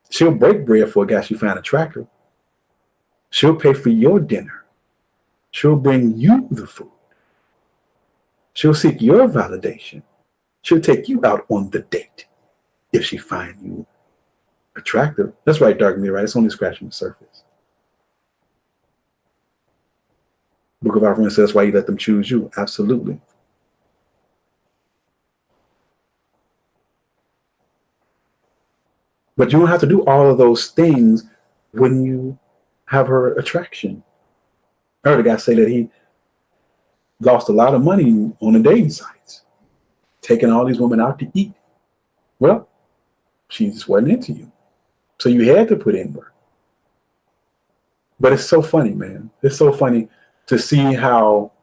She'll break bread for a guy she finds attractive. She'll pay for your dinner. She'll bring you the food. She'll seek your validation. She'll take you out on the date if she finds you attractive. That's right, Dark Me, right? It's only scratching the surface. Book of Offering says why you let them choose you. Absolutely. But you don't have to do all of those things when you have her attraction. I heard a guy say that he lost a lot of money on the dating sites, taking all these women out to eat. Well, she just wasn't into you. So you had to put in work. But it's so funny, man. It's so funny to see how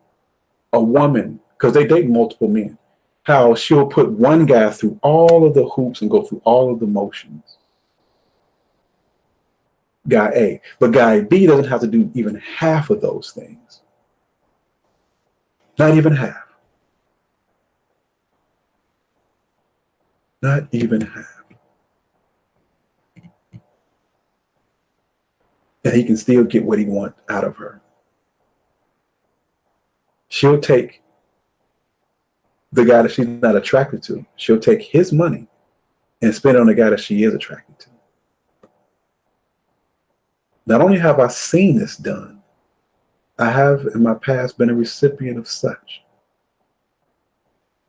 a woman, because they date multiple men, how she'll put one guy through all of the hoops and go through all of the motions. Guy A. But guy B doesn't have to do even half of those things. Not even half. Not even half. And he can still get what he wants out of her. She'll take the guy that she's not attracted to. She'll take his money and spend it on the guy that she is attracted to. Not only have I seen this done, I have in my past been a recipient of such.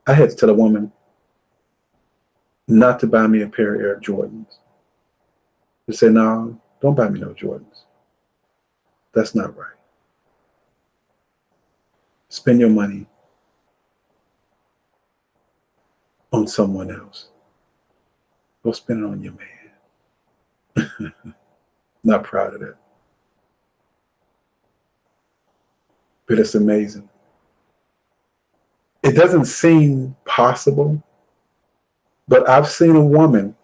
I had to tell a woman not to buy me a pair of Air Jordans. They said, no, don't buy me no Jordans. That's not right. Spend your money on someone else. Go spend it on your man. Not proud of that. But it's amazing. It doesn't seem possible, but I've seen a woman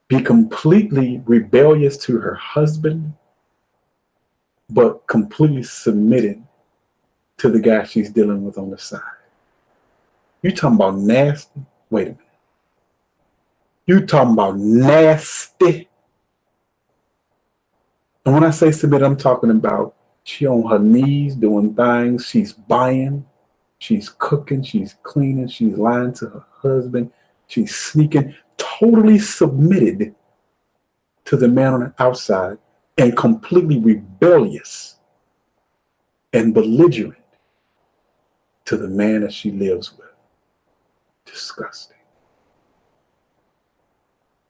be completely rebellious to her husband, but completely submitted to the guy she's dealing with on the side. You talking about nasty? Wait a minute. You talking about nasty? And when I say submit, I'm talking about she on her knees doing things. She's buying, she's cooking, she's cleaning, she's lying to her husband, she's sneaking, totally submitted to the man on the outside and completely rebellious and belligerent to the man that she lives with. Disgusting.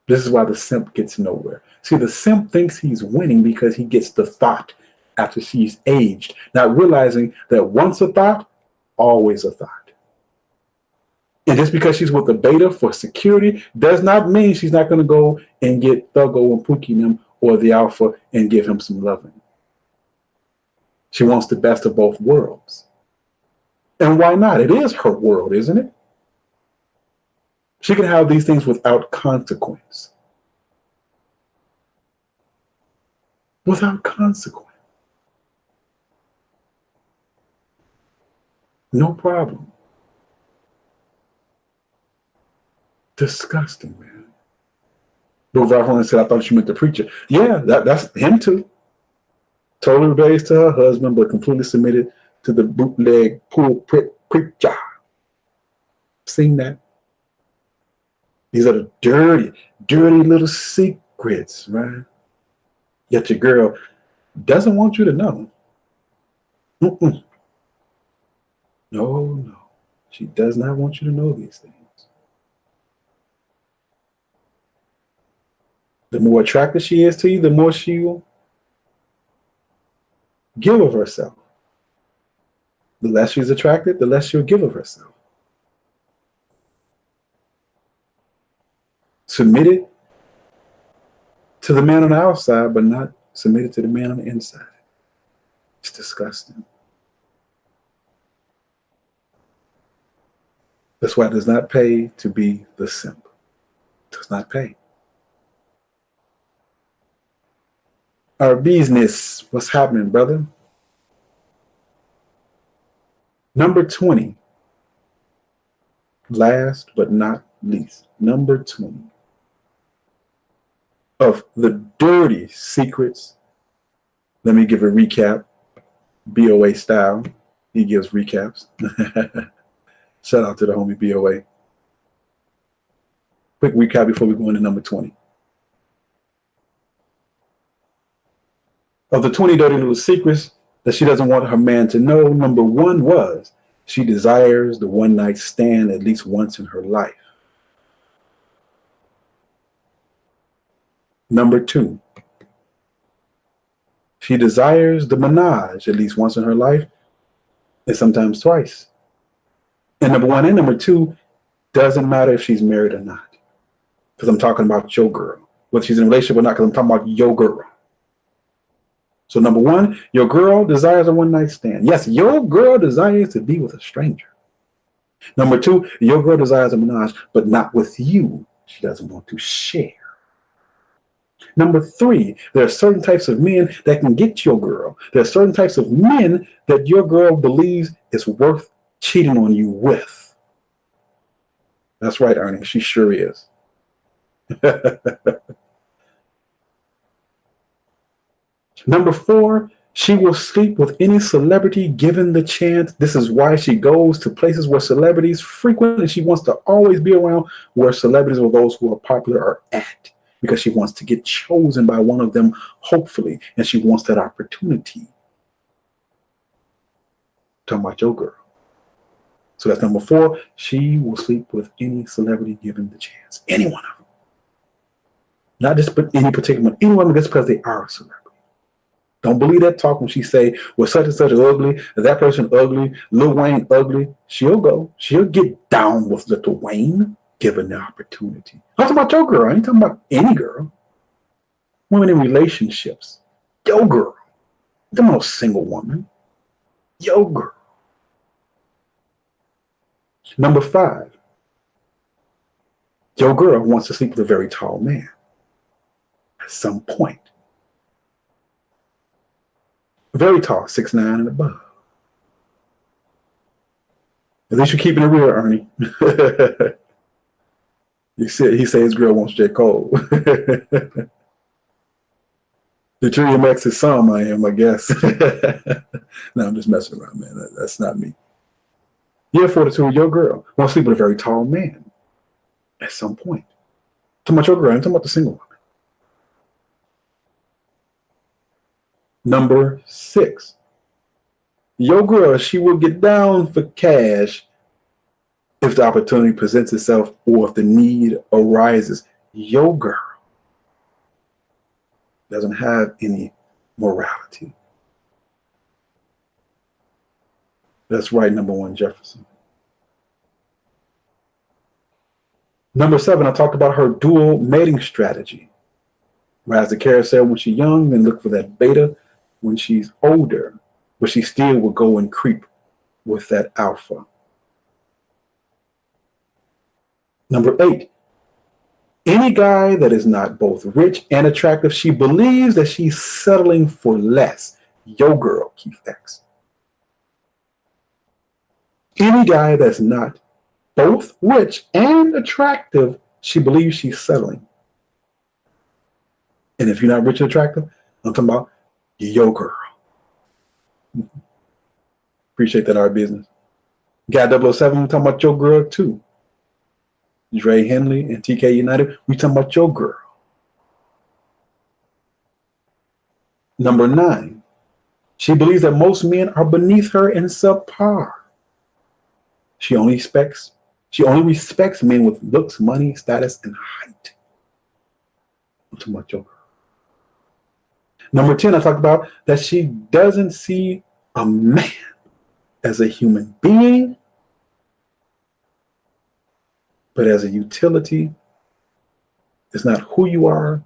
This is why the simp gets nowhere. See, the simp thinks he's winning because he gets the thought after she's aged, not realizing that once a thought, always a thought. And just because she's with the beta for security does not mean she's not going to go and get Thuggo and Pookie them or the alpha and give him some loving. She wants the best of both worlds. And why not? It is her world, isn't it? She can have these things without consequence. Without consequence. No problem. Disgusting, man. Bill Valhorn said, I thought she meant the preacher. Yeah, that's him too. Totally rebellious to her husband, but completely submitted to the bootleg preacher. Seen that? These are the dirty, dirty little secrets, right? Yet your girl doesn't want you to know. Mm-mm. No. She does not want you to know these things. The more attractive she is to you, the more she will give of herself. The less she's attracted, the less she'll give of herself. Submitted to the man on the outside, but not submitted to the man on the inside. It's disgusting. That's why it does not pay to be the simp. It does not pay. Our business, what's happening, brother? Number 20. Last but not least. Number 20. of the dirty secrets. Let me give a recap, BOA style. He gives recaps. Shout out to the homie BOA. Quick recap before we go into number 20. Of the 20 dirty little secrets that she doesn't want her man to know, number 1 was she desires the one night stand at least once in her life. Number 2, she desires the menage at least once in her life and sometimes twice. And number 1 and number 2, doesn't matter if she's married or not. Because I'm talking about your girl. Whether she's in a relationship or not, because I'm talking about your girl. So number 1, your girl desires a one night stand. Yes, your girl desires to be with a stranger. Number 2, your girl desires a menage, but not with you. She doesn't want to share. Number 3, there are certain types of men that can get your girl. There are certain types of men that your girl believes is worth cheating on you with. That's right, Ernie. She sure is. Number 4, she will sleep with any celebrity given the chance. This is why she goes to places where celebrities frequent, and she wants to always be around where celebrities or those who are popular are at, because she wants to get chosen by one of them, hopefully, and she wants that opportunity. Talking about your girl. So that's number 4. She will sleep with any celebrity given the chance. Any one of them. Not just any particular one. Any one of them just because they are a celebrity. Don't believe that talk when she say, well, such and such ugly, that person ugly, Lil Wayne ugly. She'll go. She'll get down with Little Wayne, given the opportunity. I'm talking about your girl. I ain't talking about any girl. Women in relationships. Your girl. I'm talking about a single woman. Your girl. Number 5. Your girl wants to sleep with a very tall man at some point. Very tall, 6'9" and above. At least you're keeping it real, Ernie. He said his girl wants J. Cole. The DreamX is some I am, I guess. No, I'm just messing around, man. That's not me. Year 42, your girl wants to sleep with a very tall man at some point. I'm talking about your girl, I'm talking about the single woman. Number 6, your girl, she will get down for cash if the opportunity presents itself or if the need arises. Your girl doesn't have any morality. That's right, number 1, Jefferson. Number 7, I talked about her dual mating strategy. Rise the carousel when she's young, then look for that beta when she's older, but she still will go and creep with that alpha. Number 8, any guy that is not both rich and attractive, she believes that she's settling for less. Your girl, Keith X. Any guy that's not both rich and attractive, she believes she's settling. And if you're not rich and attractive, I'm talking about your girl. Appreciate that, our business. Guy 007, I'm talking about your girl too. Dre Henley and TK United, we talking about your girl. Number 9, she believes that most men are beneath her and subpar. She only respects men with looks, money, status, and height. I'm talking about your girl. Number 10, I talked about that she doesn't see a man as a human being, but as a utility. It's not who you are,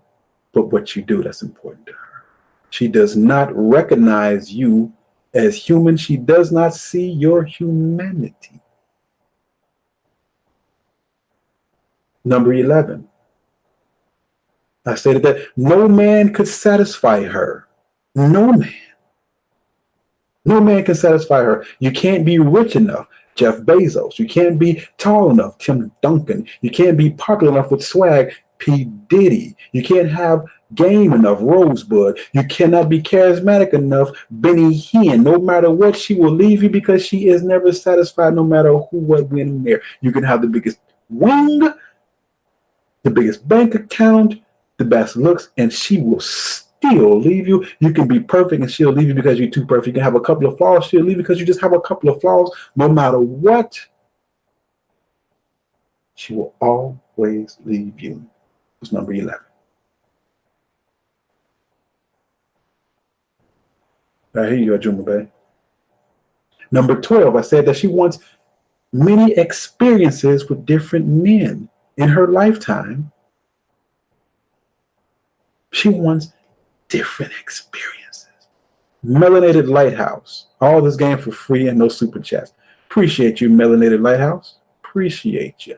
but what you do that's important to her. She does not recognize you as human. She does not see your humanity. Number 11, I stated that no man could satisfy her. No man. No man can satisfy her. You can't be rich enough, Jeff Bezos. You can't be tall enough, Tim Duncan. You can't be popular enough with swag, P. Diddy. You can't have game enough, Rosebud. You cannot be charismatic enough, Benny Hinn. No matter what, she will leave you because she is never satisfied no matter who, what, when, and there. You can have the biggest wing, the biggest bank account, the best looks, and she will still leave you. You can be perfect and she'll leave you because you're too perfect. You can have a couple of flaws, she'll leave you because you just have a couple of flaws. No matter what, she will always leave you. It's number 11. I hear you, Ajuma Bay. Number 12, I said that she wants many experiences with different men in her lifetime. She wants different experiences. Melanated Lighthouse. All this game for free and no super chats. Appreciate you, Melanated Lighthouse. Appreciate you.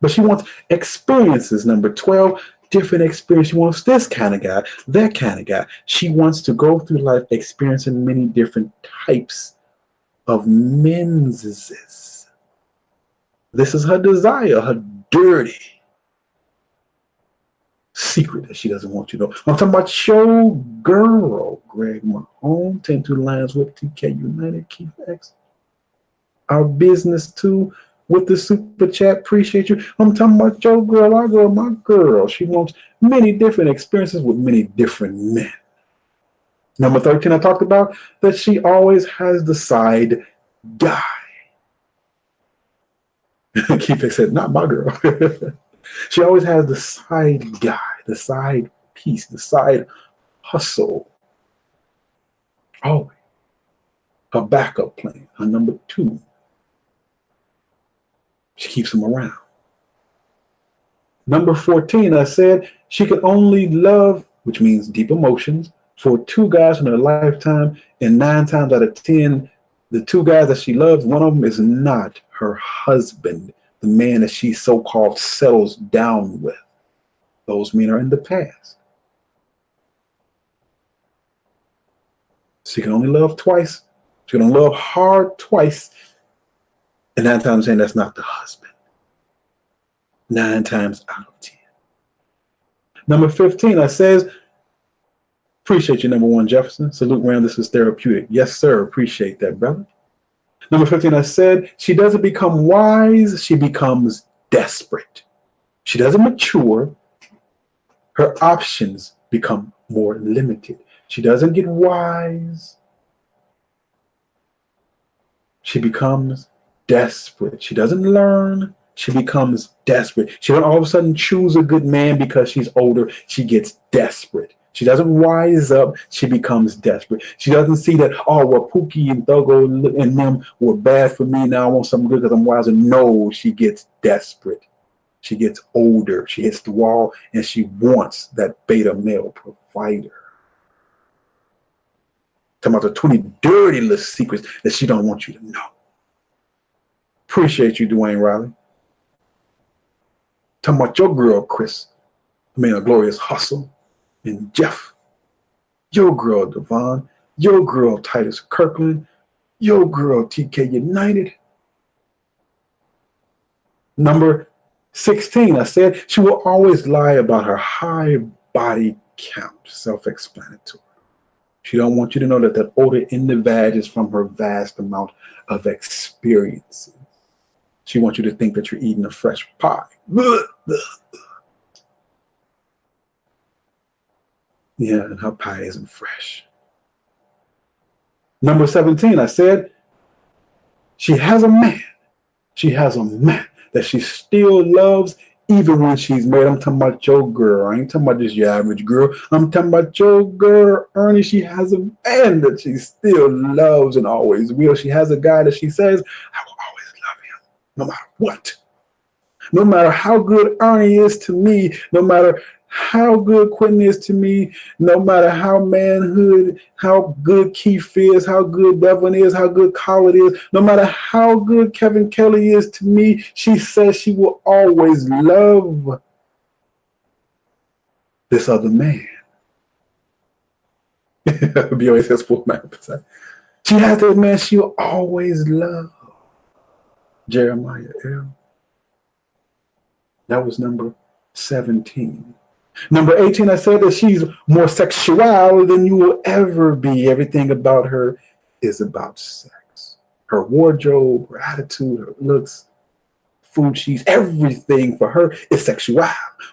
But she wants experiences. Number 12, different experience. She wants this kind of guy, that kind of guy. She wants to go through life experiencing many different types of menses. This is her desire, her dirty secret that she doesn't want you to know. I'm talking about your girl, Greg Mahone, 10-2 Lions with TK United, Keith X. Our business too with the super chat. Appreciate you. I'm talking about your girl, our girl, my girl. She wants many different experiences with many different men. Number 13, I talked about that she always has the side guy. Keith X said, not my girl. She always has the side guy, the side piece, the side hustle. Always. Her backup plan, her number 2. She keeps him around. Number 14, I said she can only love, which means deep emotions, for 2 guys in her lifetime, and 9 times out of 10, the 2 guys that she loves, one of them is not her husband, the man that she so-called settles down with. Those men are in the past. She can only love twice. She can only love hard twice, and 9 times 10, that's not the husband. 9 times out of 10. Number 15, I says, appreciate you, number 1, Jefferson. Salute, Ram. This is therapeutic. Yes, sir. Appreciate that, brother. Number 15, I said, she doesn't become wise. She becomes desperate. She doesn't mature. Her options become more limited. She doesn't get wise. She becomes desperate. She doesn't learn. She becomes desperate. She don't all of a sudden choose a good man because she's older. She gets desperate. She doesn't wise up. She becomes desperate. She doesn't see that, oh, well, Pookie and Thuggo and them were bad for me. Now I want something good because I'm wiser. No, she gets desperate. She gets older. She hits the wall and she wants that beta male provider. Talking about the 20 dirty little secrets that she don't want you to know. Appreciate you, Dwayne Riley. Talking about your girl, Chris. I mean, a glorious hustle. And Jeff. Your girl, Devon. Your girl, Titus Kirkland. Your girl, TK United. Number 16, I said she will always lie about her high body count. Self-explanatory. She don't want you to know that that odor in the vag is from her vast amount of experiences. She wants you to think that you're eating a fresh pie. Yeah, and her pie isn't fresh. Number 17, I said, she has a man. She has a man that she still loves even when she's married. I'm talking about your girl. I ain't talking about just your average girl. I'm talking about your girl, Ernie. She has a man that she still loves and always will. She has a guy that she says, I will always love him, no matter what. No matter how good Ernie is to me, no matter how good Quentin is to me, no matter how manhood, how good Keith is, how good Devin is, how good Khaled is, no matter how good Kevin Kelly is to me, she says she will always love this other man. BOA says 49%. She has that man she'll always love. Jeremiah L. That was number 17. Number 18, I said that she's more sexual than you will ever be. Everything about her is about sex. Her wardrobe, her attitude, her looks, food she eats, everything for her is sexual.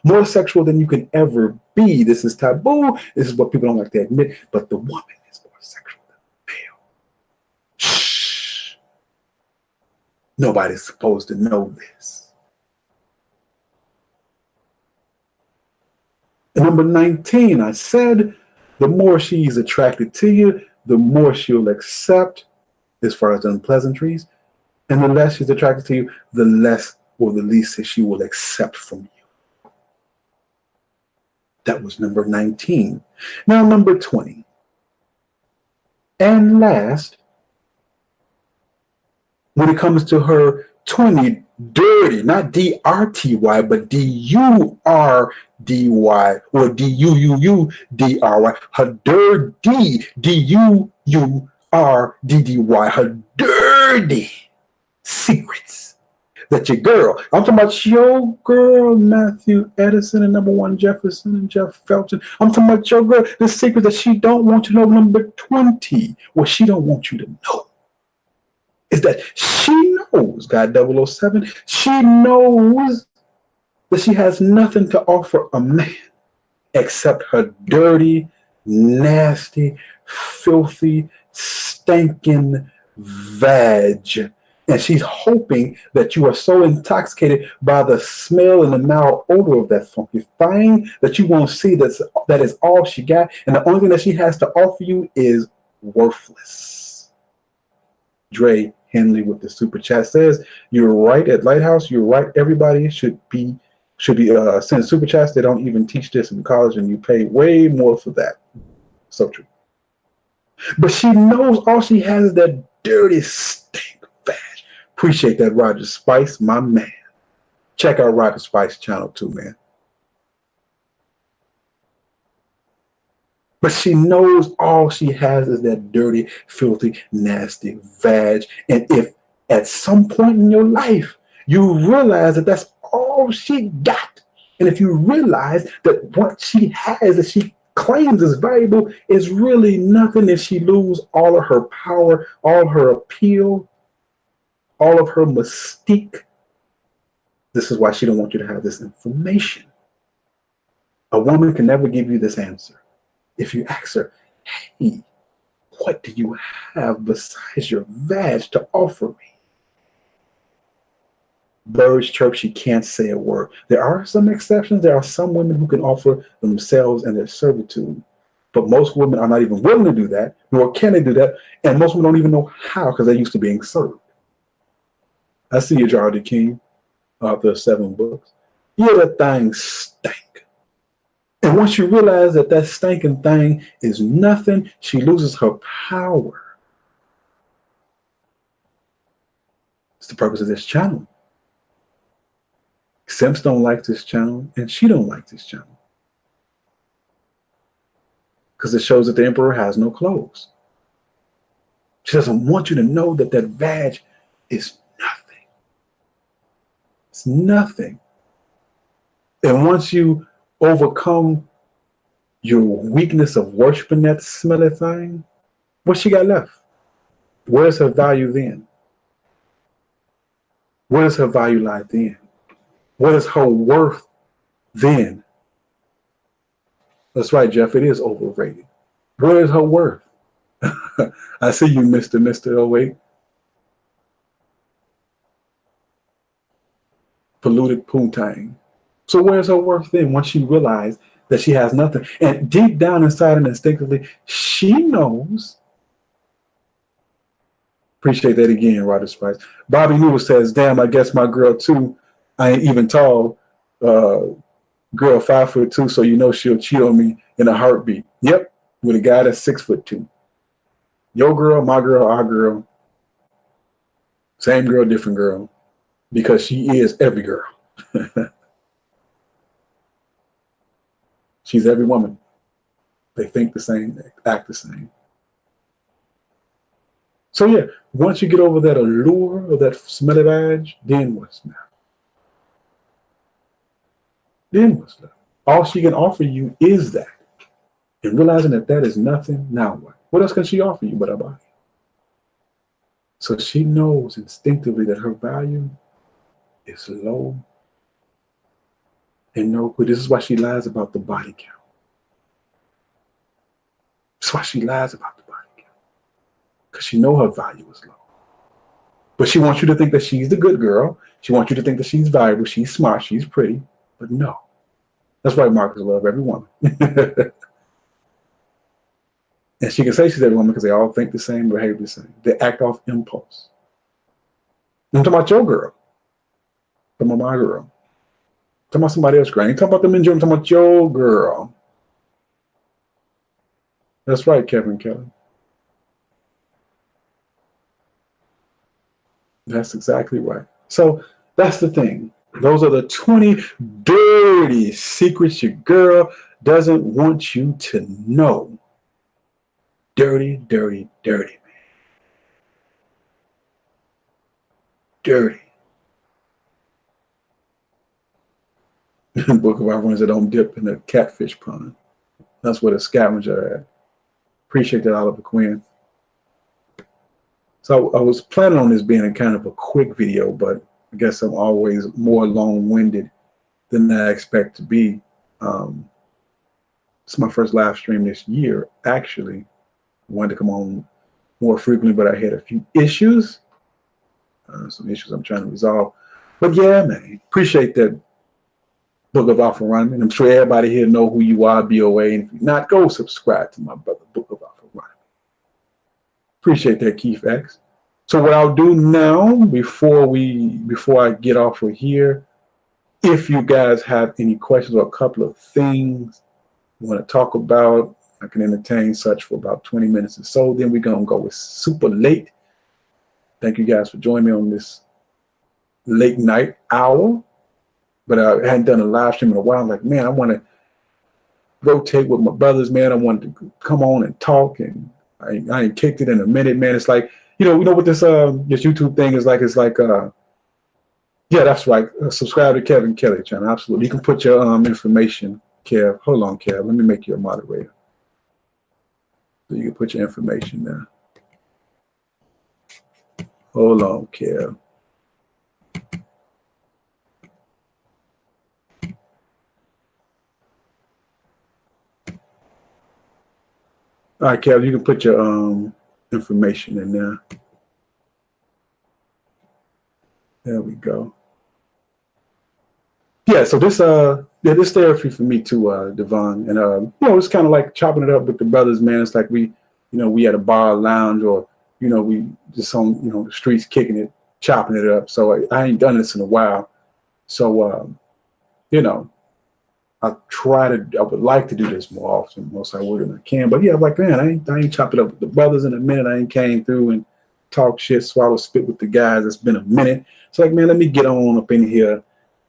More sexual than you can ever be. This is taboo. This is what people don't like to admit. But the woman is more sexual than the male. Shh. Nobody's supposed to know this. And number 19, I said, the more she's attracted to you, the more she'll accept as far as unpleasantries. And the less she's attracted to you, the less or the least that she will accept from you. That was number 19. Now, number 20. And last, when it comes to her 20, dirty, not D-R-T-Y, but D-U-R-D-Y, or D-U-U-U-D-R-Y. Her dirty, D-U-U-R-D-D-Y, her dirty secrets that your girl, I'm talking about your girl, Matthew Edison and number one Jefferson and Jeff Felton. I'm talking about your girl, the secret that she don't want you to know, number 20, what she don't want you to know is that she knows, God 007, she knows that she has nothing to offer a man except her dirty, nasty, filthy, stinking vag. And she's hoping that you are so intoxicated by the smell and the mild odor of that funky thing that you won't see that is all she got. And the only thing that she has to offer you is worthless. Dre Henley with the super chat says, "You're right at Lighthouse. You're right. Everybody should be send super chats. They don't even teach this in college, and you pay way more for that." So true. But she knows all she has is that dirty stink bag. Appreciate that, Roger Spice, my man. Check out Roger Spice channel too, man. But she knows all she has is that dirty, filthy, nasty vag. And if at some point in your life you realize that that's all she got, and if you realize that what she has that she claims is valuable is really nothing, and she loses all of her power, all her appeal, all of her mystique, this is why she don't want you to have this information. A woman can never give you this answer. If you ask her, "Hey, what do you have besides your vag to offer me?" Birds chirp, she can't say a word. There are some exceptions. There are some women who can offer themselves and their servitude. But most women are not even willing to do that, nor can they do that. And most women don't even know how because they're used to being served. I see you, Jardy King, author of 7 books. Yeah, that thing stank. And once you realize that that stinking thing is nothing, she loses her power. It's the purpose of this channel. Simps don't like this channel, and she don't like this channel. Because it shows that the emperor has no clothes. She doesn't want you to know that that vag is nothing. It's nothing. And once you overcome your weakness of worshiping that smelly thing, what she got left? Where's her value then? Where does her value lie then? What is her worth then? That's right, Jeff. It is overrated. Where is her worth? I see you, Mr. 08. Polluted poontang. So where's her worth then once she realized that she has nothing? And deep down inside and instinctively, she knows. Appreciate that again, Roger Spice. Bobby Newell says, "Damn, I guess my girl too. I ain't even tall. Girl 5'2", so you know she'll cheat on me in a heartbeat." Yep, with a guy that's 6'2". Your girl, my girl, our girl. Same girl, different girl. Because she is every girl. She's every woman. They think the same, they act the same. So yeah, once you get over that allure of that smelly badge, then what's now? Then what's left? All she can offer you is that. And realizing that that is nothing, now what? What else can she offer you but her body? So she knows instinctively that her value is low and no good. This is why she lies about the body count. That's why she lies about the body count. Because she knows her value is low. But she wants you to think that she's the good girl. She wants you to think that she's valuable, she's smart, she's pretty. But no. That's why marketers love every woman. And she can say she's every woman because they all think the same, behave the same. They act off impulse. I'm talking about your girl. I'm talking about my girl. I'm talking about somebody else's girl. I ain't talking about them in general. I'm talking about your girl. That's right, Kevin Kelly. That's exactly right. So that's the thing. Those are the 20 dirty secrets your girl doesn't want you to know. Dirty, dirty, dirty, man. Dirty. Book of our ones that don't dip in the catfish pond. That's where the scavengers are at. Appreciate that, Oliver Quinn. So I was planning on this being a kind of a quick video, but I guess I'm always more long-winded than I expect to be. It's my first live stream this year, actually. I wanted to come on more frequently, but I had a few issues. Some issues I'm trying to resolve. But yeah, man, appreciate that Book of Alpha Running. I'm sure everybody here know who you are, BOA. And if you're not, go subscribe to my brother, Book of Alpha Running. Appreciate that, Keith X. So what I'll do now, before I get off of here, if you guys have any questions or a couple of things you want to talk about, I can entertain such for about 20 minutes or so. Then we're going to go with super late. Thank you guys for joining me on this late night hour. But I hadn't done a live stream in a while. I'm like, man, I want to rotate with my brothers, man. I wanted to come on and talk, and I ain't kicked it in a minute, man. It's like, you know what this YouTube thing is like. It's like, yeah, that's right. Subscribe to Kevin Kelly channel. Absolutely. You can put your information, Kev. Hold on, Kev. Let me make you a moderator. So you can put your information there. Hold on, Kev. All right, Kev, you can put your information in there. There we go. Yeah, so this this therapy for me too, Devon, and it's kind of like chopping it up with the brothers, man. It's like we at a bar, lounge, or we just on the streets kicking it, chopping it up. So I ain't done this in a while. So I would like to do this more often, most I would and I can. But yeah, I'm like, man, I ain't chopped it up with the brothers in a minute. I ain't came through and talk shit, swallow spit with the guys. It's been a minute. It's like, man, let me get on up in here.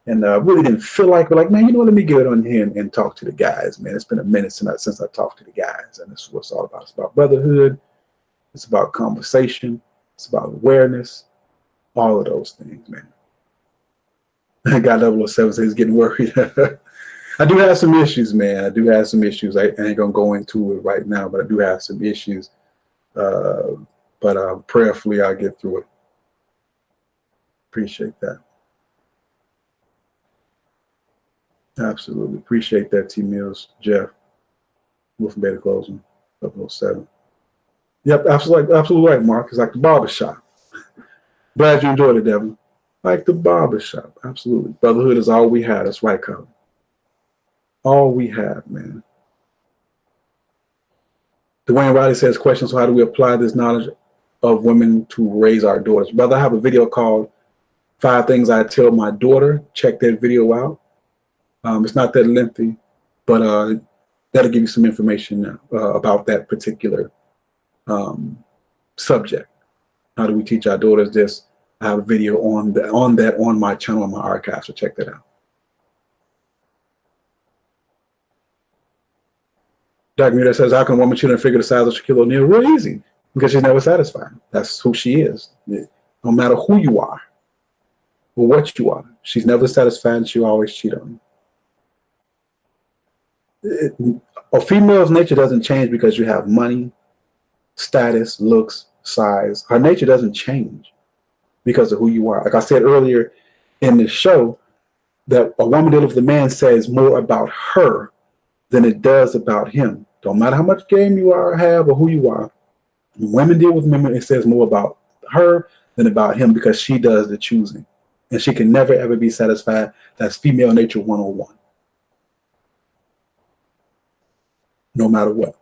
And really didn't feel like, but like, man, let me get on here and talk to the guys, man. It's been a minute since I talked to the guys, and this is what it's all about. It's about brotherhood. It's about conversation. It's about awareness. All of those things, man. I got 007 says he's getting worried. I do have some issues, man. I do have some issues. I ain't gonna go into it right now, but I do have some issues. But prayerfully, I'll get through it. Appreciate that. Absolutely. Appreciate that, T. Mills, Jeff. Wolf Beta Closing, 007. Yep, absolutely right, Mark. It's like the barbershop. Glad you enjoyed it, Devin. Like the barbershop. Absolutely. Brotherhood is all we had. That's right, Colin. All we have, man. Dwayne Riley says, question, so how do we apply this knowledge of women to raise our daughters? Brother, I have a video called 5 Things I Tell My Daughter. Check that video out. It's not that lengthy, but that'll give you some information about that particular subject. How do we teach our daughters this? I have a video on that on my channel, on my archive, so check that out. Doc Muir says, how can a woman cheat and figure the size of Shaquille O'Neal? Real easy, because she's never satisfied. That's who she is. No matter who you are or what you are, she's never satisfied and she'll always cheat on you. A female's nature doesn't change because you have money, status, looks, size. Her nature doesn't change because of who you are. Like I said earlier in the show, that a woman dealing with a man says more about her than it does about him. Don't matter how much game you have or who you are. When women deal with women, it says more about her than about him because she does the choosing. And she can never, ever be satisfied. That's female nature 101. No matter what.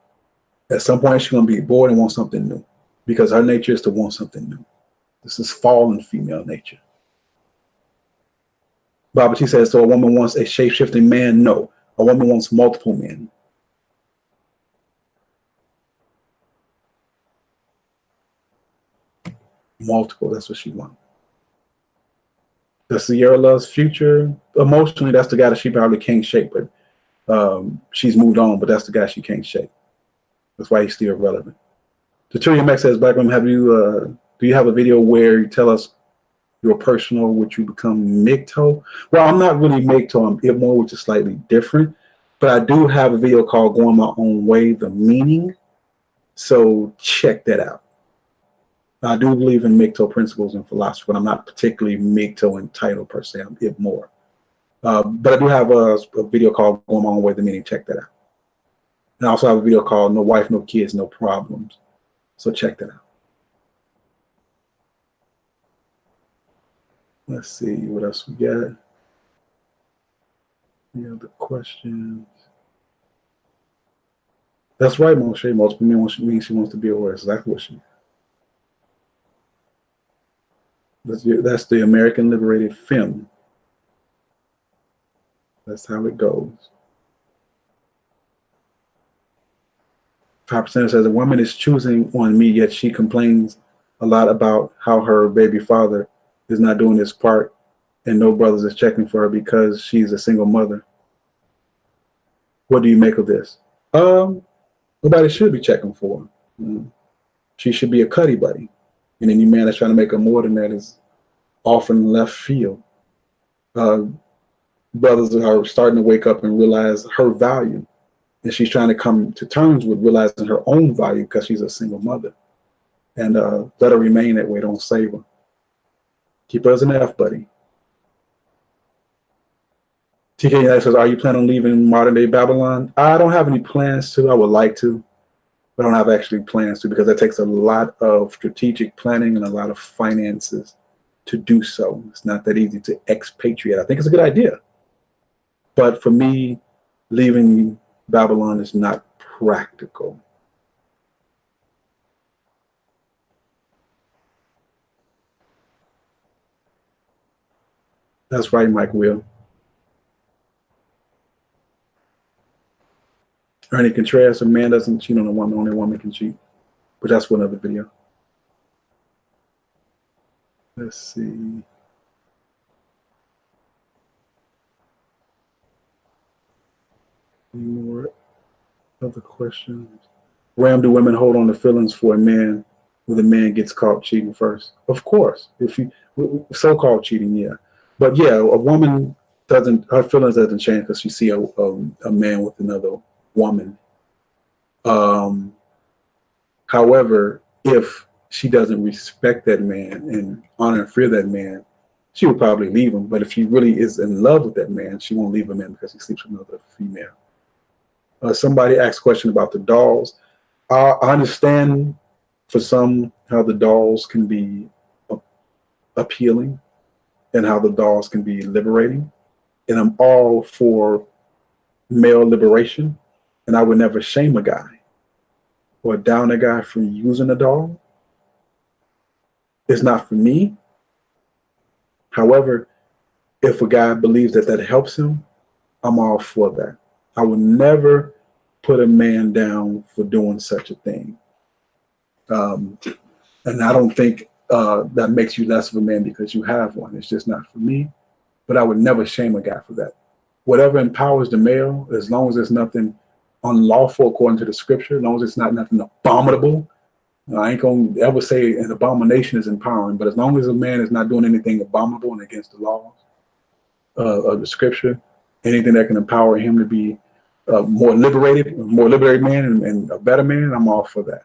At some point, she's going to be bored and want something new because her nature is to want something new. This is fallen female nature. Baba T says, so a woman wants a shape-shifting man? No. A woman wants multiple men. Multiple, that's what she wants. Does Sierra loves Future? Emotionally, that's the guy that she probably can't shake, but she's moved on, but that's the guy she can't shake. That's why he's still relevant. Tutorial Max says, Black woman, do you have a video where you tell us your personal, which you become MGTOW? Well, I'm not really MGTOW, I'm IPMO, which is slightly different, but I do have a video called Going My Own Way, the meaning. So check that out. I do believe in MGTOW principles and philosophy, but I'm not particularly MGTOW in title per se. I'm IPMO. But I do have a video called Going My Own Way, the meaning. Check that out. And I also have a video called No Wife, No Kids, No Problems. So check that out. Let's see what else we got. Any other questions? That's right, Moshe. Multiple men means she wants to be aware. That's exactly what she is. That's the American Liberated Femme. That's how it goes. 5% says a woman is choosing on me, yet she complains a lot about how her baby father is not doing his part and no brothers is checking for her because she's a single mother. What do you make of this? Nobody should be checking for her. She should be a cuddy buddy. And any man that's trying to make her more than that is often left field. Brothers are starting to wake up and realize her value. And she's trying to come to terms with realizing her own value because she's a single mother. And let her remain that way. Don't save her. Keep her as an F buddy. TK says, are you planning on leaving modern day Babylon? I don't have any plans to. I would like to, but I don't have actually plans to because that takes a lot of strategic planning and a lot of finances to do so. It's not that easy to expatriate. I think it's a good idea. But for me, leaving Babylon is not practical. That's right, Mike Will. Ernie Contreras, a man doesn't cheat on a woman, only a woman can cheat. But that's for another video. Let's see. Any more other questions? Ram, do women hold on to feelings for a man when the man gets caught cheating first? Of course. If you so-called cheating, yeah. But yeah, a woman doesn't, her feelings doesn't change because she see a man with another woman. However, if she doesn't respect that man and honor and fear that man, she would probably leave him. But if she really is in love with that man, she won't leave him in because he sleeps with another female. Somebody asked a question about the dolls. I understand for some how the dolls can be appealing and how the dolls can be liberating. And I'm all for male liberation. And I would never shame a guy or down a guy for using a doll. It's not for me. However, if a guy believes that that helps him, I'm all for that. I would never put a man down for doing such a thing. And I don't think that makes you less of a man because you have one. It's just not for me. But I would never shame a guy for that. Whatever empowers the male, as long as there's nothing unlawful according to the scripture, as long as it's not nothing abominable. I ain't going to ever say an abomination is empowering, but as long as a man is not doing anything abominable and against the laws of the scripture, anything that can empower him to be a more liberated man and a better man, I'm all for that.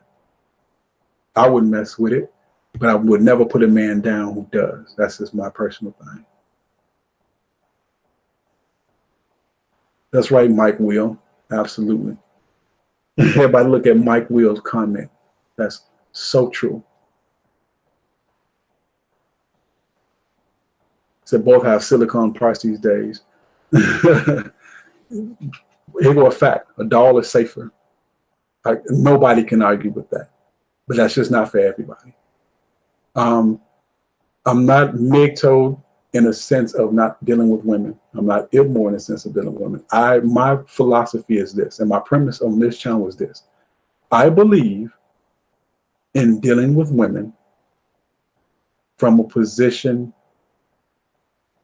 I wouldn't mess with it, but I would never put a man down who does. That's just my personal thing. That's right, Mike Will. Absolutely. Everybody look at Mike Will's comment. That's so true. So both have silicone parts these days. Here go a fact. A doll is safer. Like, nobody can argue with that. But that's just not for everybody. I'm not MGTOW in a sense of not dealing with women. I'm not immoral in a sense of dealing with women. My philosophy is this, and my premise on this channel is this. I believe in dealing with women from a position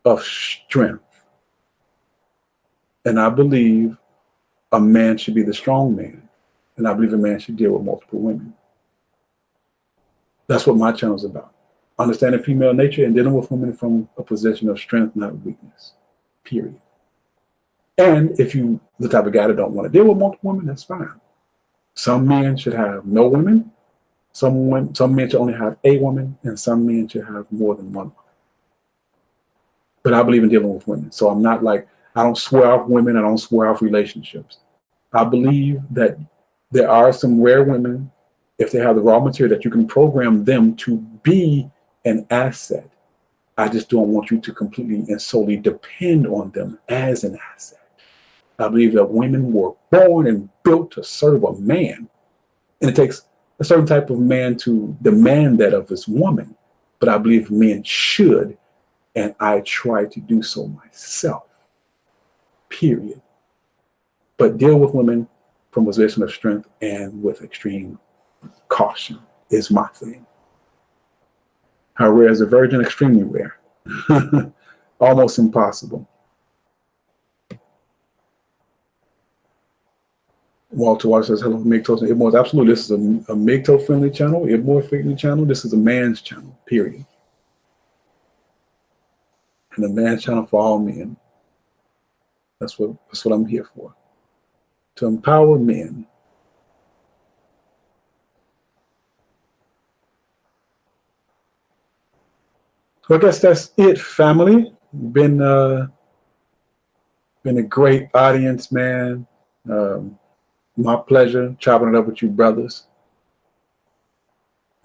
of strength. And I believe a man should be the strong man. And I believe a man should deal with multiple women. That's what my channel is about. Understanding female nature and dealing with women from a position of strength, not weakness. Period. And if you the type of guy that don't want to deal with multiple women, that's fine. Some men should have no women. Some men should only have a woman, and some men should have more than one. But I believe in dealing with women. So I'm not like, I don't swear off women. I don't swear off relationships. I believe that there are some rare women, if they have the raw material, that you can program them to be an asset. I just don't want you to completely and solely depend on them as an asset. I believe that women were born and built to serve a man. And it takes a certain type of man to demand that of his woman. But I believe men should, and I try to do so myself. Period. But deal with women from a position of strength and with extreme caution is my thing. How rare is a virgin? Extremely rare. Almost impossible. Walter Water says, hello, MGTOWs and Ibmores. Absolutely, this is a MGTOW friendly channel, Ibmore friendly channel. This is a man's channel, period. And a man's channel for all men. That's what I'm here for. To empower men. So I guess that's it, family. Been a great audience, man. My pleasure chopping it up with you brothers.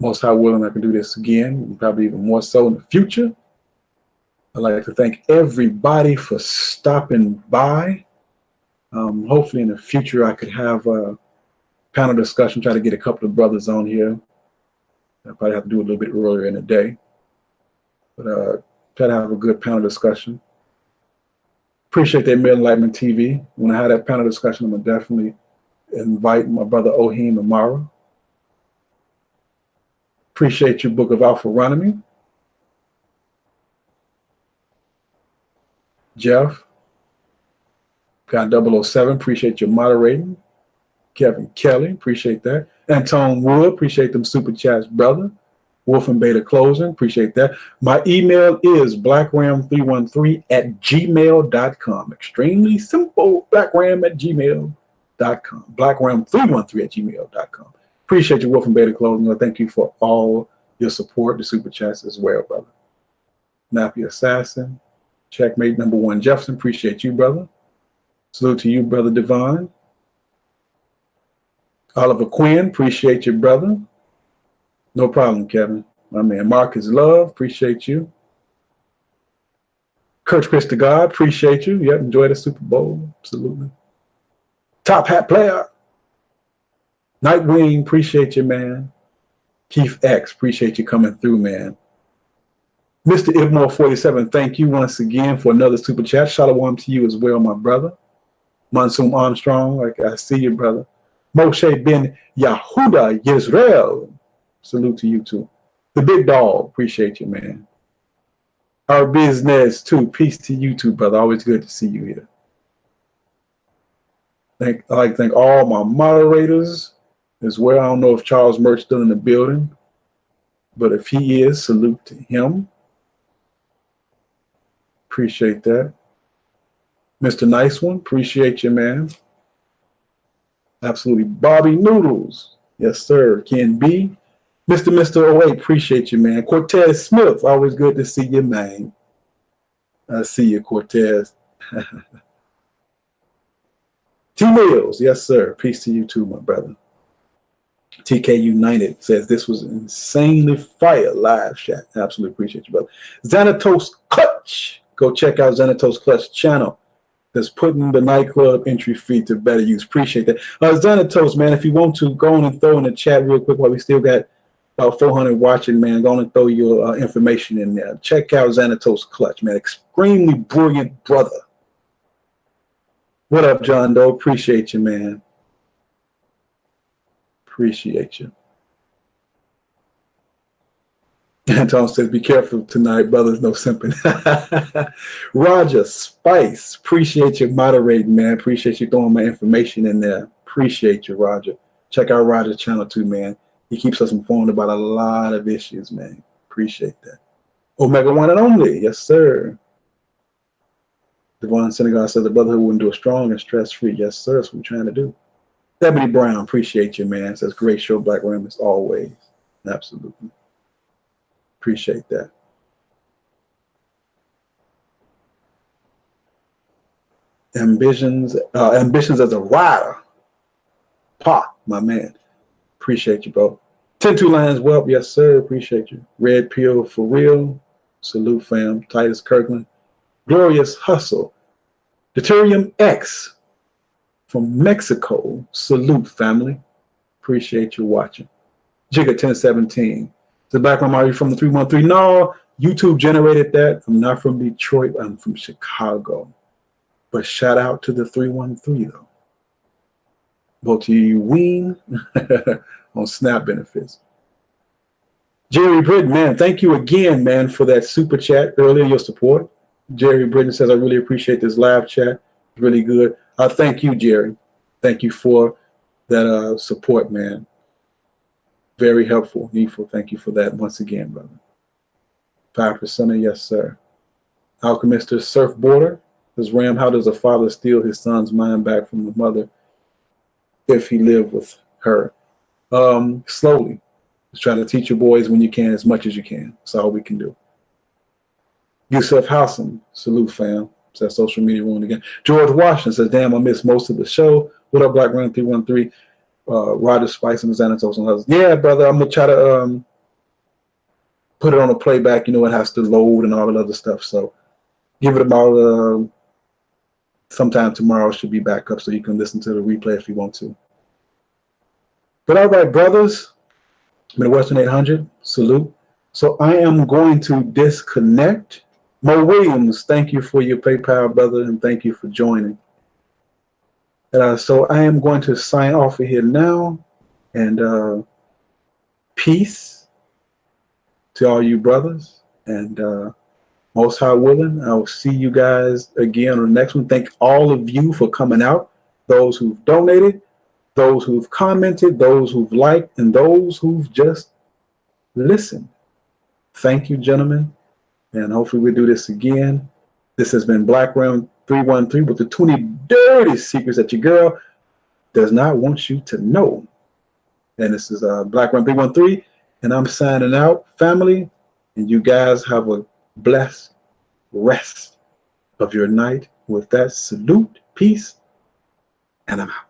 Most high willing, I can do this again, probably even more so in the future. I'd like to thank everybody for stopping by. Hopefully in the future I could have a panel discussion, try to get a couple of brothers on here. I'll probably have to do it a little bit earlier in the day. But try to have a good panel discussion. Appreciate that Male Enlightenment TV. When I have that panel discussion, I'm going to definitely invite my brother Ohim Amara. Appreciate your Book of Alpharonomy. Jeff. Got 007, appreciate your moderating. Kevin Kelly, appreciate that. Antone Wood, appreciate them super chats, brother. Wolf and Beta Closing, appreciate that. My email is blackram313@gmail.com. Extremely simple, blackram@gmail.com. Blackram313@gmail.com. Appreciate you, Wolf and Beta Closing. Thank you for all your support, the super chats as well, brother. Nappy Assassin, Checkmate #1 Jefferson, appreciate you, brother. Salute to you, brother Devon. Oliver Quinn, appreciate you, brother. No problem, Kevin. My man Marcus Love, appreciate you. Kurt Chris to God, appreciate you. Yep, enjoy the Super Bowl, absolutely. Top Hat Player. Nightwing, appreciate you, man. Keith X, appreciate you coming through, man. Mr. Ibmore47, thank you once again for another super chat. Shalom to you as well, my brother. Monsoon Armstrong, like I see you, brother. Moshe Ben Yahuda Yisrael. Salute to you too. The Big Dog, appreciate you, man. Our business too. Peace to you too, brother. Always good to see you here. I'd like to thank all my moderators as well. I don't know if Charles Mert's still in the building, but if he is, salute to him. Appreciate that. Mr. Nice One, appreciate you, man. Absolutely. Bobby Noodles. Yes, sir. Ken B. Mr. 08, appreciate you, man. Cortez Smith, always good to see you, man. I see you, Cortez. T Mills, yes, sir. Peace to you too, my brother. TK United says this was insanely fire live chat. Absolutely appreciate you, brother. Xanatos Clutch. Go check out Xanatos Clutch channel. That's putting the nightclub entry fee to better use. Appreciate that. Xanatos, man, if you want to, go on and throw in the chat real quick while we still got about 400 watching, man. Go on and throw your information in there. Check out Xanatos Clutch, man. Extremely brilliant brother. What up, John Doe? Appreciate you, man. Appreciate you. Anton says, be careful tonight, brothers, no simping. Roger Spice, appreciate you moderating, man. Appreciate you throwing my information in there. Appreciate you, Roger. Check out Roger's channel too, man. He keeps us informed about a lot of issues, man. Appreciate that. Omega One and Only, yes, sir. Devon Senegal says the brotherhood wouldn't do a strong and stress-free. Yes, sir. That's what we're trying to do. Ebony Brown, appreciate you, man. Says great show, Black Ram, as always. Absolutely. Appreciate that. Ambitions as a rider. Pop, my man. Appreciate you, bro. 10-2 Lions, well, yes, sir. Appreciate you. Red Pill for real. Salute, fam. Titus Kirkland. Glorious Hustle. Deuterium X from Mexico. Salute, family. Appreciate you watching. Jigga 1017. The background, are you from the 313? No, YouTube generated that. I'm not from Detroit. I'm from Chicago. But shout out to the 313, though. Both to you, Ween, on SNAP benefits. Jerry Britton, man, thank you again, man, for that super chat earlier, your support. Jerry Britton says, I really appreciate this live chat. Really good. Thank you, Jerry. Thank you for that support, man. Very helpful, needful. Thank you for that once again, brother. 5%, yes, sir. Alchemist Surfboarder says, Ram, how does a father steal his son's mind back from the mother if he lived with her? Slowly. Just try to teach your boys when you can, as much as you can. That's all we can do. Yusuf Howsam, salute, fam. Says social media ruined again. George Washington says, damn, I missed most of the show. What up, Black Run 313? Roger Spice and Xanatos and others. Yeah, brother, I'm gonna try to put it on a playback. You know, it has to load and all that other stuff. So give it about sometime tomorrow. Should be back up so you can listen to the replay if you want to. But all right, brothers, Midwestern 800, salute. So I am going to disconnect. Mo Williams, thank you for your PayPal, brother, and thank you for joining. So I am going to sign off of here now, and peace to all you brothers, and most high willing, I will see you guys again on the next one. Thank all of you for coming out, those who've donated, those who've commented, those who've liked, and those who've just listened. Thank you, gentlemen, and hopefully we'll do this again. This has been Black Ram 313 with the 20 dirty secrets that your girl does not want you to know. And this is Black Ram 313, and I'm signing out, family, and you guys have a blessed rest of your night. With that, salute, peace, and I'm out.